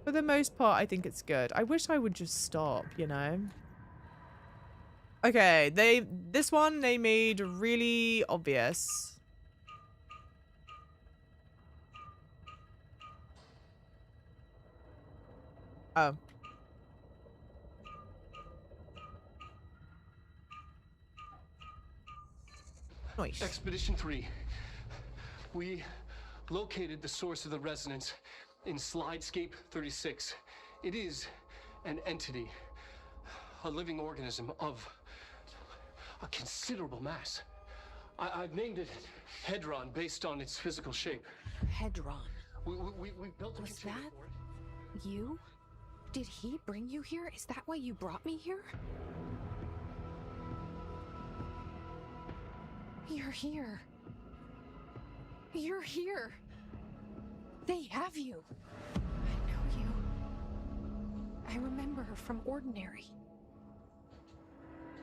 For the most part, I think it's good. I wish I would just stop, you know? Okay, this one they made really obvious. Oh. Nice. Expedition 3. We located the source of the resonance in Slidescape 36. It is an entity, a living organism of a considerable mass. I've named it Hedron based on its physical shape. Hedron. We built a Was container that for it. you? Did he bring you here? Is that why you brought me here? You're here. You're here. They have you. I know you. I remember her from Ordinary.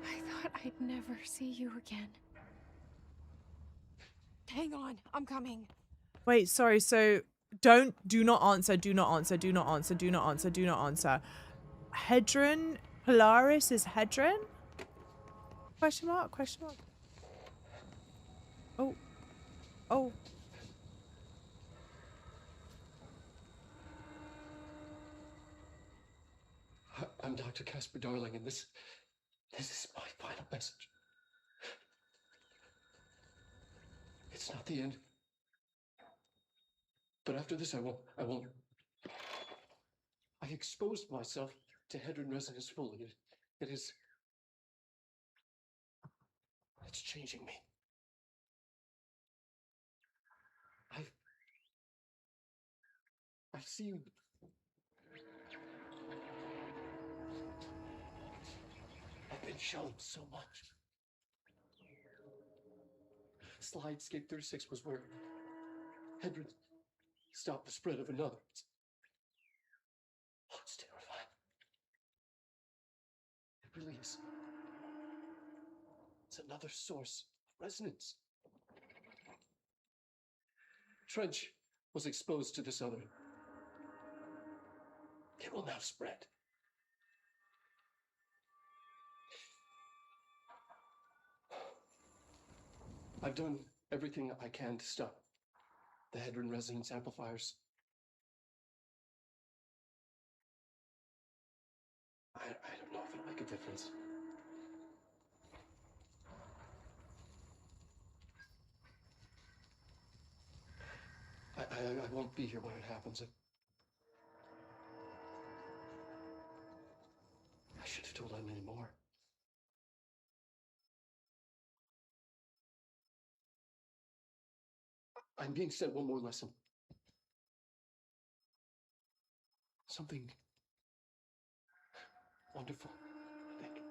I thought I'd never see you again. Hang on, I'm coming. Wait, sorry, so do not answer, do not answer, do not answer, do not answer, do not answer. Hedron? Polaris is Hedron? Question mark, question mark. Oh. Oh. I'm Dr. Casper Darling, and this is my final message. It's not the end. But after this, I won't. I exposed myself to Hedron resonance fully. It's changing me. I've seen. I've been shown so much. Slidescape 36 was where Hedron stopped the spread of another. It's terrifying. It really is. It's another source of resonance. Trench was exposed to this other. It will now spread. I've done everything I can to stop the Hedron resonance amplifiers. I don't know if it'll make a difference. I won't be here when it happens. I'm being sent one more lesson. Something wonderful. Thank you.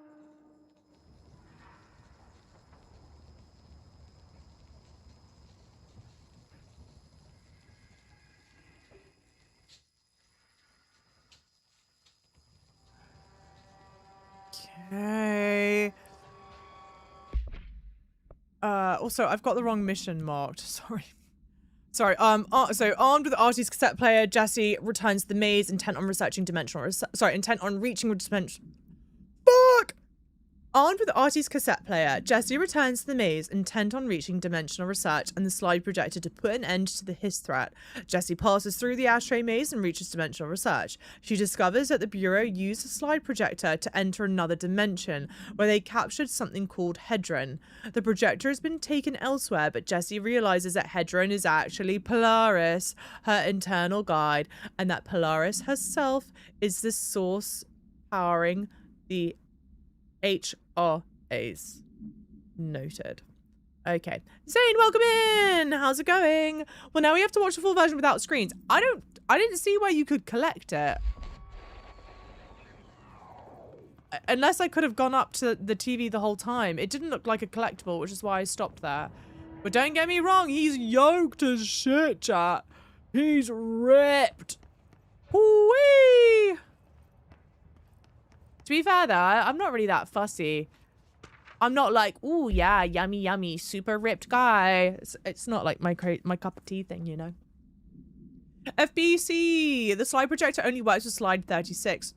Okay. Also, I've got the wrong mission marked. Sorry. So armed with Artie's cassette player, Jesse returns to the maze, intent on researching intent on reaching dimension. Fuck! Armed with Artie's cassette player, Jesse returns to the maze, intent on reaching dimensional research and the slide projector to put an end to the hiss threat. Jesse passes through the ashtray maze and reaches dimensional research. She discovers that the Bureau used a slide projector to enter another dimension, where they captured something called Hedron. The projector has been taken elsewhere, but Jesse realizes that Hedron is actually Polaris, her internal guide, and that Polaris herself is the source powering the HRAs. Noted. Okay. Zane, welcome in! How's it going? Well, now we have to watch the full version without screens. I didn't see where you could collect it. Unless I could have gone up to the TV the whole time. It didn't look like a collectible, which is why I stopped there. But don't get me wrong, he's yoked as shit, chat. He's ripped. Whee! To be fair though, I'm not really that fussy. I'm not like, ooh, yeah, yummy, yummy, super ripped guy. It's not like my cup of tea thing, you know. FBC, the slide projector only works with slide 36.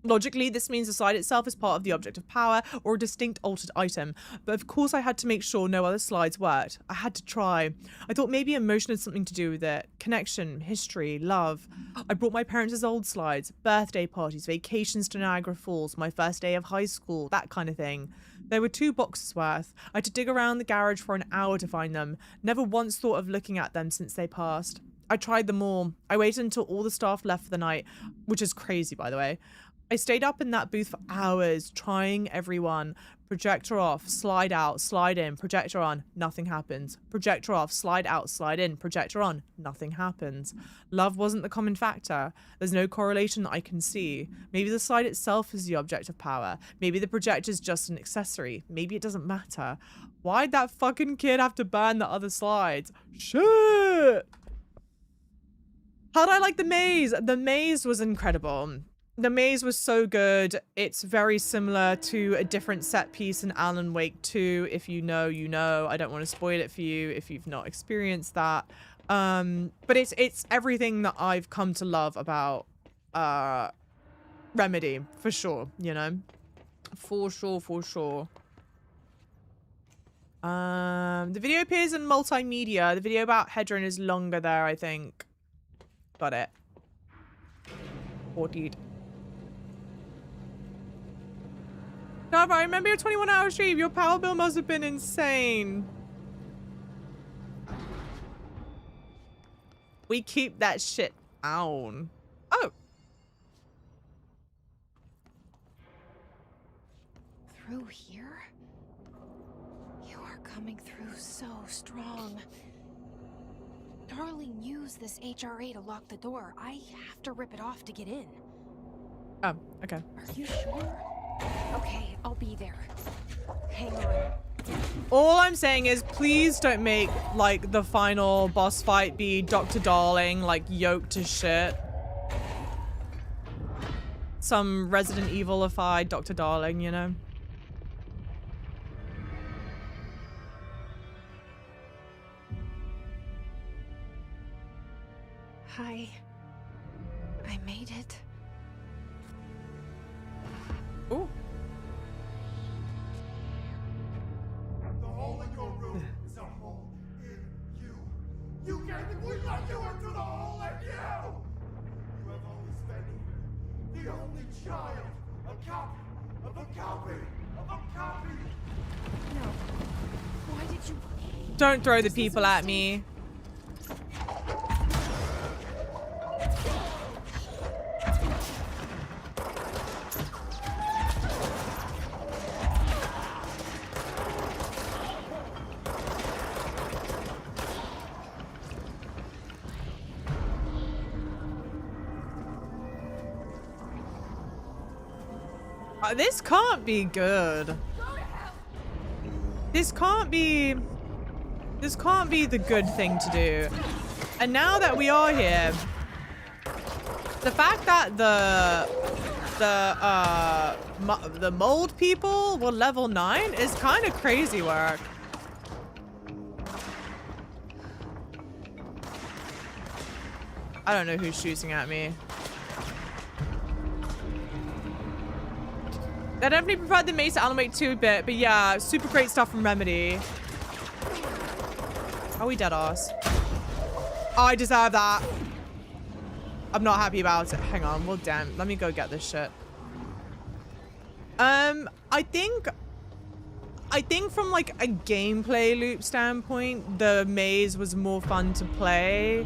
Logically, this means the slide itself is part of the object of power or a distinct altered item. But of course I had to make sure no other slides worked. I had to try. I thought maybe emotion had something to do with it. Connection, history, love. I brought my parents' old slides, birthday parties, vacations to Niagara Falls, my first day of high school, that kind of thing. There were 2 boxes worth. I had to dig around the garage for an hour to find them. Never once thought of looking at them since they passed. I tried them all. I waited until all the staff left for the night, which is crazy, by the way. I stayed up in that booth for hours, trying everyone. Projector off, slide out, slide in, projector on, nothing happens. Projector off, slide out, slide in, projector on, nothing happens. Love wasn't the common factor. There's no correlation that I can see. Maybe the slide itself is the object of power. Maybe the projector's just an accessory. Maybe it doesn't matter. Why'd that fucking kid have to burn the other slides? Shit! How'd I like the maze? The maze was incredible. The maze was so good. It's very similar to a different set piece in Alan Wake 2. If you know, you know. I don't want to spoil it for you if you've not experienced that. But it's everything that I've come to love about Remedy, for sure, you know? For sure, for sure. The video appears in multimedia. The video about Hedron is longer there, I think. Got it. 40'd. Java, I remember your 21-hour stream. Your power bill must have been insane. We keep that shit on. Oh. Through here? You are coming through so strong. Darling used this HRA to lock the door. I have to rip it off to get in. Oh, okay. Are you sure? Okay, I'll be there. Hang on. All I'm saying is please don't make, like, the final boss fight be Dr. Darling, like, yoked to shit. Some Resident Evil-ified Dr. Darling, you know? Hi. I made it. Ooh. The hole in your room is a hole in you. You gave it, we let you into the hole in you! You have always been here. The only child. A copy of a copy of a copy. No. Why did you... Don't throw the people at me. This can't be good. This can't be the good thing to do. And now that we are here, the fact that the mold people were level 9 is kind of crazy work. I don't know who's shooting at me. I definitely preferred the Maze to Alan Wake 2 a bit, but yeah, super great stuff from Remedy. Are we dead ass? Oh, I deserve that. I'm not happy about it. Hang on, well, damn. Let me go get this shit. I think from like a gameplay loop standpoint, the maze was more fun to play.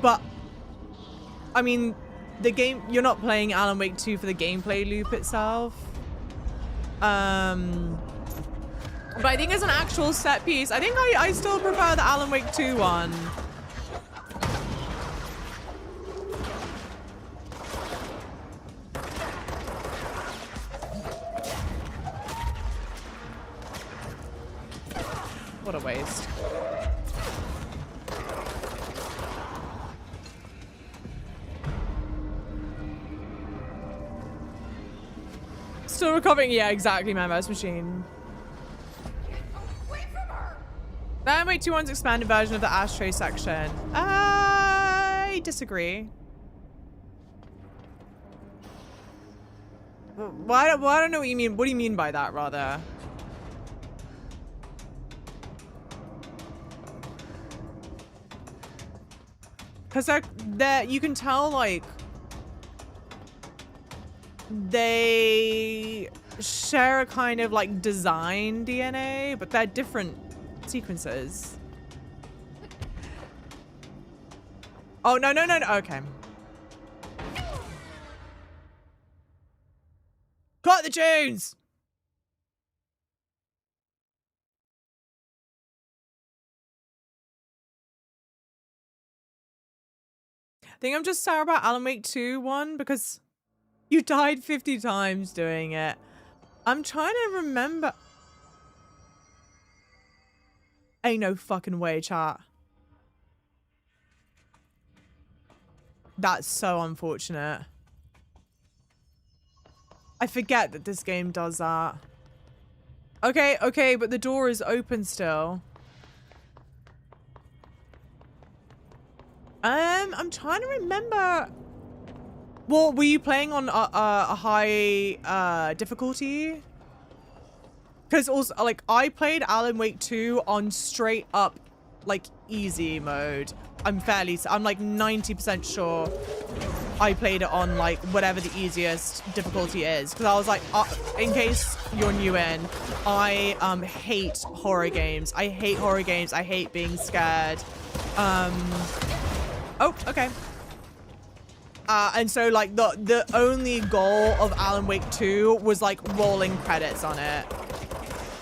But I mean, the game, you're not playing Alan Wake 2 for the gameplay loop itself. But I think as an actual set piece, I think I still prefer the Alan Wake 2 one. What a waste. Still recovering. Yeah, exactly, my mouse machine. The Alan Wake 2 one's expanded version of the ashtray section. I disagree. Well, I don't know what you mean. What do you mean by that, rather? Because you can tell, like, they share a kind of, like, design DNA, but they're different sequences. Oh, no. Okay. Cut the tunes! I think I'm just sour about Alan Wake 2 one because you died 50 times doing it. I'm trying to remember. Ain't no fucking way, chat. That's so unfortunate. I forget that this game does that. Okay, but the door is open still. I'm trying to remember. Well, were you playing on a high difficulty? Because also, like, I played Alan Wake 2 on straight up, like, easy mode. I'm like 90% sure I played it on, like, whatever the easiest difficulty is. Because I was like, in case you're new in, I hate horror games. I hate horror games. I hate being scared. Oh, okay. And so, like, the only goal of Alan Wake 2 was, like, rolling credits on it.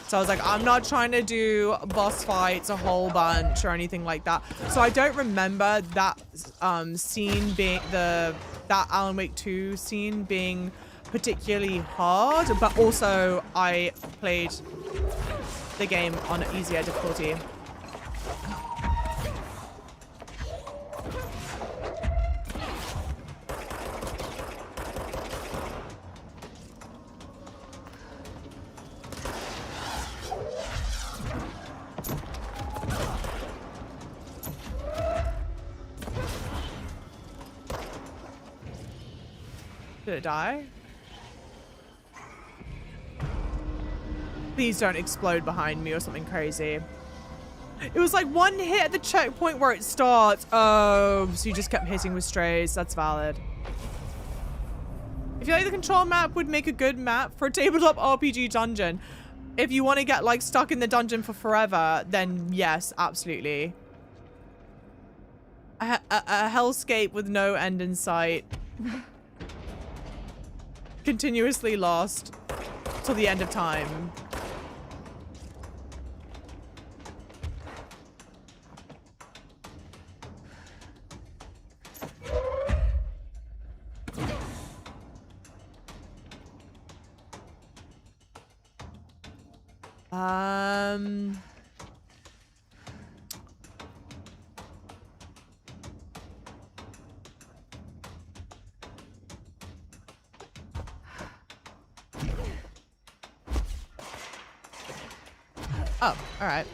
So I was like, I'm not trying to do boss fights a whole bunch or anything like that. So I don't remember that scene being that Alan Wake 2 scene being particularly hard, but also I played the game on an easier difficulty. Did it die? Please don't explode behind me or something crazy. It was like one hit at the checkpoint where it starts. Oh, so you just kept hitting with strays. That's valid. I feel like the control map would make a good map for a tabletop RPG dungeon. If you want to get, like, stuck in the dungeon for forever, then yes, absolutely. A hellscape with no end in sight. Continuously lost till the end of time. Oh, all right.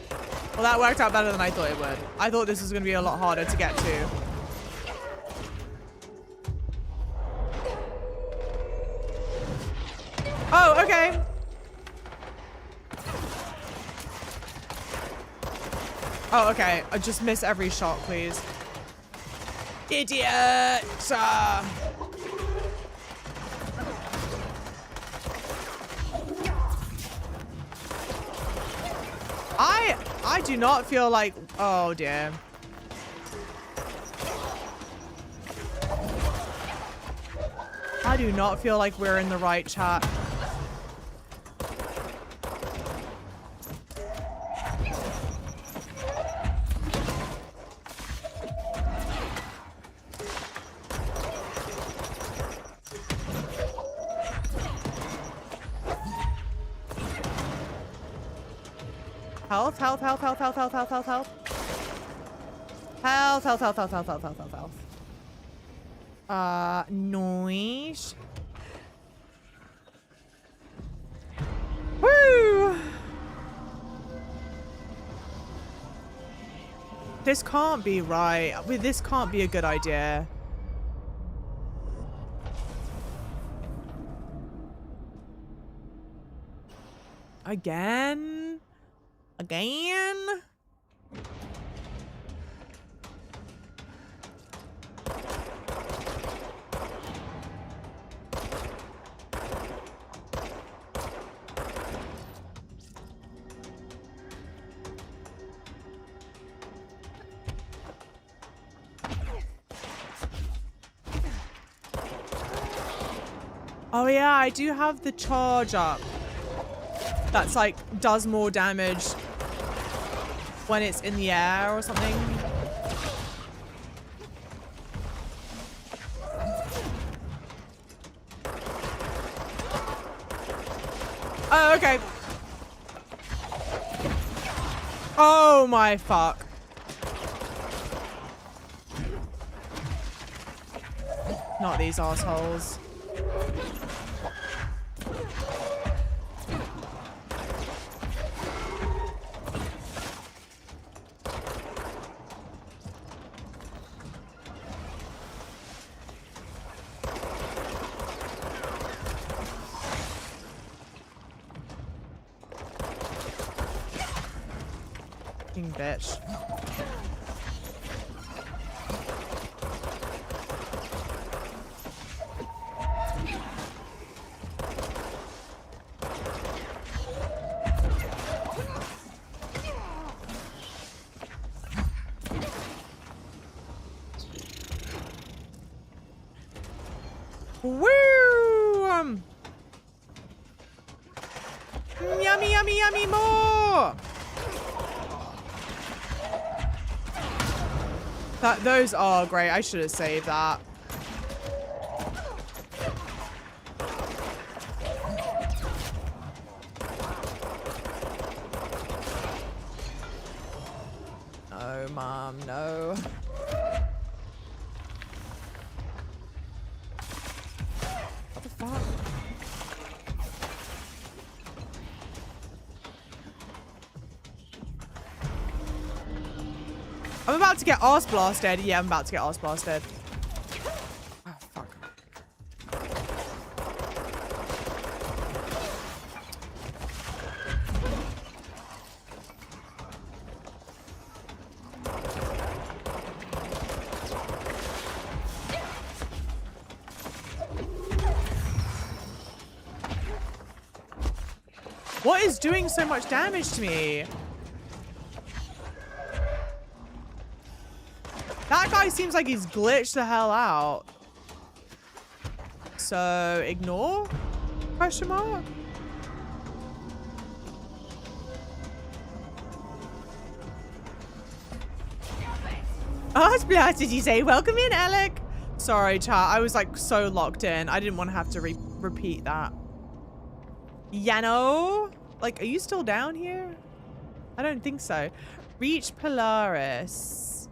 Well, that worked out better than I thought it would. I thought this was going to be a lot harder to get to. Oh, okay. Oh, okay. I just miss every shot, please. Idiot! I do not feel like... Oh, dear. I do not feel like we're in the right chat. Health, health, health, health, health, health, health, health, health. Health, health, health, health, health, health, health, health, health. Noise. Woo! This can't be right. This can't be a good idea. Again? Again? Oh yeah, I do have the charge up. That's like, does more damage when it's in the air or something. Oh, okay. Oh my fuck. Not these assholes. Bitch. Woo! Yummy, yummy, yummy, more! Those are great. I should have saved that. No, Mom, no. What the fuck? I'm about to get arse blasted. Yeah, I'm about to get arse blasted. Oh, fuck. What is doing so much damage to me? That guy seems like he's glitched the hell out. So, ignore? Question mark? Arse did you say? Welcome in, Alec. Sorry, chat. I was like so locked in. I didn't want to have to repeat that. Yano? Like, are you still down here? I don't think so. Reach Polaris.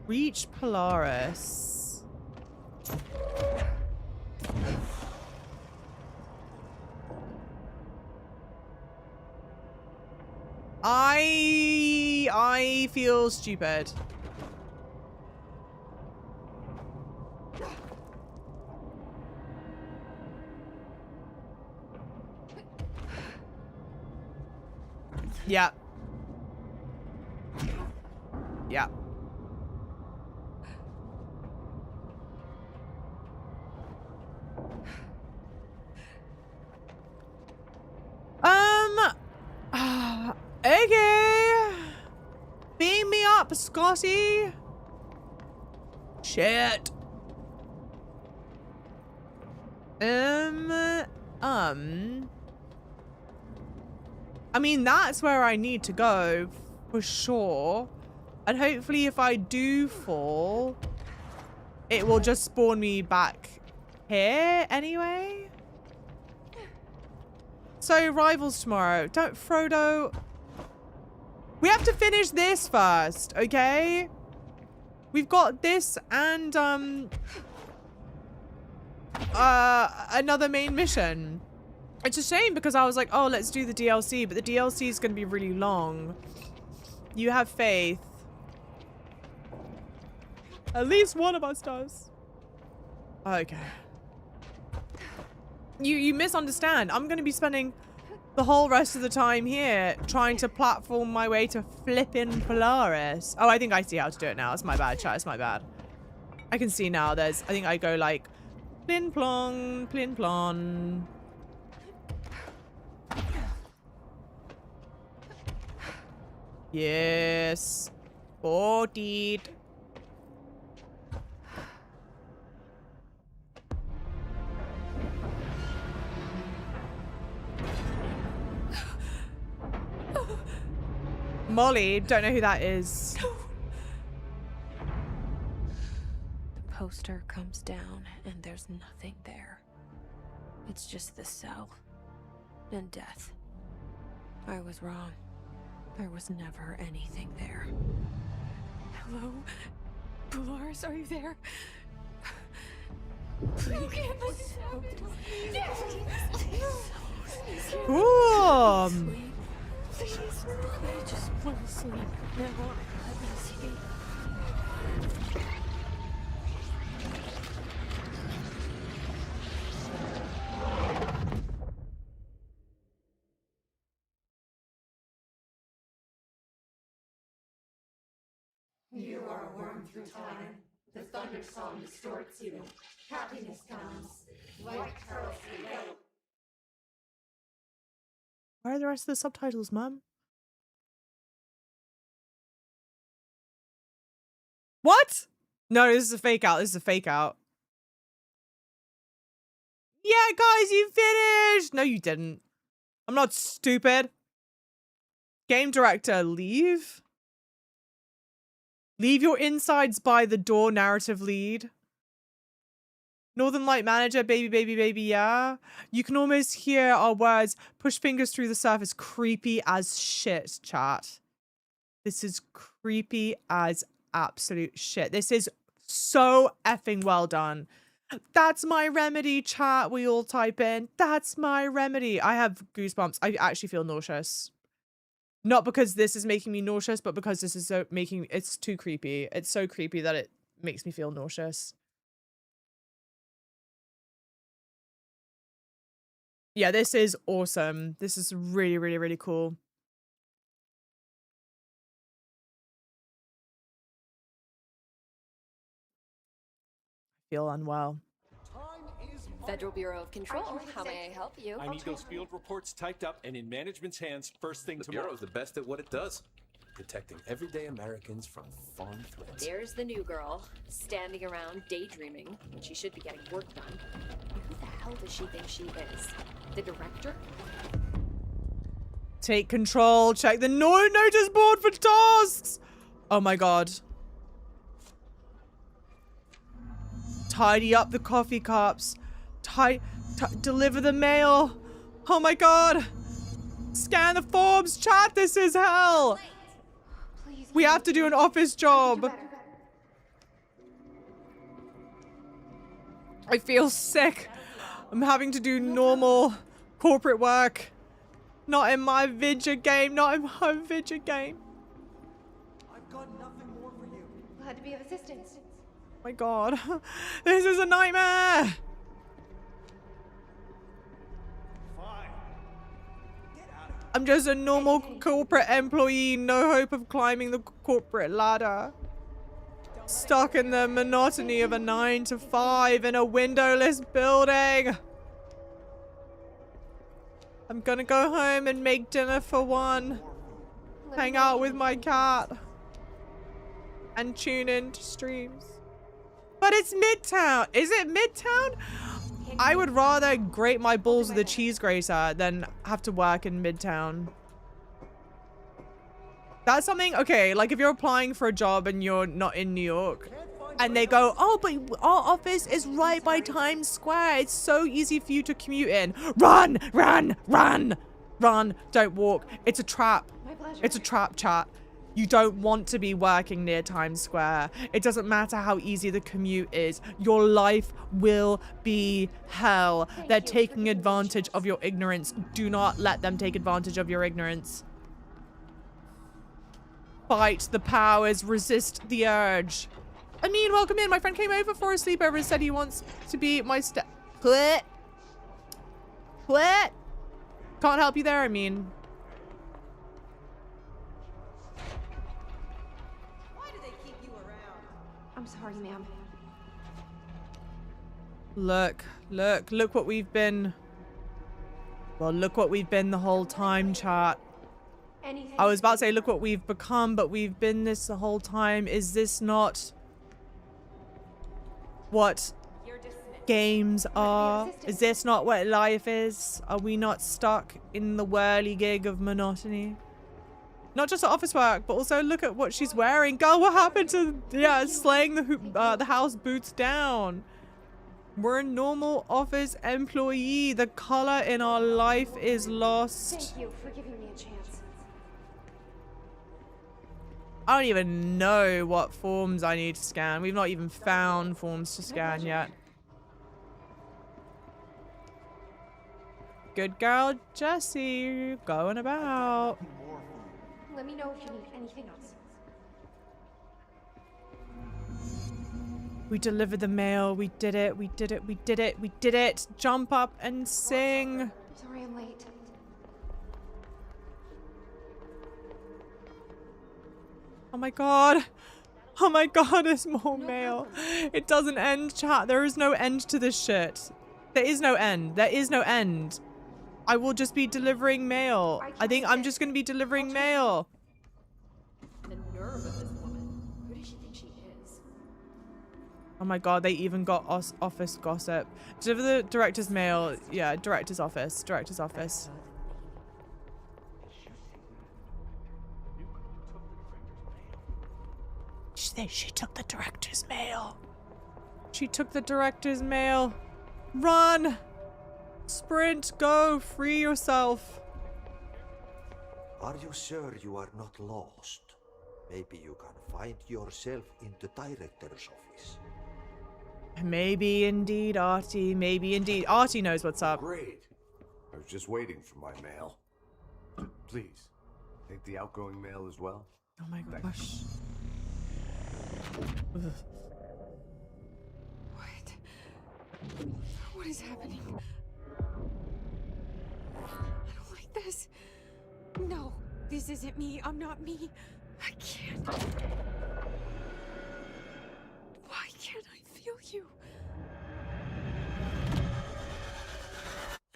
Reach Polaris. I feel stupid. Yeah. Yeah. Okay. Beam me up, Scotty. Shit. I mean, that's where I need to go for sure. And hopefully if I do fall, it will just spawn me back here anyway. So rivals tomorrow. Don't, Frodo. We have to finish this first, okay? We've got this and another main mission. It's a shame because I was like, oh, let's do the DLC, but the DLC is going to be really long. You have faith. At least one of us does. Okay. You misunderstand. I'm going to be spending the whole rest of the time here trying to platform my way to flippin' Polaris. Oh, I think I see how to do it now. It's my bad, chat. It's my bad. I can see now. I think I go like plin plong, plin plon. Yes. 40. Molly, don't know who that is. The poster comes down and there's nothing there. It's just the cell and death. I was wrong. There was never anything there. Hello? Polaris, are you there? Please. Ooh. Please. I just want to sleep. Now let me sleep. You are a worm through time. The thunder song distorts you. Happiness comes. White curls you yellow. Where are the rest of the subtitles, Mum? What? No, this is a fake out. This is a fake out. Yeah, guys, you finished. No, you didn't. I'm not stupid. Game director, leave. Leave your insides by the door, narrative lead. Northern Light Manager, baby, baby, baby, yeah. You can almost hear our words push fingers through the surface. Creepy as shit, chat. This is creepy as absolute shit. This is so effing well done. That's my remedy, chat. We all type in. That's my remedy. I have goosebumps. I actually feel nauseous. Not because this is making me nauseous, but because this is so making it's too creepy. It's so creepy that it makes me feel nauseous. Yeah, this is awesome. This is really, really, really cool. I feel unwell. Federal Bureau of Control, how may I help you? I need those field reports typed up and in management's hands first thing tomorrow. The Bureau's the best at what it does. Protecting everyday Americans from foreign threats. There's the new girl, standing around daydreaming when she should be getting work done. Who the hell does she think she is? The director? Take control. Check the notice board for tasks. Oh my god. Tidy up the coffee cups. Deliver the mail. Oh my god. Scan the forms, chat. This is hell. Please. We have to do an office job. I feel sick. I'm having to do normal corporate work. Not in my video game. Not in my video game. I've got nothing more for you. Glad to be of assistance. Oh my god. This is a nightmare. I'm just a normal corporate employee, no hope of climbing the corporate ladder. Stuck in the monotony of a 9 to 5 in a windowless building. I'm gonna go home and make dinner for one. Hang out with my cat. And tune in to streams. But it's Midtown. Is it Midtown? I would rather grate my balls with a cheese grater than have to work in Midtown. That's something, okay, like if you're applying for a job and you're not in New York and they go, oh, but our office is right by Times Square. It's so easy for you to commute in. Run, run, run, run. Don't walk. It's a trap. My pleasure. It's a trap, chat. You don't want to be working near Times Square. It doesn't matter how easy the commute is. Your life will be hell. They're taking advantage of your ignorance. Do not let them take advantage of your ignorance. Fight the powers. Resist the urge. Amin, welcome in. My friend came over for a sleepover and said he wants to be my What? What? Can't help you there, Amin. I'm sorry, ma'am. Look what we've been. Well, look what we've been the whole time, chat. Anything. I was about to say look what we've become, but we've been this the whole time. Is this not what games are? Is this not what life is? Are we not stuck in the whirligig of monotony? Not just office work, but also look at what she's wearing. Girl, what happened to, yeah, slaying the house boots down? We're a normal office employee. The color in our life is lost. Thank you for giving me a chance. I don't even know what forms I need to scan. We've not even found forms to scan yet. Good girl, Jessie, going about. Let me know if you need anything else. We delivered the mail. We did it. We did it. We did it. We did it. Jump up and sing. I'm sorry I'm late. Oh my god. Oh my god, there's more mail. It doesn't end, chat. There is no end to this shit. There is no end. There is no end. I will just be delivering mail. I think I'm just gonna be delivering mail. The nerve of this woman. Who does she think she is? Oh my god, they even got office gossip. Deliver the director's mail. Yeah, director's office. Director's office. She took the director's mail. She took the director's mail. Run! Sprint, go, free yourself. Are you sure you are not lost? Maybe you can find yourself in the director's office. Maybe indeed, Artie. Maybe indeed. Artie knows what's up. Great. I was just waiting for my mail. Please, take the outgoing mail as well. Oh my gosh. What is happening? I don't like this. No, this isn't me. I'm not me. I can't. Why can't I feel you?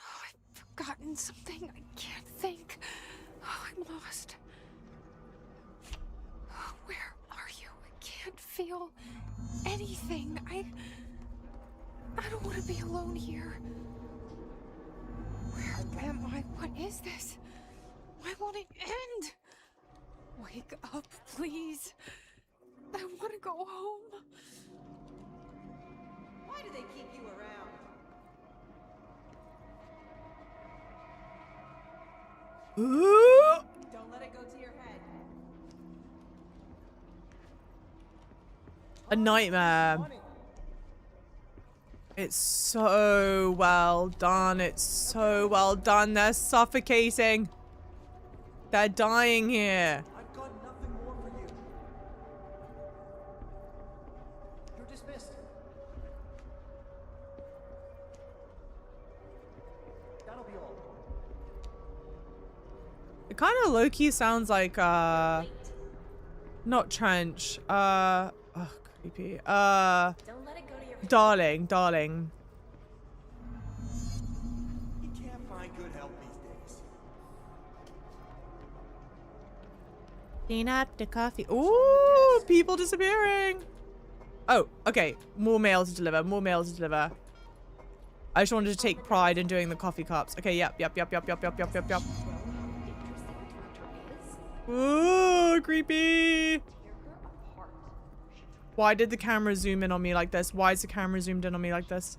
Oh, I've forgotten something. I can't think. Oh, I'm lost. Where are you? I can't feel anything. I don't want to be alone here. Where am I? What is this? Why won't it end? Wake up, please. I want to go home. Why do they keep you around? Ooh. Don't let it go to your head. A nightmare. It's so well done. It's so well done. They're suffocating. They're dying here. I've got nothing more for you. You're dismissed. That'll be all. It kind of low-key sounds like, not Trench. Oh, creepy. Darling. You can't find good help these days. Clean up the coffee. Ooh, people disappearing. Oh, okay. More mail to deliver. More mail to deliver. I just wanted to take pride in doing the coffee cups. Okay, yep. Ooh, creepy. Why did the camera zoom in on me like this? Why is the camera zoomed in on me like this?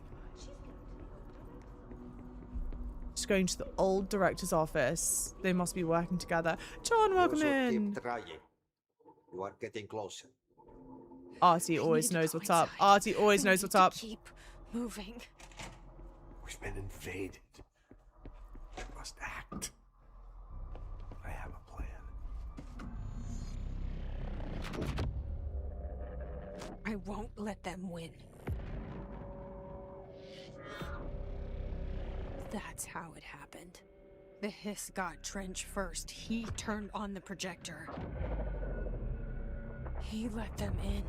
Just going to the old director's office. They must be working together. John, welcome in. Keep trying. You are getting closer. Artie always knows what's up. Artie always knows what's up. Keep moving. We've been invaded. We must act. I have a plan. I won't let them win. That's how it happened. The hiss got Trench first. He turned on the projector. He let them in.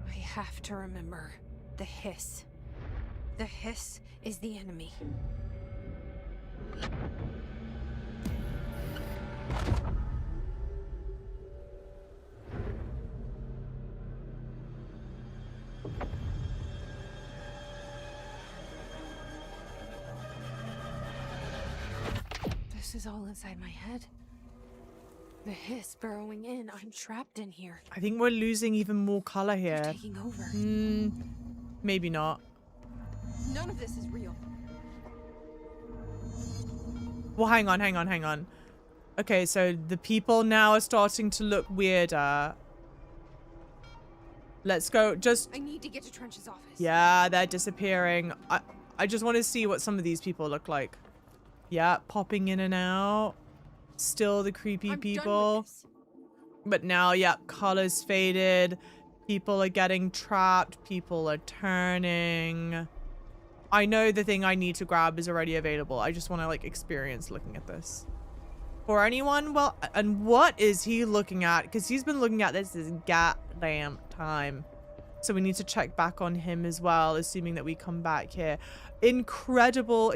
I have to remember the hiss. The hiss is the enemy. This is all inside my head. The hiss burrowing in. I'm trapped in here. I think we're losing even more color here. They're taking over. Maybe not. None of this is real. Well, hang on. Okay, so the people now are starting to look weirder. Let's go. I need to get to Trench's office. Yeah, they're disappearing. I just want to see what some of these people look like. Yeah, popping in and out. Still the creepy people. But now, yeah, colors faded. People are getting trapped. People are turning. I know the thing I need to grab is already available. I just want to, like, experience looking at this. For anyone, well, and what is he looking at? Because he's been looking at this goddamn time. So we need to check back on him as well, assuming that we come back here. Incredible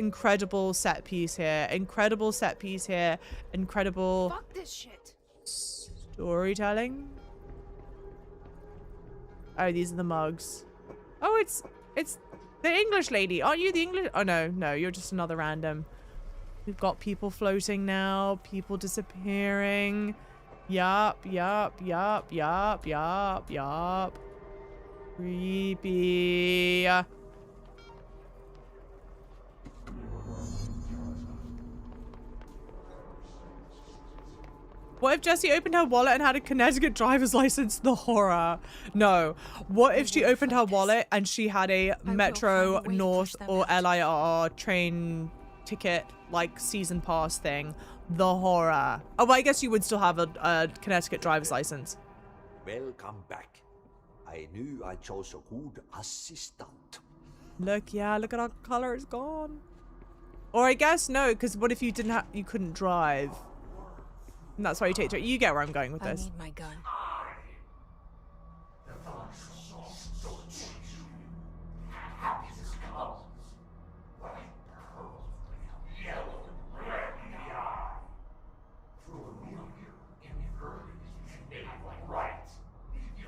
set piece here. Incredible set piece here. Incredible. Fuck this shit. Storytelling. Oh, these are the mugs. Oh, it's the English lady. Aren't you the English? Oh, no, you're just another random. We've got people floating now. People disappearing. Yup. Creepy. What if Jessie opened her wallet and had a Connecticut driver's license? The horror. No. What if she opened her wallet and she had a Metro North or LIR train ticket, like season pass thing? The horror. Oh, well, I guess you would still have a Connecticut driver's license. Welcome back. I knew I chose a good assistant. Look, yeah, look at our color. It's gone. Or I guess no, because what if you you couldn't drive? And that's why you take it. You get where I'm going with this. I need my gun.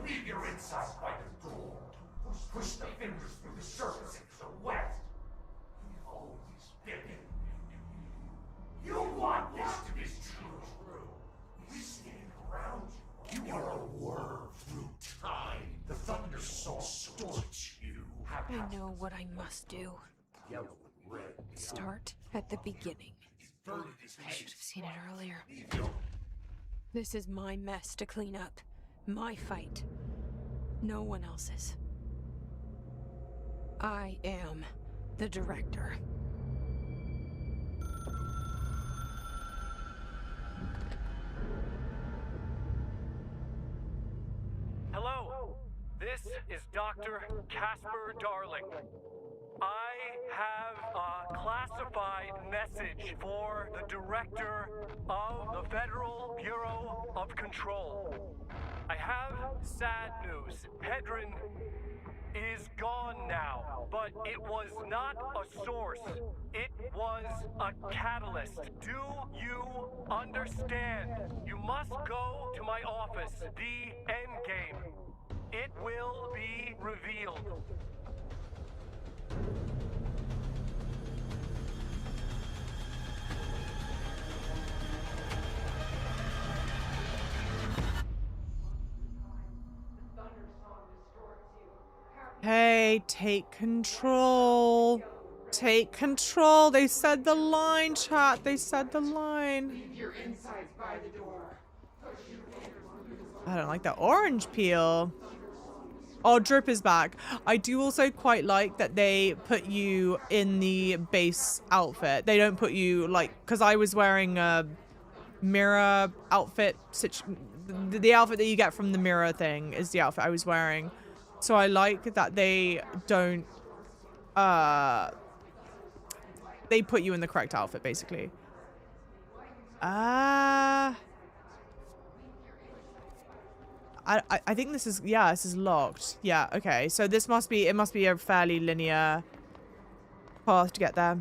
Leave your insides by the door. Push the fingers through the surface into the west. You've always been. You want this to be true. We stand around you. You are a worm through time. The thunder soul scorch you. I know what I must do. Start At the beginning. I should have seen it earlier. This is my mess to clean up. My fight. No one else's. I am the director. Hello, this is Dr. Casper Darling. I have a classified message for the director of the Federal Bureau of Control. I have sad news. Hedron is gone now, but it was not a source. It was a catalyst. Do you understand? You must go to my office, the Endgame. It will be revealed. Hey, take control. Take control. They said the line, chat. They said the line. I don't like that orange peel. Oh, Drip is back. I do also quite like that they put you in the base outfit. They don't put you like, because I was wearing a mirror outfit. The outfit that you get from the mirror thing is the outfit I was wearing. So I like that they don't, they put you in the correct outfit, basically. I think this is, yeah, this is locked. Yeah, okay. So this must be, it must be a fairly linear path to get there.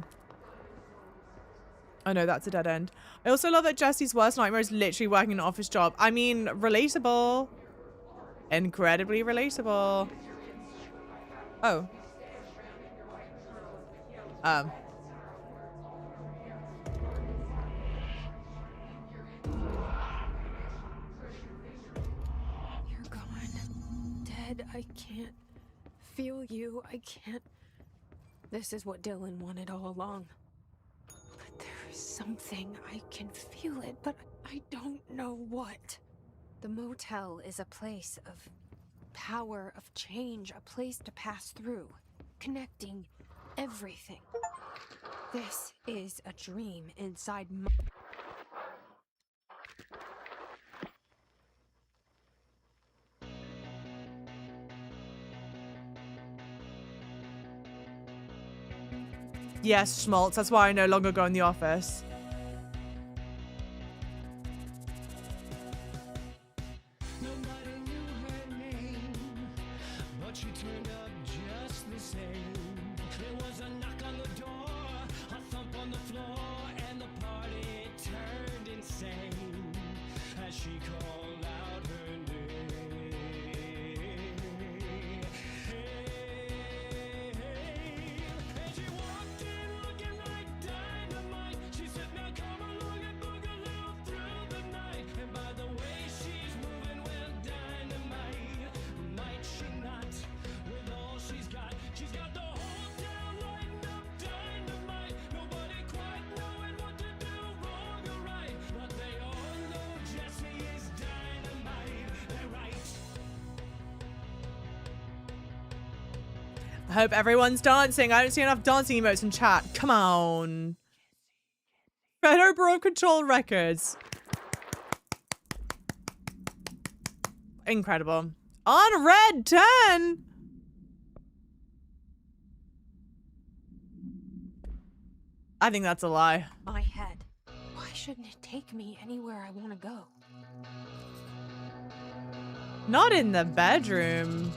Oh no, that's a dead end. I also love that Jesse's worst nightmare is literally working an office job. I mean, relatable. Incredibly relatable. Oh. You're gone. Dead. I can't feel you. I can't. This is what Dylan wanted all along. But there is something. I can feel it, but I don't know what. The motel is a place of power, of change, a place to pass through, connecting everything. This is a dream inside my... Yes, Schmaltz. That's why I no longer go in the office. I hope everyone's dancing. I don't see enough dancing emotes in chat. Come on. Federal Bureau of Control Records. Incredible. On red 10. I think that's a lie. My head. Why shouldn't it take me anywhere I want to go? Not in the bedroom.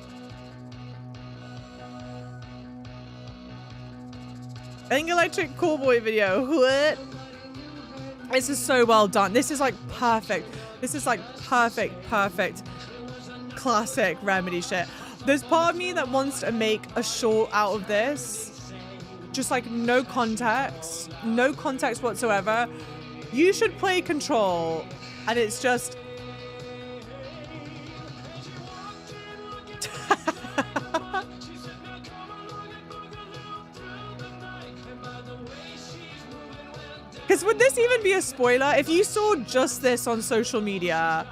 An electric callboy video. What? This is so well done. This is like perfect. This is like perfect classic Remedy shit. There's part of me that wants to make a short out of this. Just like no context whatsoever. You should play Control. And it's just... would this even be a spoiler? If you saw just this on social media,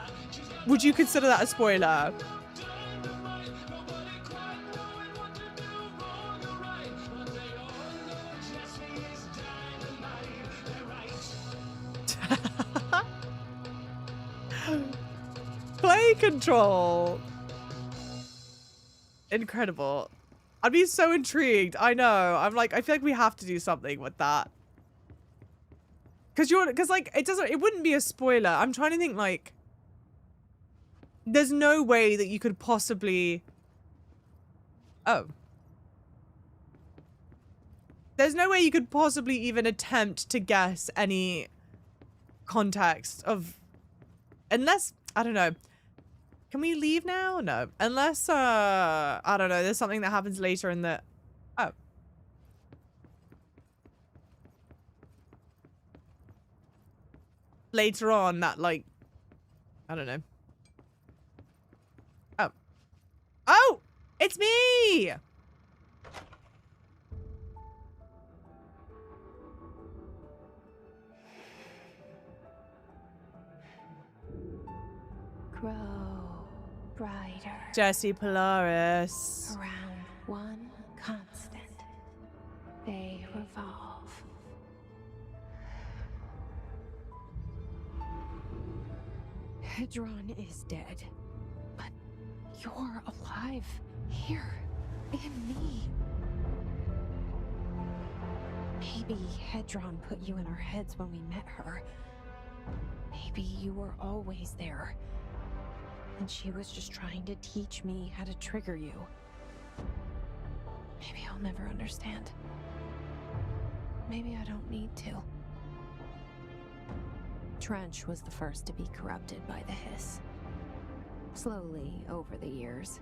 would you consider that a spoiler? Play control. Incredible. I'd be so intrigued. I know. I'm like, I feel like we have to do something with that. Cause like it wouldn't be a spoiler. I'm trying to think like, there's no way that you could possibly, oh. There's no way you could possibly even attempt to guess any context of, unless, I don't know. Can we leave now? No. Unless, I don't know, there's something that happens later in the... Oh. Later on that, like... I don't know. Oh. Oh! It's me! Grow brighter. Jesse Polaris. Around one constant. They revolve. Hedron is dead. But you're alive. Here. In me. Maybe Hedron put you in our heads when we met her. Maybe you were always there. And she was just trying to teach me how to trigger you. Maybe I'll never understand. Maybe I don't need to. Trench was the first to be corrupted by the hiss. Slowly, over the years.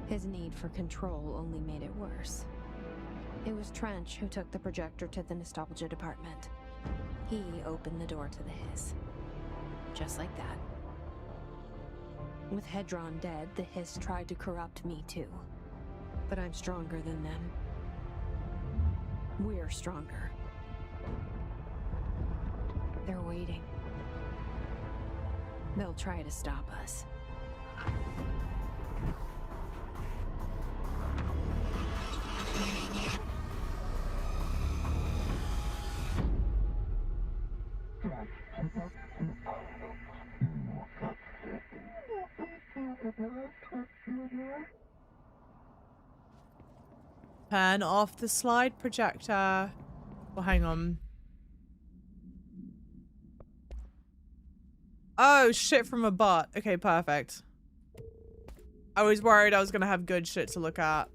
His need for control only made it worse. It was Trench who took the projector to the nostalgia department. He opened the door to the hiss. Just like that. With Hedron dead, the hiss tried to corrupt me too. But I'm stronger than them. We're stronger. They're waiting. They'll try to stop us. Turn off the slide projector. Well, hang on. Oh, shit from a butt. Okay, perfect. I was worried I was gonna have good shit to look at.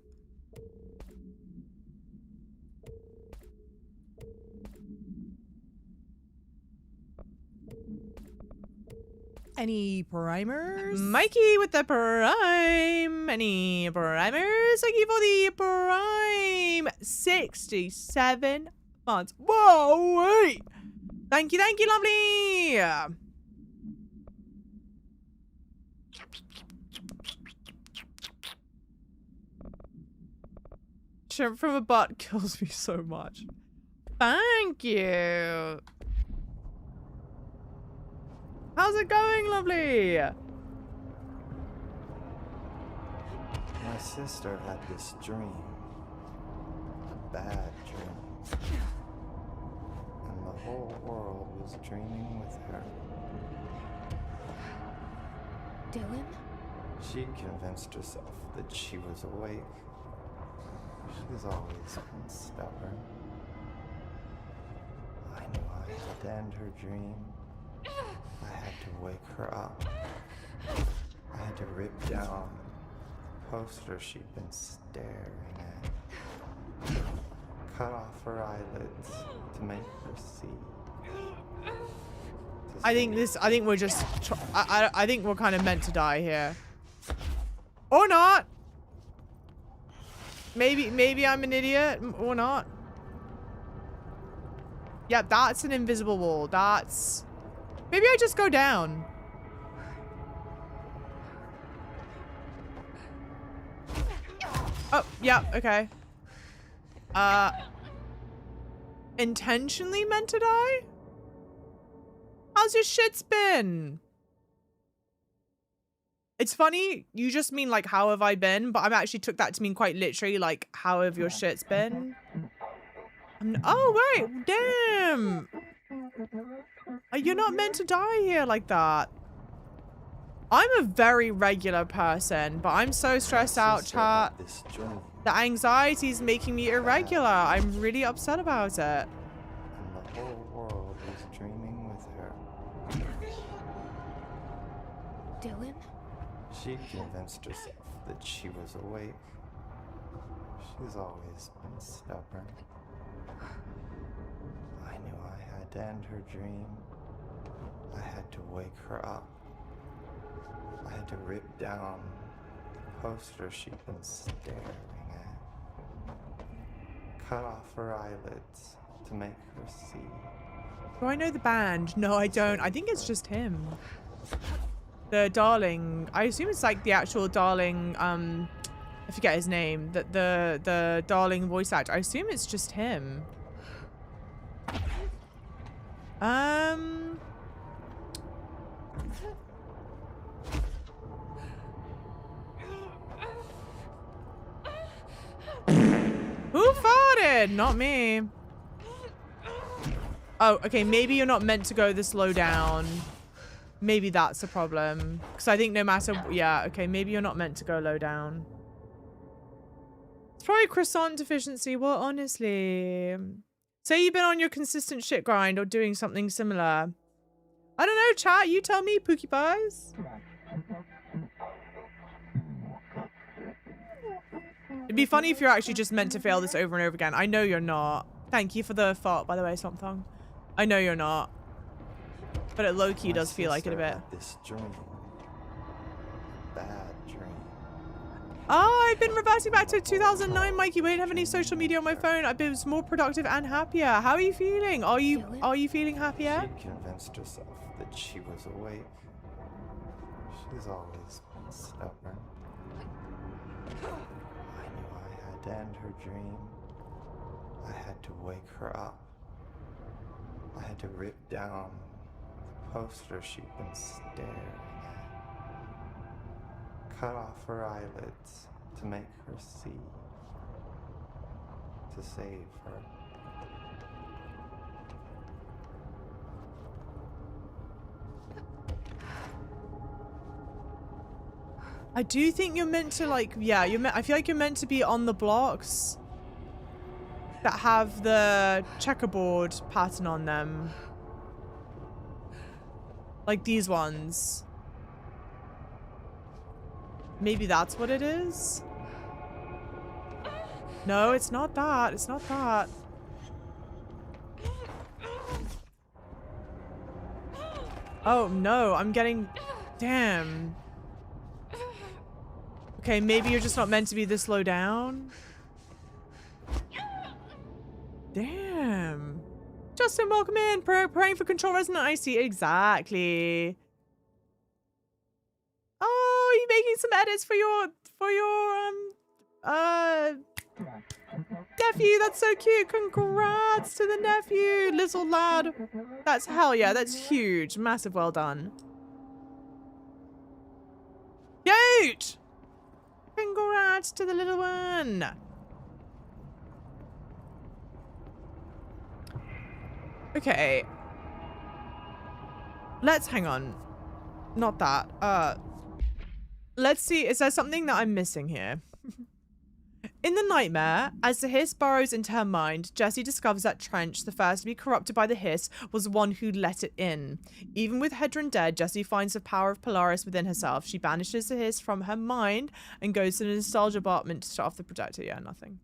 Any primers? Mikey with the prime. Any primers? Thank you for the prime. 67 months. Whoa, wait. Thank you, lovely. Shrimp from a butt kills me so much. Thank you. How's it going, lovely? My sister had this dream. A bad dream. And the whole world was dreaming with her. Dylan? She convinced herself that she was awake. She's always been stubborn. I knew I had to end her dream. I had to wake her up. I had to rip down the poster she'd been staring at. Cut off her eyelids to make her see. I think we're just, I think we're kind of meant to die here. Or not. Maybe I'm an idiot or not. Yeah, that's an invisible wall. That's, maybe I just go down. Oh, yeah, okay. intentionally meant to die? How's your shits been? It's funny, you just mean like, how have I been? But I actually took that to mean quite literally, like, how have your shits been? Oh, wait, damn. You're not meant to die here like that. I'm a very regular person, but I'm so stressed out, chat. The anxiety is making me irregular. I'm really upset about it. And the whole world was dreaming with her. Dylan? She convinced herself that she was awake. She's always been stubborn. I knew I had to end her dream. I had to wake her up. I had to rip down the poster she'd been staring at. Cut off her eyelids to make her see. Do I know the band? No, I don't. I think it's just him. The Darling. I assume it's like the actual Darling, I forget his name. The Darling voice actor. I assume it's just him. Who farted? Not me. Oh, okay. Maybe you're not meant to go this low down. Maybe that's the problem. Because I think no matter... Yeah, okay. Maybe you're not meant to go low down. It's probably croissant deficiency. Well, honestly... Say you've been on your consistent shit grind or doing something similar. I don't know, chat. You tell me, Pookie Pies. It'd be funny if you're actually just meant to fail this over and over again. I know you're not. Thank you for the fart, by the way, Swamp Thong. I know you're not. But it low-key does feel like it a bit. This dream. Bad dream. Oh, I've been reverting back to 2009, Mikey. We didn't have any social media on my phone. I've been more productive and happier. How are you feeling? Are you feeling happier? She convinced herself that she was awake. She's always been stubborn. I knew I had to end her dream. I had to wake her up. I had to rip down the poster she'd been staring at. Cut off her eyelids to make her see. To save her. I do think you're meant to, like, yeah, I feel like you're meant to be on the blocks that have the checkerboard pattern on them. Like these ones. Maybe that's what it is? No, it's not that. It's not that. Oh, no. I'm getting... Damn. Okay, maybe you're just not meant to be this low down. Damn. Justin, welcome in. Praying for Control Resonant. I see. Exactly. Oh, you're making some edits for your nephew. That's so cute. Congrats to the nephew, little lad. That's hell yeah. That's huge. Massive well done. Cute. Congrats to the little one. Okay. Let's hang on. Not that. Let's see. Is there something that I'm missing here? In the nightmare, as the hiss burrows into her mind, Jessie discovers that Trench, the first to be corrupted by the hiss, was the one who let it in. Even with Hedron dead, Jessie finds the power of Polaris within herself. She banishes the hiss from her mind and goes to the nostalgia apartment to start off the projector. Yeah, nothing.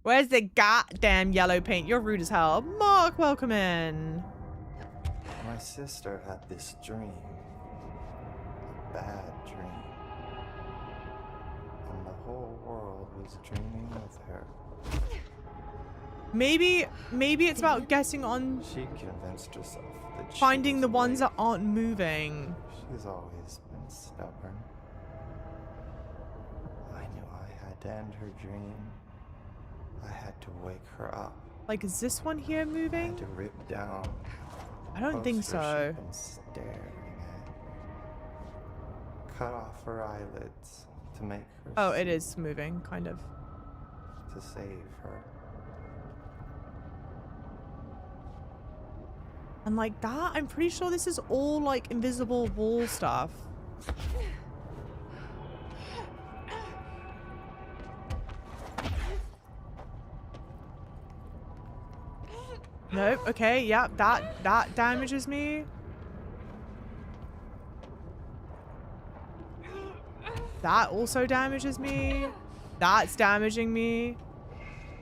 Where's the goddamn yellow paint? You're rude as hell. Mark, welcome in. My sister had this dream. A bad dream. And the whole world was dreaming with her. Maybe it's about getting on... She convinced herself that finding the ones that aren't moving. She's always been stubborn. I knew I had to end her dream. I had to wake her up. Like, is this one here I moving? had to rip down. I don't think posters so. she'd been staring at. Cut off her eyelids to make her. Oh, it see, is moving, kind of. to save her. And like that, I'm pretty sure this is all like invisible wall stuff. Nope, okay, yeah, that damages me. That also damages me. That's damaging me.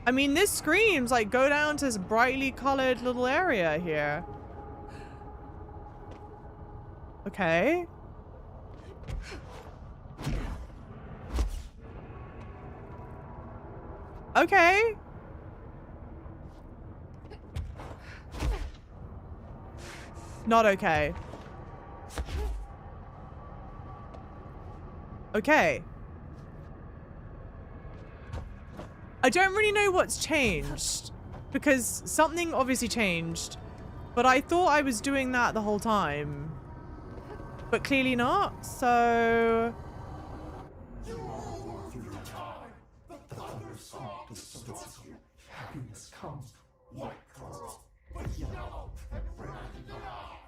I mean, this screams like go down to this brightly colored little area here. Okay. Okay. Not okay. Okay. I don't really know what's changed because something obviously changed, but I thought I was doing that the whole time, but clearly not. So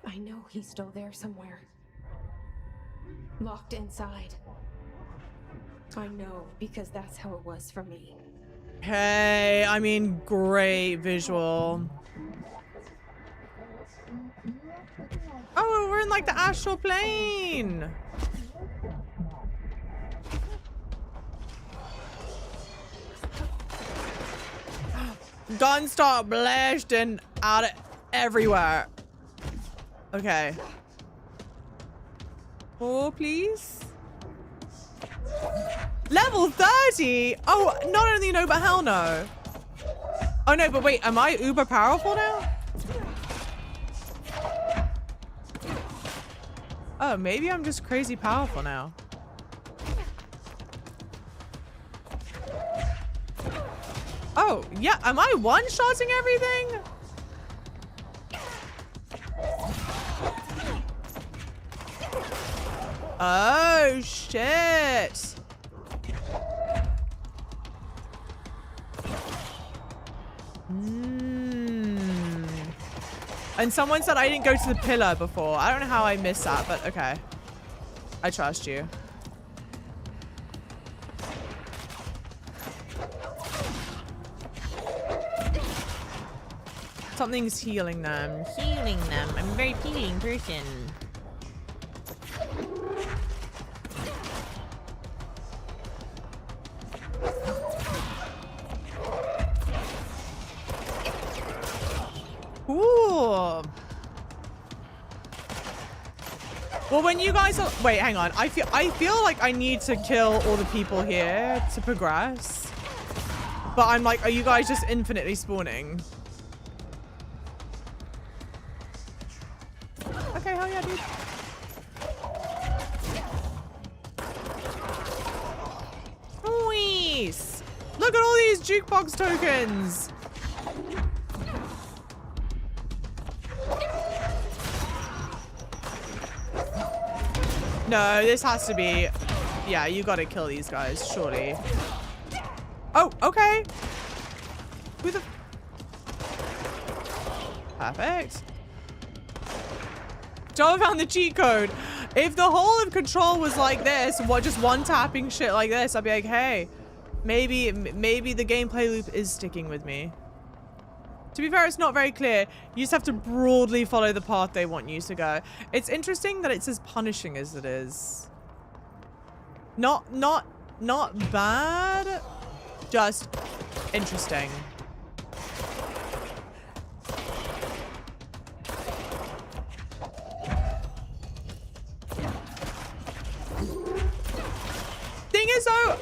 I know he's still there somewhere. Locked inside. I know, because that's how it was for me. hey, I mean, great visual. Oh, we're in like the astral plane. Guns start blasting out of everywhere. Okay. Oh, please. Level 30? Oh, not only no, but hell no. Oh no, but wait, am I uber powerful now? Oh, maybe I'm just crazy powerful now. Oh, yeah, am I one-shotting everything? Oh, shit. And someone said I didn't go to the pillar before. I don't know how I missed that, but okay. I trust you. Something's healing them. Healing them. I'm a very healing person. Ooh. Well, when you guys are... Wait, hang on. I feel like I need to kill all the people here to progress. But I'm like, are you guys just infinitely spawning? Okay, hell yeah, dude. Nice. Look at all these jukebox tokens. No, this has to be... Yeah, you gotta kill these guys, surely. Oh, okay. Who the... Perfect. Joe found the cheat code. If the whole of Control was like this, what, just one-tapping shit like this, I'd be like, hey, maybe the gameplay loop is sticking with me. To be fair, it's not very clear. You just have to broadly follow the path they want you to go. It's interesting that it's as punishing as it is. Not bad, just interesting. Thing is though,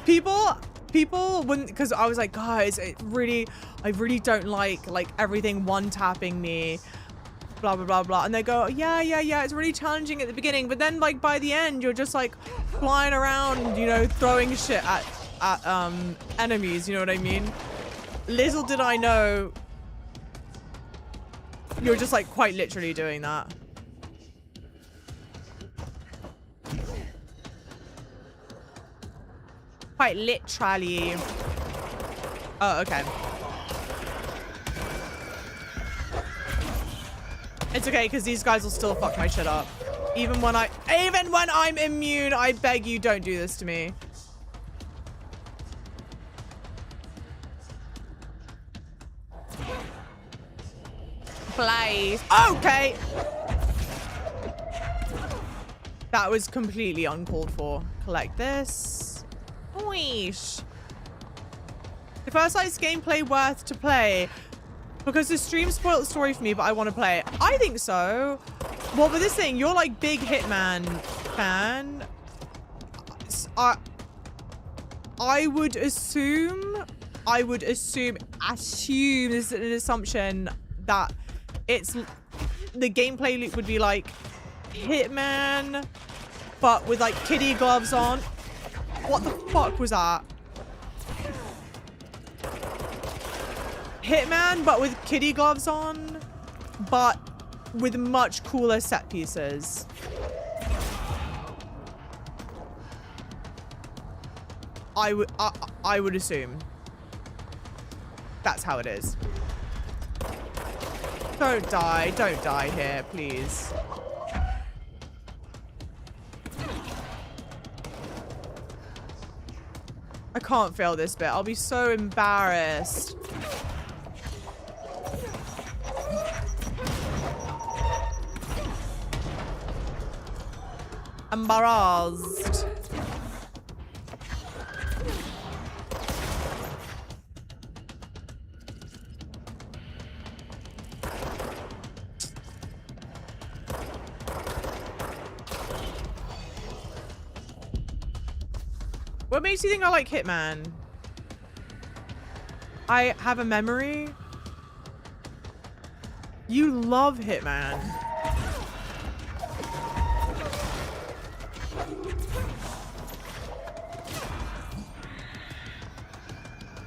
people wouldn't, because I was like, guys, I really don't like everything one tapping me, blah blah blah blah, and they go, yeah, it's really challenging at the beginning, but then like by the end you're just like flying around, you know, throwing shit enemies, you know what I mean? Little did I know you're just like quite literally doing that. Quite literally. Oh, okay. It's okay, because these guys will still fuck my shit up. Even when I'm immune, I beg you, don't do this to me. Please. Okay. That was completely uncalled for. Collect this. Weesh. The first light's gameplay worth to play. Because the stream spoiled the story for me, but I want to play it. I think so. Well, with this thing, you're like big Hitman fan. I would assume this is an assumption that it's the gameplay loop would be like Hitman, but with like kiddie gloves on. What the fuck was that? Hitman, but with kiddie gloves on, but with much cooler set pieces. I would assume that's how it is. Don't die here, please. I can't fail this bit. I'll be so embarrassed. Embarrassed. What makes you think I like Hitman? I have a memory. You love Hitman.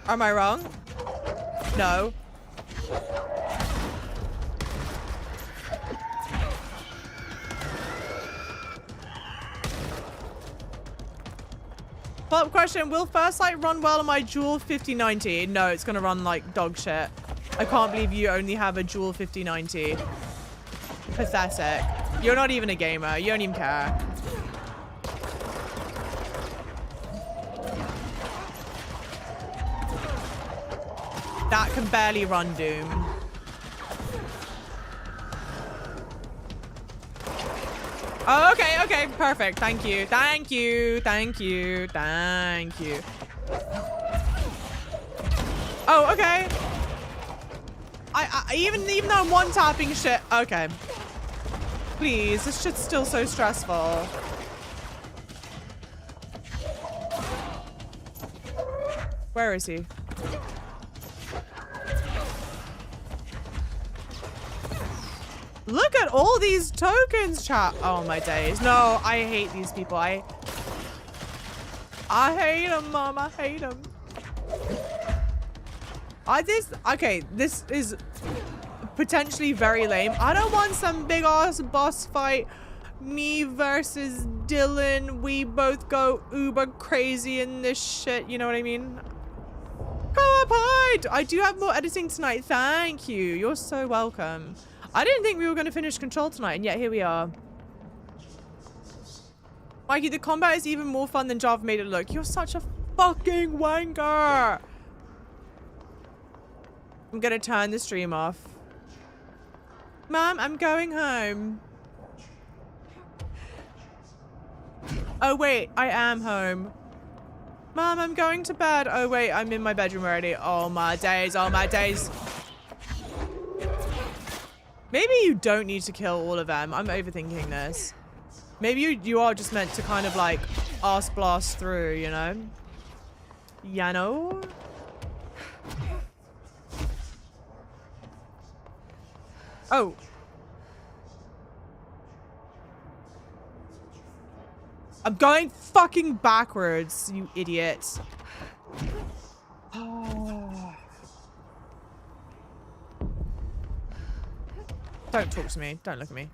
Am I wrong? No. Follow-up question, will First Light run well on my dual 5090? No, it's gonna run like dog shit. I can't believe you only have a dual 5090. Pathetic. You're not even a gamer. You don't even care. That can barely run Doom. Oh, okay, okay, perfect. Thank you, thank you, thank you, thank you. Oh, okay. Even though I'm one-tapping shit. Okay. Please, this shit's still so stressful. Where is he? Look at all these tokens, chat. Oh my days. No, I hate these people. I hate them, mom. I hate them. Okay, this is potentially very lame. I don't want some big ass boss fight. Me versus Dylan. We both go uber crazy in this shit. You know what I mean? Come up, hide. I do have more editing tonight. Thank you. You're so welcome. I didn't think we were going to finish Control tonight, and yet here we are. Mikey, the combat is even more fun than Java made it look. You're such a fucking wanker. I'm going to turn the stream off. Mom, I'm going home. Oh, wait, I am home. Mom, I'm going to bed. Oh, wait, I'm in my bedroom already. Oh, my days. Oh, my days. Maybe you don't need to kill all of them. I'm overthinking this. Maybe you are just meant to kind of like ass blast through, you know? You know? Oh. I'm going fucking backwards, you idiot. Don't talk to me. Don't look at me.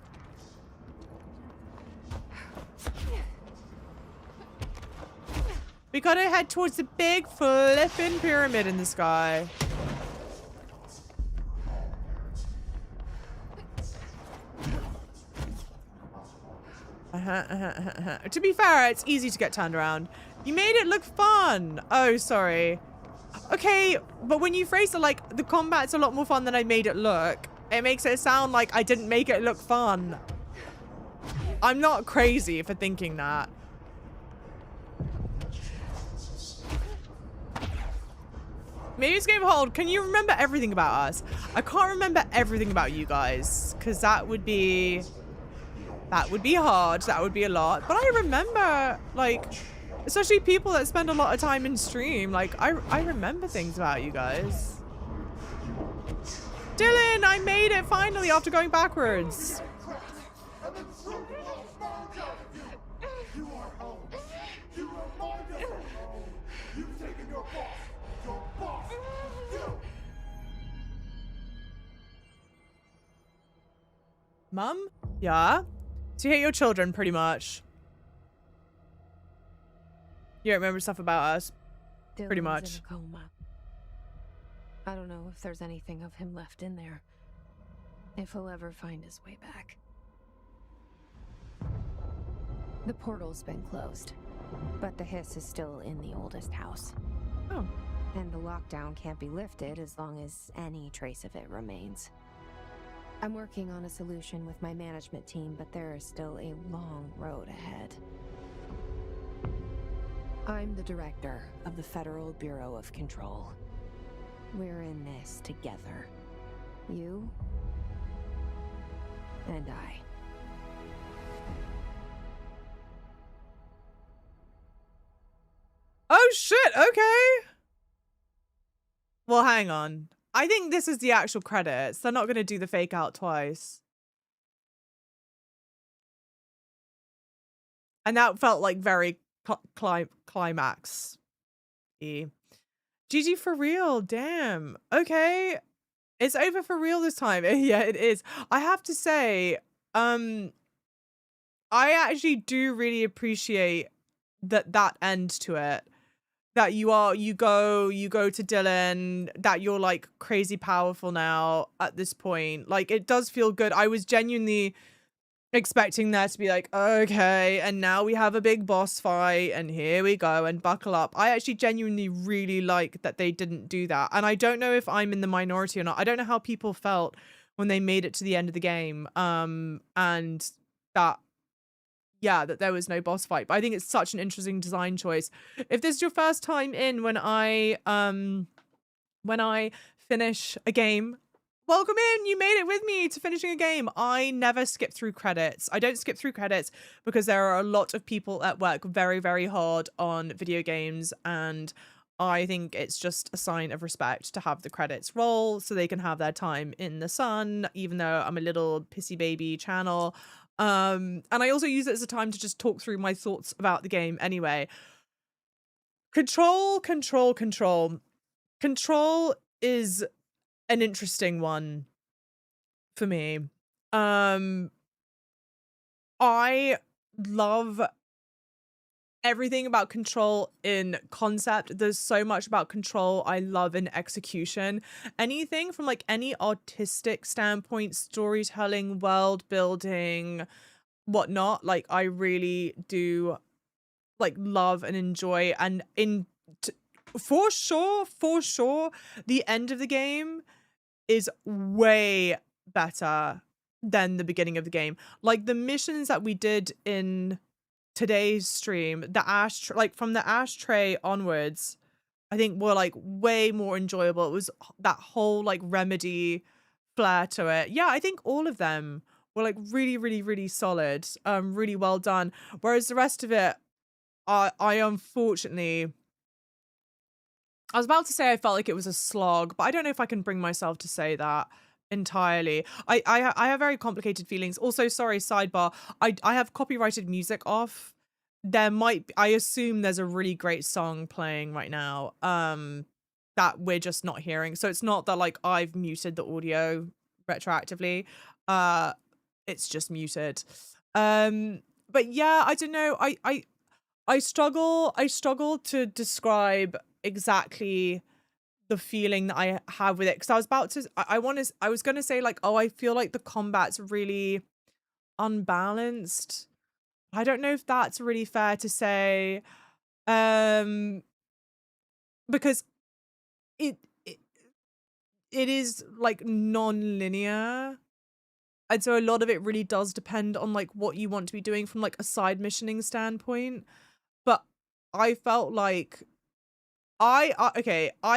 We gotta head towards the big flippin' pyramid in the sky. To be fair, it's easy to get turned around. You made it look fun. Oh, sorry. Okay, but when you phrase it like the combat's a lot more fun than I made it look, it makes it sound like I didn't make it look fun. I'm not crazy for thinking that. Maybe it's game hold. Can you remember everything about us? I can't remember everything about you guys, because that would be hard. That would be a lot. But I remember, like, especially people that spend a lot of time in stream, like, I remember things about you guys. Dylan, I made it finally after going backwards. Mum? Yeah? So you hate your children, pretty much. You don't remember stuff about us, pretty much. In a coma. I don't know if there's anything of him left in there. If he'll ever find his way back. The portal's been closed, but the hiss is still in the oldest house. Oh. And the lockdown can't be lifted as long as any trace of it remains. I'm working on a solution with my management team, but there is still a long road ahead. I'm the director of the Federal Bureau of Control. We're in this together. You and I. Oh shit, okay. Well, hang on. I think this is the actual credits. They're not going to do the fake out twice. And that felt like very climax-y. GG for real, damn. Okay. It's over for real this time. Yeah, it is. I have to say, I actually do really appreciate that end to it. That you go to Dylan, that you're like crazy powerful now at this point. Like, it does feel good. I was genuinely expecting there to be like, okay, and now we have a big boss fight and here we go and buckle up. I actually genuinely really like that they didn't do that. And I don't know if I'm in the minority or not. I don't know how people felt when they made it to the end of the game. And that, yeah, that there was no boss fight. But I think it's such an interesting design choice. If this is your first time in, when I finish a game, welcome in. You made it with me to finishing a game. I never skip through credits. I don't skip through credits because there are a lot of people at work very, very hard on video games, and I think it's just a sign of respect to have the credits roll so they can have their time in the sun, even though I'm a little pissy baby channel. And I also use it as a time to just talk through my thoughts about the game anyway. Control is an interesting one for me. I love everything about Control in concept. There's so much about Control I love in execution. Anything from like any artistic standpoint, storytelling, world building, whatnot, like I really do like love and enjoy. And for sure, the end of the game is way better than the beginning of the game. Like the missions that we did in today's stream, like from the ashtray onwards, I think were like way more enjoyable. It was that whole like Remedy flair to it. Yeah, I think all of them were like really solid, really well done. Whereas the rest of it, I unfortunately, I was about to say I felt like it was a slog, but I don't know if I can bring myself to say that entirely. I have very complicated feelings. Also, sorry, sidebar, I have copyrighted music off. There might be, I assume there's a really great song playing right now that we're just not hearing. So it's not that like I've muted the audio retroactively. It's just muted. But yeah, I don't know. I struggle to describe exactly the feeling that I have with it, because I was about to I was gonna say like, oh, I feel like the combat's really unbalanced. I don't know if that's really fair to say, because it it is like non-linear, and so a lot of it really does depend on like what you want to be doing from like a side missioning standpoint. But I felt like I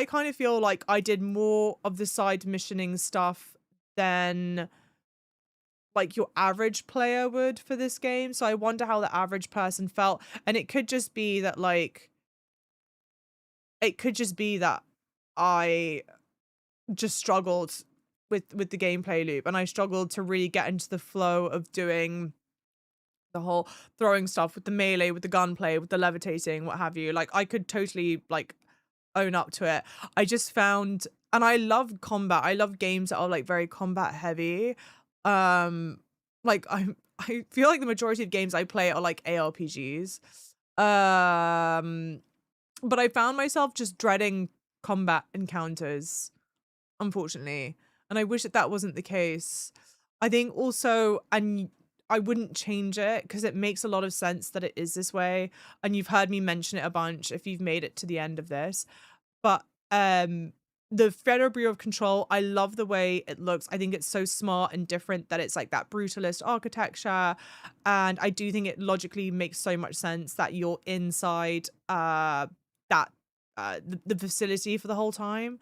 kind of feel like I did more of the side missioning stuff than like your average player would for this game. So I wonder how the average person felt. And it could just be that like, I just struggled with the gameplay loop, and I struggled to really get into the flow of doing the whole throwing stuff with the melee, with the gunplay, with the levitating, what have you. Like I could totally like own up to it. I just found, and I love combat. I love games that are like very combat heavy. Like I feel like the majority of games I play are like ARPGs. But I found myself just dreading combat encounters, unfortunately. And I wish that that wasn't the case. I think also, and I wouldn't change it because it makes a lot of sense that it is this way. And you've heard me mention it a bunch if you've made it to the end of this. But the Federal Bureau of Control, I love the way it looks. I think it's so smart and different that it's like that brutalist architecture. And I do think it logically makes so much sense that you're inside the facility for the whole time.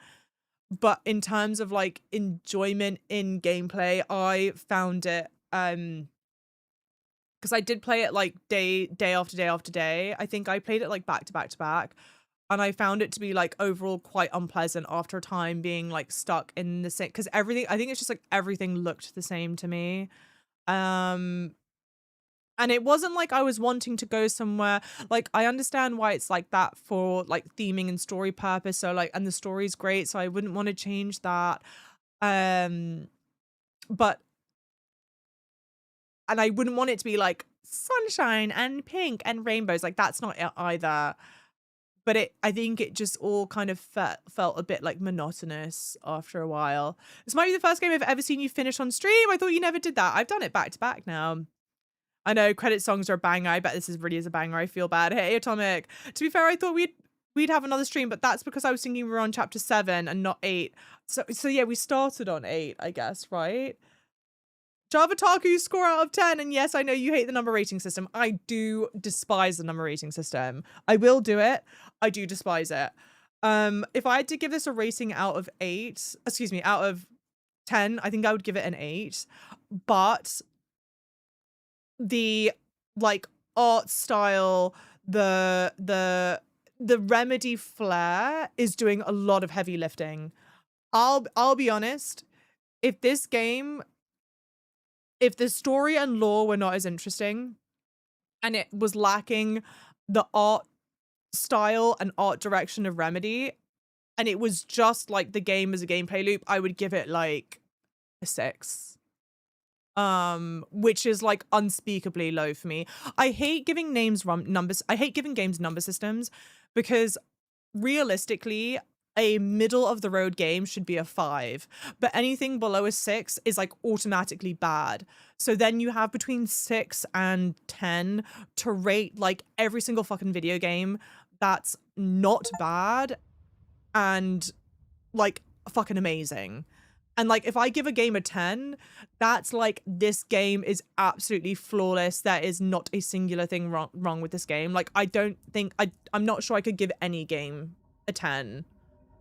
But in terms of like enjoyment in gameplay, I found it because I did play it like day after day after day. I think I played it like back to back to back, and I found it to be like overall quite unpleasant after a time being like stuck in the same, because everything, I think it's just like everything looked the same to me. And it wasn't like I was wanting to go somewhere. Like, I understand why it's like that for like theming and story purpose. So like, and the story's great, so I wouldn't want to change that. But, and I wouldn't want it to be like sunshine and pink and rainbows. Like, that's not it either. But I think it just all kind of felt a bit like monotonous after a while. This might be the first game I've ever seen you finish on stream. I thought you never did that. I've done it back to back now. I know credit songs are a banger. I bet this really is a banger. I feel bad. Hey, Atomic. To be fair, I thought we'd have another stream, but that's because I was thinking we were on chapter 7 and not 8. So yeah, we started on 8, I guess, right? Java Taku, score out of 10. And yes, I know you hate the number rating system. I do despise the number rating system. I will do it. I do despise it. If I had to give this a rating out of 10, I think I would give it an 8. But the like art style, the Remedy flair is doing a lot of heavy lifting. I'll be honest, if the story and lore were not as interesting and it was lacking the art style and art direction of Remedy, and it was just like the game as a gameplay loop, I would give it like a 6. Which is like unspeakably low for me. I hate giving numbers. I hate giving games number systems because realistically, a middle of the road game should be a 5, but anything below a 6 is like automatically bad. So then you have between 6 and 10 to rate like every single fucking video game that's not bad and like fucking amazing. And like, if I give a game a 10, that's like, this game is absolutely flawless. There is not a singular thing wrong with this game. Like, I'm not sure I could give any game a 10.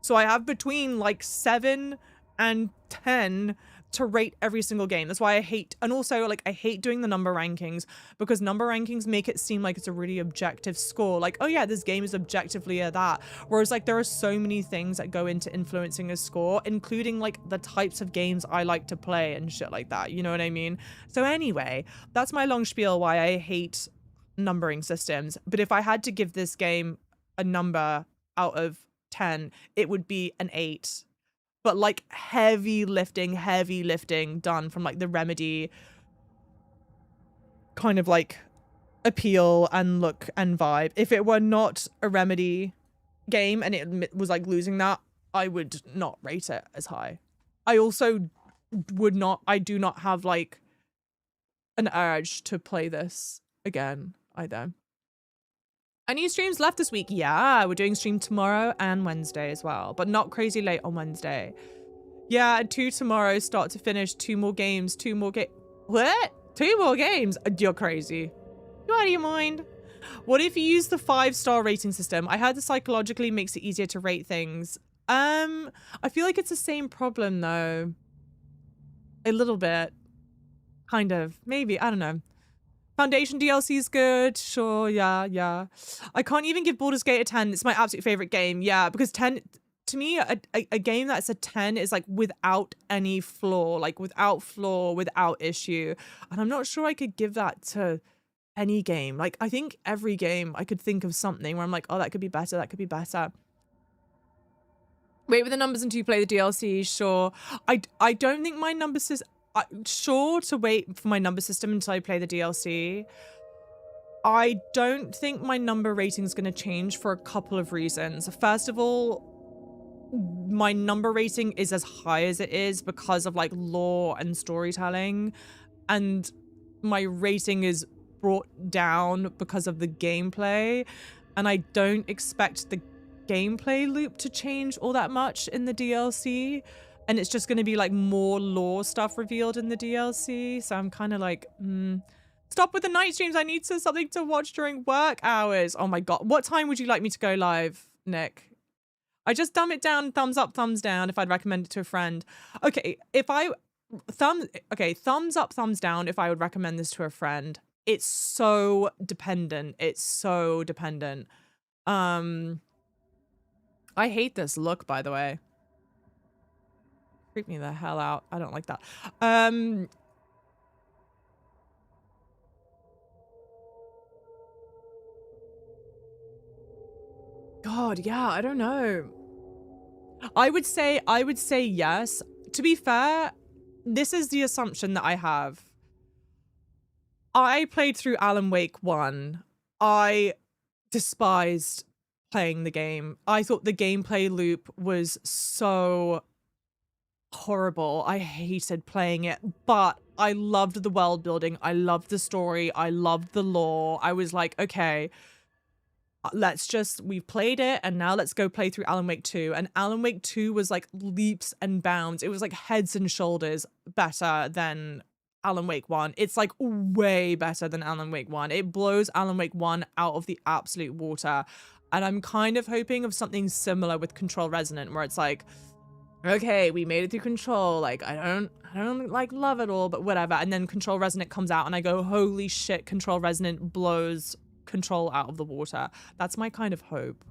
So I have between like 7 and 10 to rate every single game. That's why I hate, and also like I hate doing the number rankings, because number rankings make it seem like it's a really objective score. Like, oh yeah, this game is objectively a that. Whereas like there are so many things that go into influencing a score, including like the types of games I like to play and shit like that. You know what I mean? So anyway, that's my long spiel why I hate numbering systems. But if I had to give this game a number out of 10, it would be an 8. but like heavy lifting done from like the Remedy kind of like appeal and look and vibe. If it were not a Remedy game and it was like losing that, I would not rate it as high. I also I do not have like an urge to play this again either. Any streams left this week? Yeah, we're doing stream tomorrow and Wednesday as well, but not crazy late on Wednesday. Yeah, 2 tomorrow, start to finish, 2 more games, 2 more what? 2 more games? You're crazy. You out of your mind? What if you use the 5-star rating system? I heard that psychologically makes it easier to rate things. I feel like it's the same problem though. A little bit. Kind of. Maybe. I don't know. Foundation DLC is good. Sure. Yeah. I can't even give Baldur's Gate a 10. It's my absolute favorite game. Yeah, because 10... To me, a game that's a 10 is like without any flaw. Like without flaw, without issue. And I'm not sure I could give that to any game. Like I think every game I could think of something where I'm like, oh, that could be better. That could be better. Wait with the numbers until you play the DLC. Sure. I don't think my number system... sure to wait for my number system until I play the DLC. I don't think my number rating is going to change for a couple of reasons. First of all, my number rating is as high as it is because of like lore and storytelling, and my rating is brought down because of the gameplay, and I don't expect the gameplay loop to change all that much in the DLC, and it's just going to be like more lore stuff revealed in the DLC. So I'm kind of like, stop with the night streams. I need something to watch during work hours. Oh my god, what time would you like me to go live, Nick? I just dumb it down, thumbs up, thumbs down if I'd recommend it to a friend. Okay, thumbs up, thumbs down if I would recommend this to a friend. It's so dependent. It's so dependent. I hate this look, by the way. Freak me the hell out. I don't like that. God, yeah, I don't know. I would say yes. To be fair, this is the assumption that I have. I played through Alan Wake 1. I despised playing the game. I thought the gameplay loop was so horrible. I hated playing it, but I loved the world building. I loved the story. I loved the lore. I was like, okay, we've played it and now let's go play through Alan Wake 2. And Alan Wake 2 was like leaps and bounds. It was like heads and shoulders better than Alan Wake 1. It's like way better than Alan Wake 1. It blows Alan Wake 1 out of the absolute water. And I'm kind of hoping of something similar with Control Resonant, where it's like, okay, we made it through Control. Like, I don't like love it all, but whatever. And then Control Resonant comes out and I go, holy shit, Control Resonant blows Control out of the water. That's my kind of hope.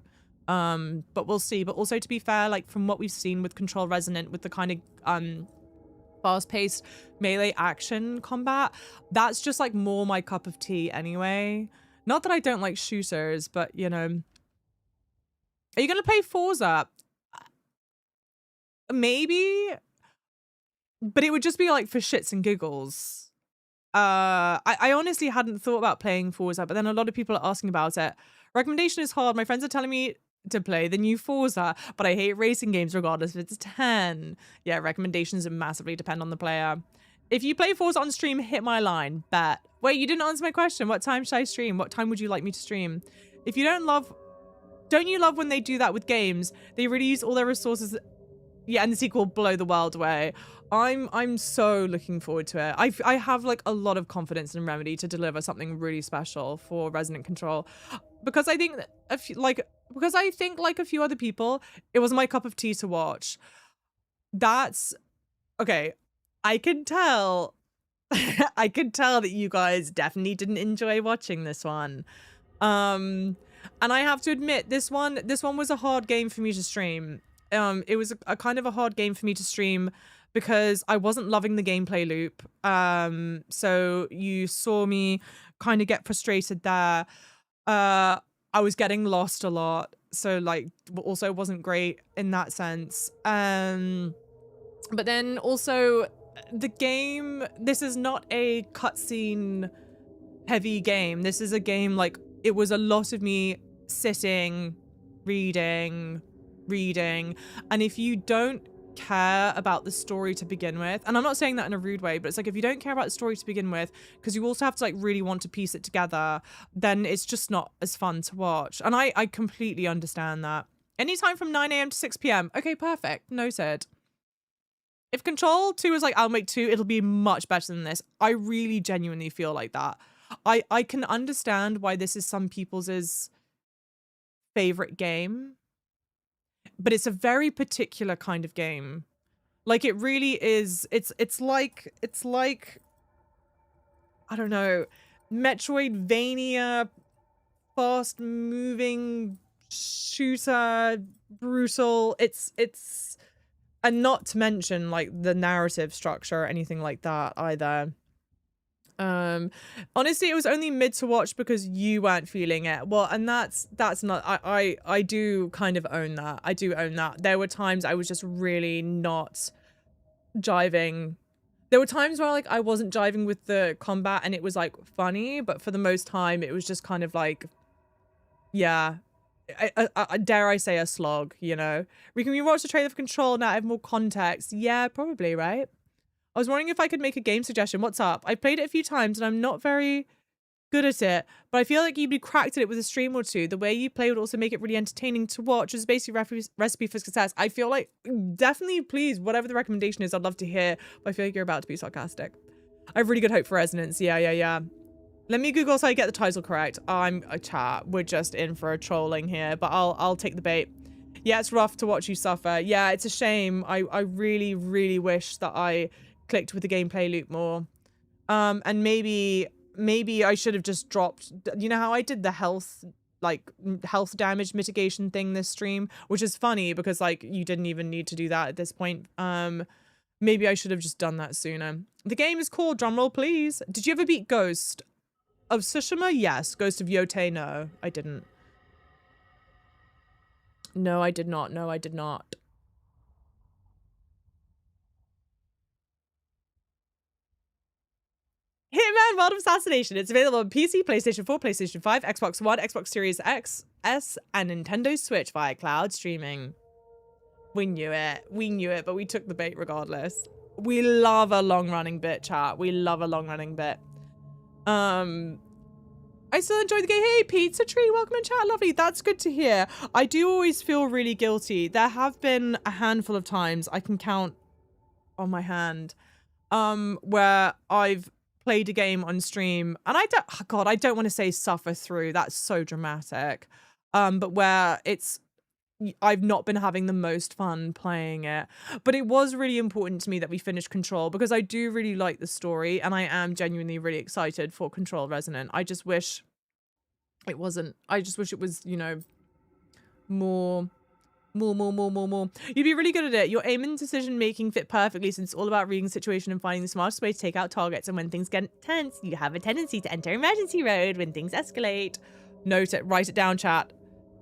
But we'll see. But also, to be fair, like from what we've seen with Control Resonant, with the kind of fast-paced melee action combat, that's just like more my cup of tea anyway. Not that I don't like shooters, but you know. Are you gonna play Forza? Maybe, but it would just be like for shits and giggles. I honestly hadn't thought about playing Forza, but then a lot of people are asking about it. Recommendation is hard. My friends are telling me to play the new Forza, but I hate racing games regardless if it's 10. Yeah, recommendations massively depend on the player. If you play Forza on stream, hit my line. Bet. Wait, you didn't answer my question. What time should I stream? What time would you like me to stream? If you don't you love when they do that with games? They really use all their resources. Yeah, and the sequel blow the world away. I'm so looking forward to it. I have like a lot of confidence in Remedy to deliver something really special for Resident Control, because I think that a few other people, it was my cup of tea to watch. That's okay. I can tell. I can tell that you guys definitely didn't enjoy watching this one. And I have to admit, this one was a hard game for me to stream. It was a kind of a hard game for me to stream because I wasn't loving the gameplay loop. So you saw me kind of get frustrated there. I was getting lost a lot. like also wasn't great in that sense. But then also the game, this is not a cutscene heavy game. This is a game like it was a lot of me sitting, reading, and if you don't care about the story to begin with, and I'm not saying that in a rude way, but it's like if you don't care about the story to begin with, because you also have to like really want to piece it together, then it's just not as fun to watch. And I completely understand that. Anytime from 9 a.m. to 6 p.m. Okay, perfect. Noted. If Control 2 is like, I'll make 2, it'll be much better than this. I really genuinely feel like that. I can understand why this is some people's favorite game, but it's a very particular kind of game. Like it really is. It's like I don't know, Metroidvania, fast moving shooter, brutal. It's and not to mention like the narrative structure or anything like that either. Honestly, it was only mid to watch because you weren't feeling it. Well, and that's not, I do kind of own that. I do own that. There were times I was just really not jiving. There were times where like I wasn't jiving with the combat and it was like funny, but for the most time it was just kind of like, yeah, dare I say a slog, you know? We can rewatch the trailer for Control now I have more context. Yeah, probably, right? I was wondering if I could make a game suggestion. What's up? I've played it a few times and I'm not very good at it, but I feel like you'd be cracked at it with a stream or two. The way you play would also make it really entertaining to watch. It's basically recipe for success. I feel like, definitely, please, whatever the recommendation is, I'd love to hear, but I feel like you're about to be sarcastic. I have really good hope for Resonance. Yeah. Let me Google so I get the title correct. I'm a chat. We're just in for a trolling here, but I'll take the bait. Yeah, it's rough to watch you suffer. Yeah, it's a shame. I really, really wish that I clicked with the gameplay loop more. And maybe I should have just dropped, you know how I did the health damage mitigation thing this stream, which is funny because like you didn't even need to do that at this point. Maybe I should have just done that sooner. The game is called, drumroll please. Did you ever beat Ghost of Tsushima? Yes. Ghost of Yotei? No, I didn't. No, I did not. No, I did not. Hitman World of Assassination. It's available on PC, PlayStation 4, PlayStation 5, Xbox One, Xbox Series X, S, and Nintendo Switch via cloud streaming. We knew it, but we took the bait regardless. We love a long-running bit, chat. We love a long-running bit. I still enjoy the game. Hey, Pizza Tree, welcome in chat. Lovely. That's good to hear. I do always feel really guilty. There have been a handful of times I can count on my hand, where I've played a game on stream and I don't want to say suffer through, that's so dramatic, but where I've not been having the most fun playing it. But it was really important to me that we finished Control because I do really like the story and I am genuinely really excited for Control Resonant. I just wish it wasn't, I just wish it was, you know, more. You'd be really good at it. Your aim and decision making fit perfectly since it's all about reading the situation and finding the smartest way to take out targets. And when things get tense, you have a tendency to enter emergency mode when things escalate. Note it. Write it down, chat.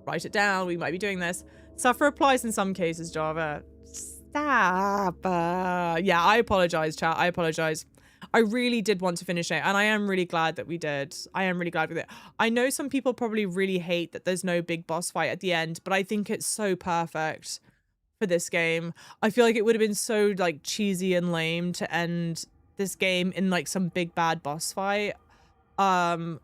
Write it down. We might be doing this. Suffer applies in some cases, Java. Stop. Yeah, I apologize, chat. I apologize. I really did want to finish it, and I am really glad that we did. I am really glad with it. I know some people probably really hate that there's no big boss fight at the end, but I think it's so perfect for this game. I feel like it would have been so like cheesy and lame to end this game in like some big bad boss fight. I'm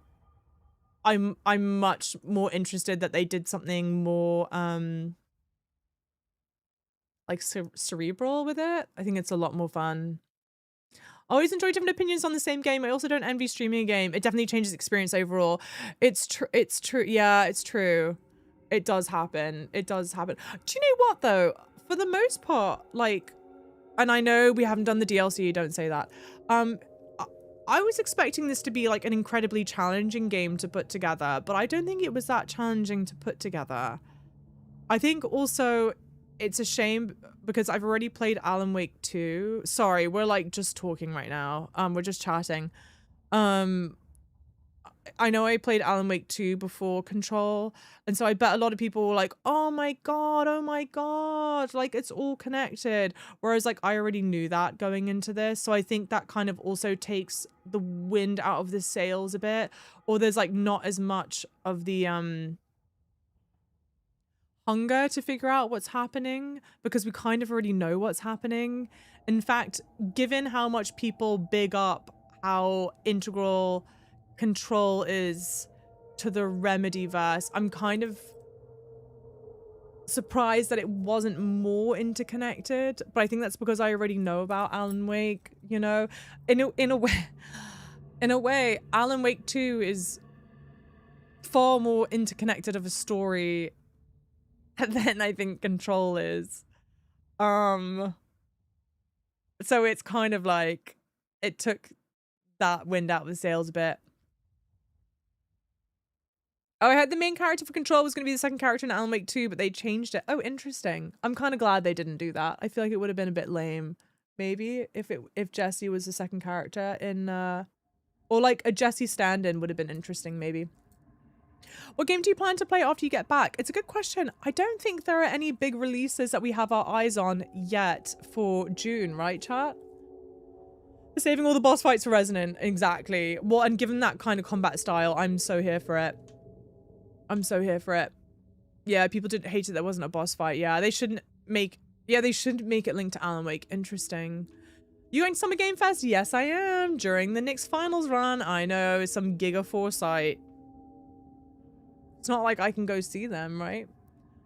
much more interested that they did something more like cerebral with it. I think it's a lot more fun. I always enjoy different opinions on the same game. I also don't envy streaming a game. It definitely changes experience overall. It's true. Yeah, it's true. It does happen. It does happen. Do you know what though? For the most part, like, and I know we haven't done the DLC, don't say that. I was expecting this to be like an incredibly challenging game to put together, but I don't think it was that challenging to put together. I think also it's a shame because I've already played Alan Wake 2. Sorry, we're like just talking right now. We're just chatting. I know I played Alan Wake 2 before Control, and so I bet a lot of people were like, oh my god, like it's all connected. Whereas like I already knew that going into this, so I think that kind of also takes the wind out of the sails a bit, or there's like not as much of the hunger to figure out what's happening because we kind of already know what's happening. In fact, given how much people big up how integral Control is to the Remedy verse, I'm kind of surprised that it wasn't more interconnected, but I think that's because I already know about Alan Wake, you know. In a way Alan Wake 2 is far more interconnected of a story than I think Control is. So it's kind of like it took that wind out of the sails a bit. Oh, I heard the main character for Control was going to be the second character in Alan Wake 2, but they changed it. Oh, interesting. I'm kind of glad they didn't do that. I feel like it would have been a bit lame, maybe, if Jesse was the second character in, or like a Jesse stand-in would have been interesting, maybe. What game do you plan to play after you get back? It's a good question. I don't think there are any big releases that we have our eyes on yet for June, right, chat? Saving all the boss fights for Resonant, exactly. Well, and given that kind of combat style, I'm so here for it. I'm so here for it. Yeah, people did hate it there wasn't a boss fight. Yeah, they shouldn't make it linked to Alan Wake. Interesting. You going to Summer Game Fest? Yes, I am. During the Knicks finals run. I know, some giga foresight. It's not like I can go see them, right?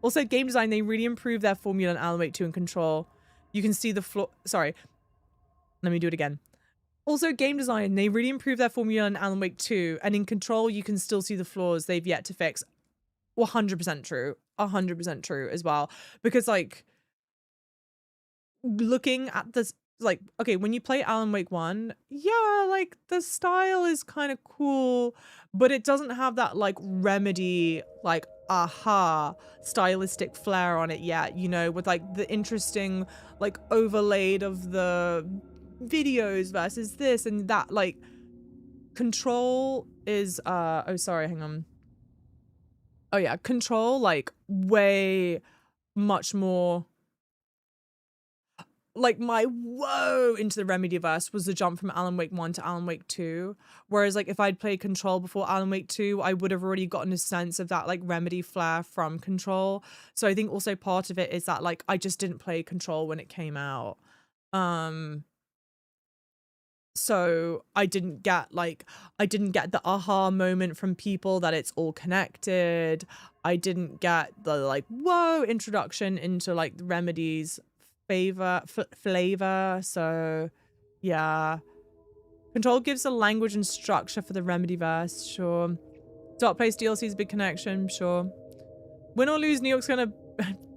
Also, game design, they really improved their formula in Alan Wake 2 and Control. You can see the floor. Sorry. Let me do it again. Also, game design, they really improved their formula in Alan Wake 2, and in Control, you can still see the flaws they've yet to fix. 100% true. 100% true as well. Because, like, looking at this, like, okay, when you play Alan Wake 1, yeah, like, the style is kind of cool, but it doesn't have that, like, Remedy, like, aha, stylistic flair on it yet, you know, with, like, the interesting, like, overlaid of the videos versus this and that. Like, Control is oh sorry, hang on. Oh yeah, Control, like, way much more, like, my whoa into the Remedyverse was the jump from Alan Wake 1 to Alan Wake 2, whereas like if I'd played Control before Alan Wake 2, I would have already gotten a sense of that like Remedy flair from Control. So I think also part of it is that like I just didn't play Control when it came out. So I didn't get the aha moment from people that it's all connected. I didn't get the like whoa introduction into like the Remedy's flavor. So yeah, Control gives a language and structure for the Remedyverse, sure. Dot Place DLC is a big connection, sure. Win or lose, New York's gonna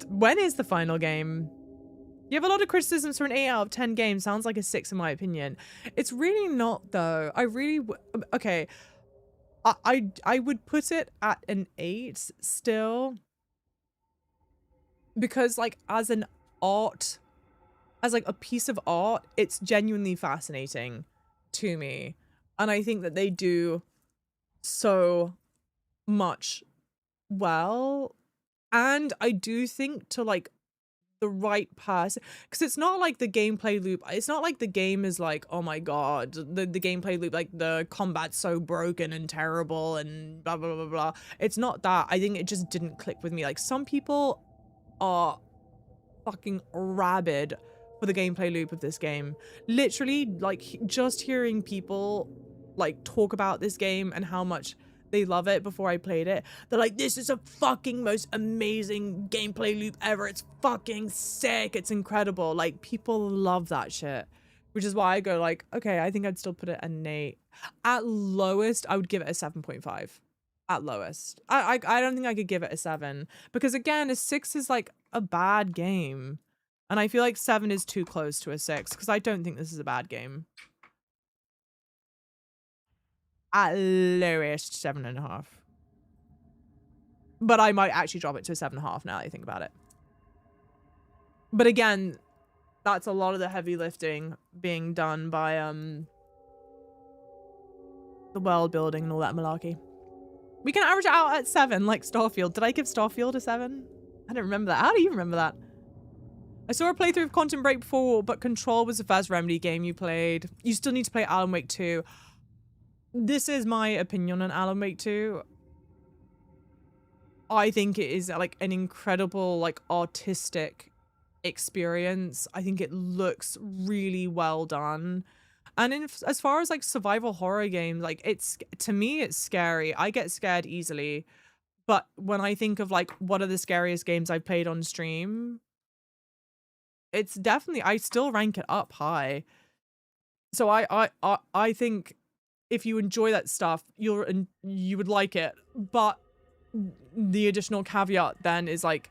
when is the final game? You have a lot of criticisms for an 8 out of 10 game. Sounds like a 6 in my opinion. It's really not though. I really okay. I would put it at an 8 still, because like as an art, as like a piece of art, it's genuinely fascinating to me, and I think that they do so much well. And I do think to like the right person, because it's not like the gameplay loop, it's not like the game is like, oh my god, the gameplay loop, like the combat's so broken and terrible and blah blah blah blah. It's not that. I think it just didn't click with me. Like some people are fucking rabid for the gameplay loop of this game. Literally, like just hearing people like talk about this game and how much they love it before I played it, they're like, this is a fucking most amazing gameplay loop ever. It's fucking sick. It's incredible. Like people love that shit, which is why I go like, okay, I think I'd still put it at an 8. At lowest, I would give it a 7.5. At lowest. I don't think I could give it a 7, because again, a 6 is like a bad game. And I feel like 7 is too close to a 6, because I don't think this is a bad game. At lowest, 7.5. But I might actually drop it to a 7.5 now that I think about it. But again, that's a lot of the heavy lifting being done by the world building and all that malarkey. We can average it out at 7, like Starfield. Did I give Starfield a 7? I don't remember that. How do you remember that? I saw a playthrough of Quantum Break before, but Control was the first Remedy game you played. You still need to play Alan Wake 2. This is my opinion on Alan Wake 2. I think it is like an incredible, like, artistic experience. I think it looks really well done. And as far as like survival horror games, like to me, it's scary. I get scared easily. But when I think of like, what are the scariest games I've played on stream? It's definitely, I still rank it up high. So I think if you enjoy that stuff, you would like it. But the additional caveat then is like,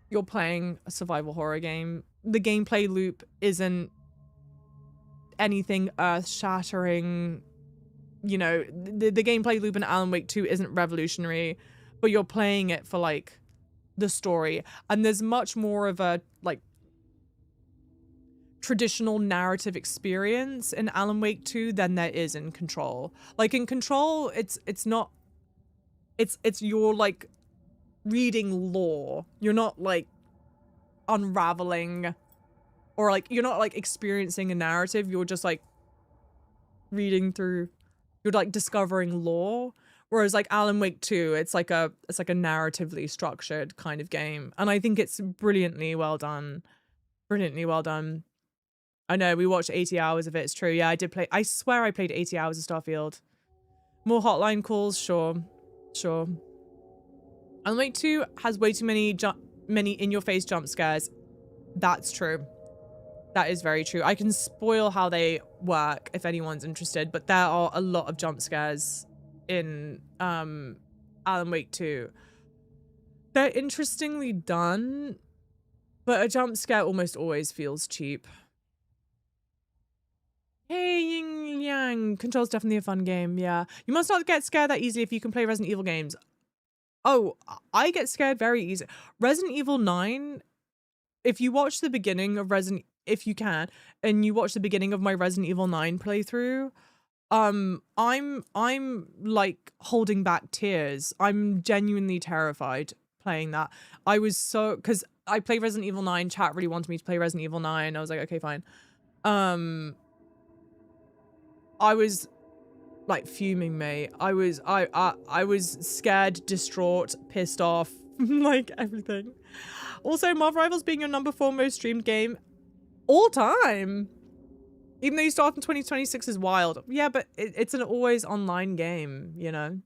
you're playing a survival horror game. The gameplay loop isn't anything earth-shattering. You know, the gameplay loop in Alan Wake 2 isn't revolutionary, but you're playing it for like the story. And there's much more of a like traditional narrative experience in Alan Wake 2 than there is in Control. Like in Control, it's not, it's you're like reading lore. You're not like unraveling or like you're not like experiencing a narrative. You're just like reading through, you're like discovering lore. Whereas like Alan Wake 2, it's like a narratively structured kind of game. And I think it's brilliantly well done. Brilliantly well done. I know, we watched 80 hours of it, it's true. Yeah, I did play, I swear I played 80 hours of Starfield. More hotline calls, sure. Sure. Alan Wake 2 has way too many in-your-face jump scares. That's true. That is very true. I can spoil how they work if anyone's interested, but there are a lot of jump scares in Alan Wake 2. They're interestingly done, but a jump scare almost always feels cheap. Hey, Yin Yang. Control's definitely a fun game, yeah. You must not get scared that easily if you can play Resident Evil games. Oh, I get scared very easy. Resident Evil 9, if you watch the beginning of if you can, and you watch the beginning of my Resident Evil 9 playthrough, I'm like holding back tears. I'm genuinely terrified playing that. I was so, because I played Resident Evil 9, chat really wanted me to play Resident Evil 9. I was like, okay, fine. I was like fuming, mate. I was scared, distraught, pissed off, like everything. Also, Marvel Rivals being your #4 most streamed game all time. Even though you start in 2026 is wild. Yeah, but it's an always online game, you know?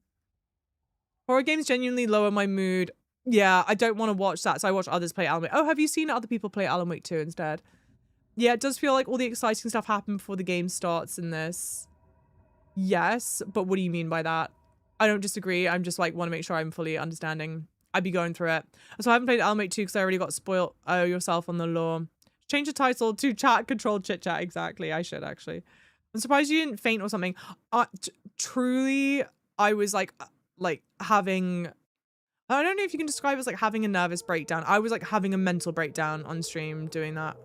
Horror games genuinely lower my mood. Yeah, I don't want to watch that, so I watch others play Alan Wake. Oh, have you seen other people play Alan Wake 2 instead? Yeah, it does feel like all the exciting stuff happened before the game starts in this. Yes, but what do you mean by that? I don't disagree. I'm just like, want to make sure I'm fully understanding. I'd be going through it. So I haven't played Alan Wake 2 because I already got spoiled. Oh, yourself on the lore. Change the title to Chat Controlled Chit Chat. Exactly. I should actually. I'm surprised you didn't faint or something. Truly, I was like having, I don't know if you can describe it as like having a nervous breakdown. I was like having a mental breakdown on stream doing that.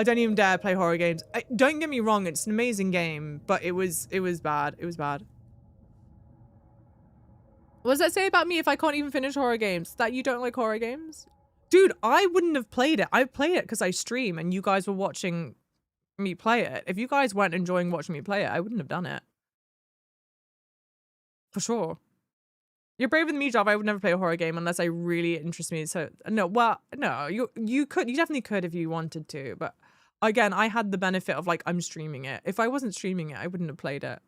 I don't even dare play horror games. Don't get me wrong, it's an amazing game, but it was bad. It was bad. What does that say about me if I can't even finish horror games? That you don't like horror games? Dude, I wouldn't have played it. I played it because I stream and you guys were watching me play it. If you guys weren't enjoying watching me play it, I wouldn't have done it. For sure. You're braver than me, Jav. I would never play a horror game unless I really interest me. So no, well, no, you definitely could if you wanted to, but again, I had the benefit of like, I'm streaming it. If I wasn't streaming it, I wouldn't have played it.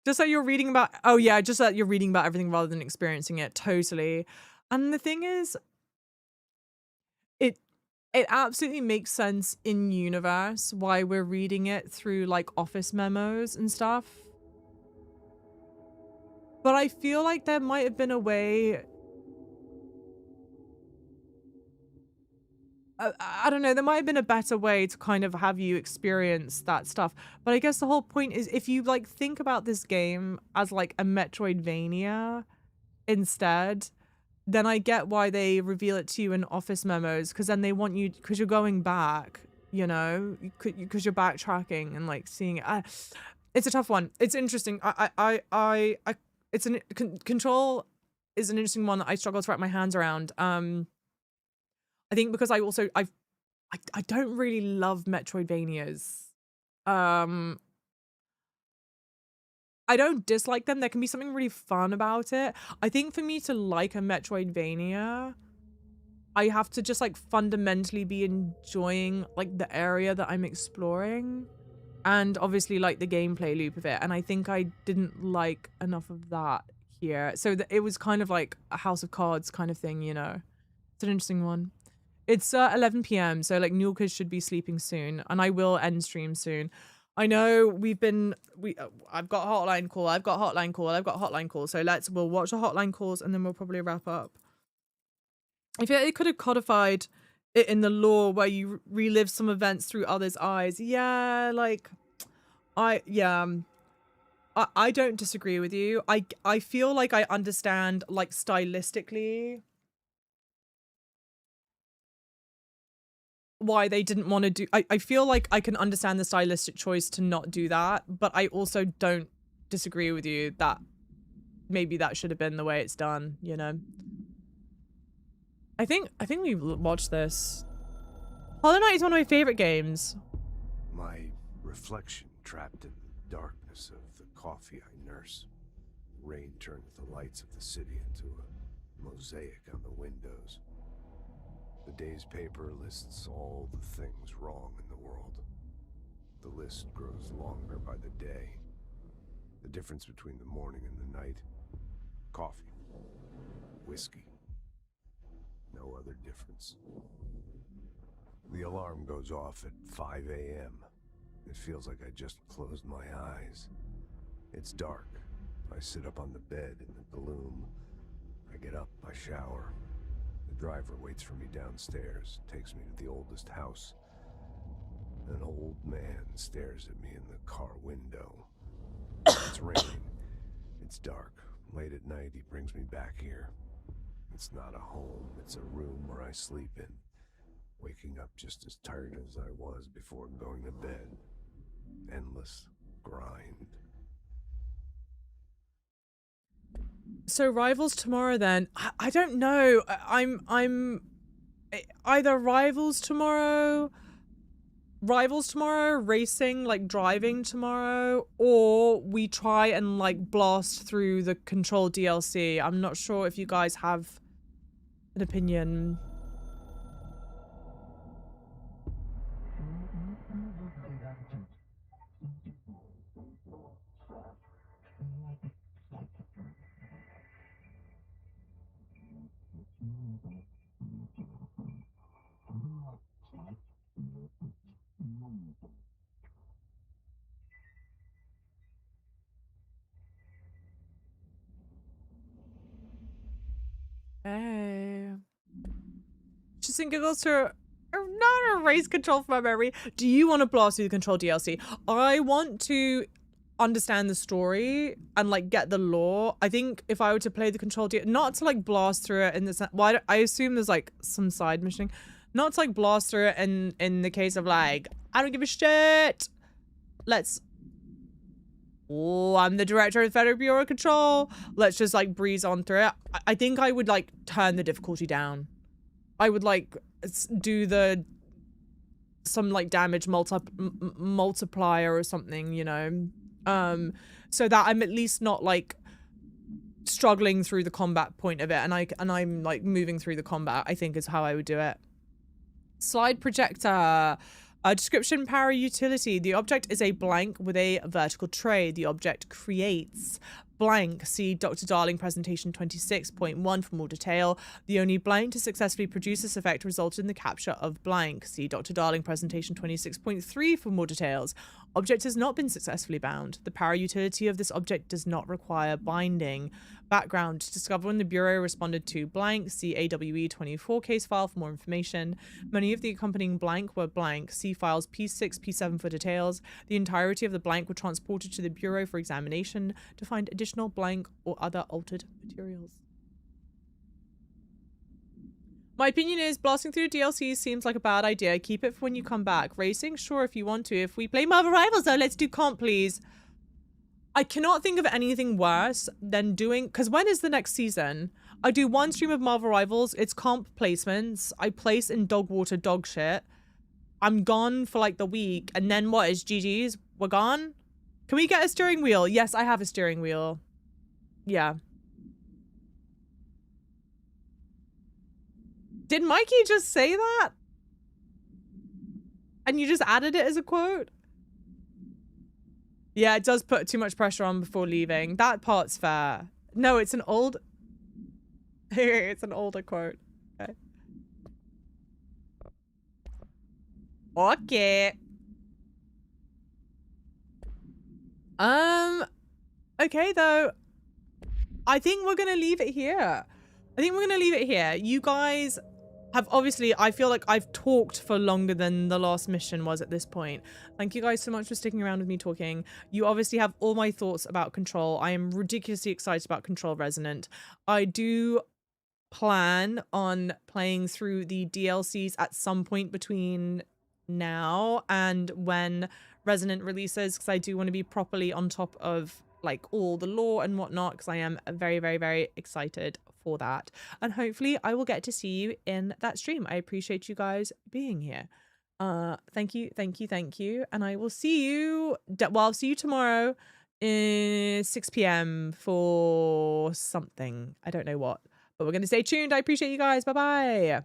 Just that you're reading about, oh yeah, just that you're reading about everything rather than experiencing it. Totally. And the thing is, it absolutely makes sense in universe why we're reading it through like office memos and stuff. But I feel like there might have been a way, I don't know, there might have been a better way to kind of have you experience that stuff. But I guess the whole point is if you like think about this game as like a Metroidvania instead, then I get why they reveal it to you in office memos, because then they want you, because you're going back, you know, because you're backtracking and like seeing it. It's a tough one. It's interesting. Control is an interesting one that I struggle to wrap my hands around. I think because I don't really love Metroidvanias. I don't dislike them. There can be something really fun about it. I think for me to like a Metroidvania, I have to just like fundamentally be enjoying like the area that I'm exploring and obviously like the gameplay loop of it. And I think I didn't like enough of that here. So it was kind of like a House of Cards kind of thing, you know. It's an interesting one. It's 11 p.m. so like Nulka should be sleeping soon and I will end stream soon. I know I've got hotline call. I've got hotline call. So we'll watch the hotline calls and then we'll probably wrap up. I feel like they could have codified it in the lore where you relive some events through others' eyes. Yeah, like I don't disagree with you. I feel like I understand like stylistically why they didn't want to do. I feel like I can understand the stylistic choice to not do that, but I also don't disagree with you that maybe that should have been the way it's done, you know. I think we watched this. Hollow Knight is one of my favorite games. My reflection trapped in the darkness of the coffee I nurse. Rain turns the lights of the city into a mosaic on the windows. The day's paper lists all the things wrong in the world. The list grows longer by the day. The difference between the morning and the night: coffee, whiskey. No other difference. The alarm goes off at 5 a.m. It feels like I just closed my eyes. It's dark. I sit up on the bed in the gloom. I get up, I shower. The driver waits for me downstairs, takes me to the oldest house. An old man stares at me in the car window. It's raining. It's dark. Late at night, he brings me back here. It's not a home, it's a room where I sleep in. Waking up just as tired as I was before going to bed. Endless grind. So Rivals tomorrow then. I don't know. I'm either Rivals tomorrow, racing, like driving tomorrow, or we try and like blast through the Control DLC. I'm not sure if you guys have an opinion. Hey. Just think it goes to not erase Control from my memory. Do you want to blast through the Control DLC? I want to understand the story and like get the lore. I think if I were to play the Control DLC, not to like blast through it in the sense, well, I assume there's like some side mission, not to like blast through it in the case of like, I don't give a shit. I'm the director of the Federal Bureau of Control. Let's just like breeze on through it. I think I would like turn the difficulty down. I would like do some like damage multiplier or something, you know, so that I'm at least not like struggling through the combat point of it, and I'm like moving through the combat, I think is how I would do it. Slide projector. Description: power utility. The object is a blank with a vertical tray. The object creates blank. See Dr. Darling presentation 26.1 for more detail. The only blank to successfully produce this effect resulted in the capture of blank. See Dr. Darling presentation 26.3 for more details. Object has not been successfully bound. The power utility of this object does not require binding. Background: to discover when the Bureau responded to blank. See AWE 24 case file for more information. Many of the accompanying blank were blank. See files P6, P7 for details. The entirety of the blank were transported to the Bureau for examination to find additional blank or other altered materials. My opinion is blasting through DLC seems like a bad idea. Keep it for when you come back. Racing? Sure, if you want to. If we play Marvel Rivals though, let's do comp, please. I cannot think of anything worse than doing, because when is the next season? I do one stream of Marvel Rivals. It's comp placements. I place in dog water dog shit. I'm gone for like the week. And then what is GG's? We're gone? Can we get a steering wheel? Yes, I have a steering wheel. Yeah. Did Mikey just say that? And you just added it as a quote? Yeah, it does put too much pressure on before leaving. That part's fair. No, it's an old... It's an older quote. Okay. Okay. Okay, though. I think we're gonna leave it here. You guys have obviously, I feel like I've talked for longer than the last mission was at this point. Thank you guys so much for sticking around with me talking. You obviously have all my thoughts about Control. I am ridiculously excited about Control Resonant. I do plan on playing through the DLCs at some point between now and when Resonant releases, because I do want to be properly on top of like all the lore and whatnot, because I am very, very, very excited for that. And hopefully I will get to see you in that stream. I appreciate you guys being here. Thank you. And I will see you, I'll see you tomorrow at 6 p.m. for something. I don't know what. But we're going to stay tuned. I appreciate you guys. Bye-bye.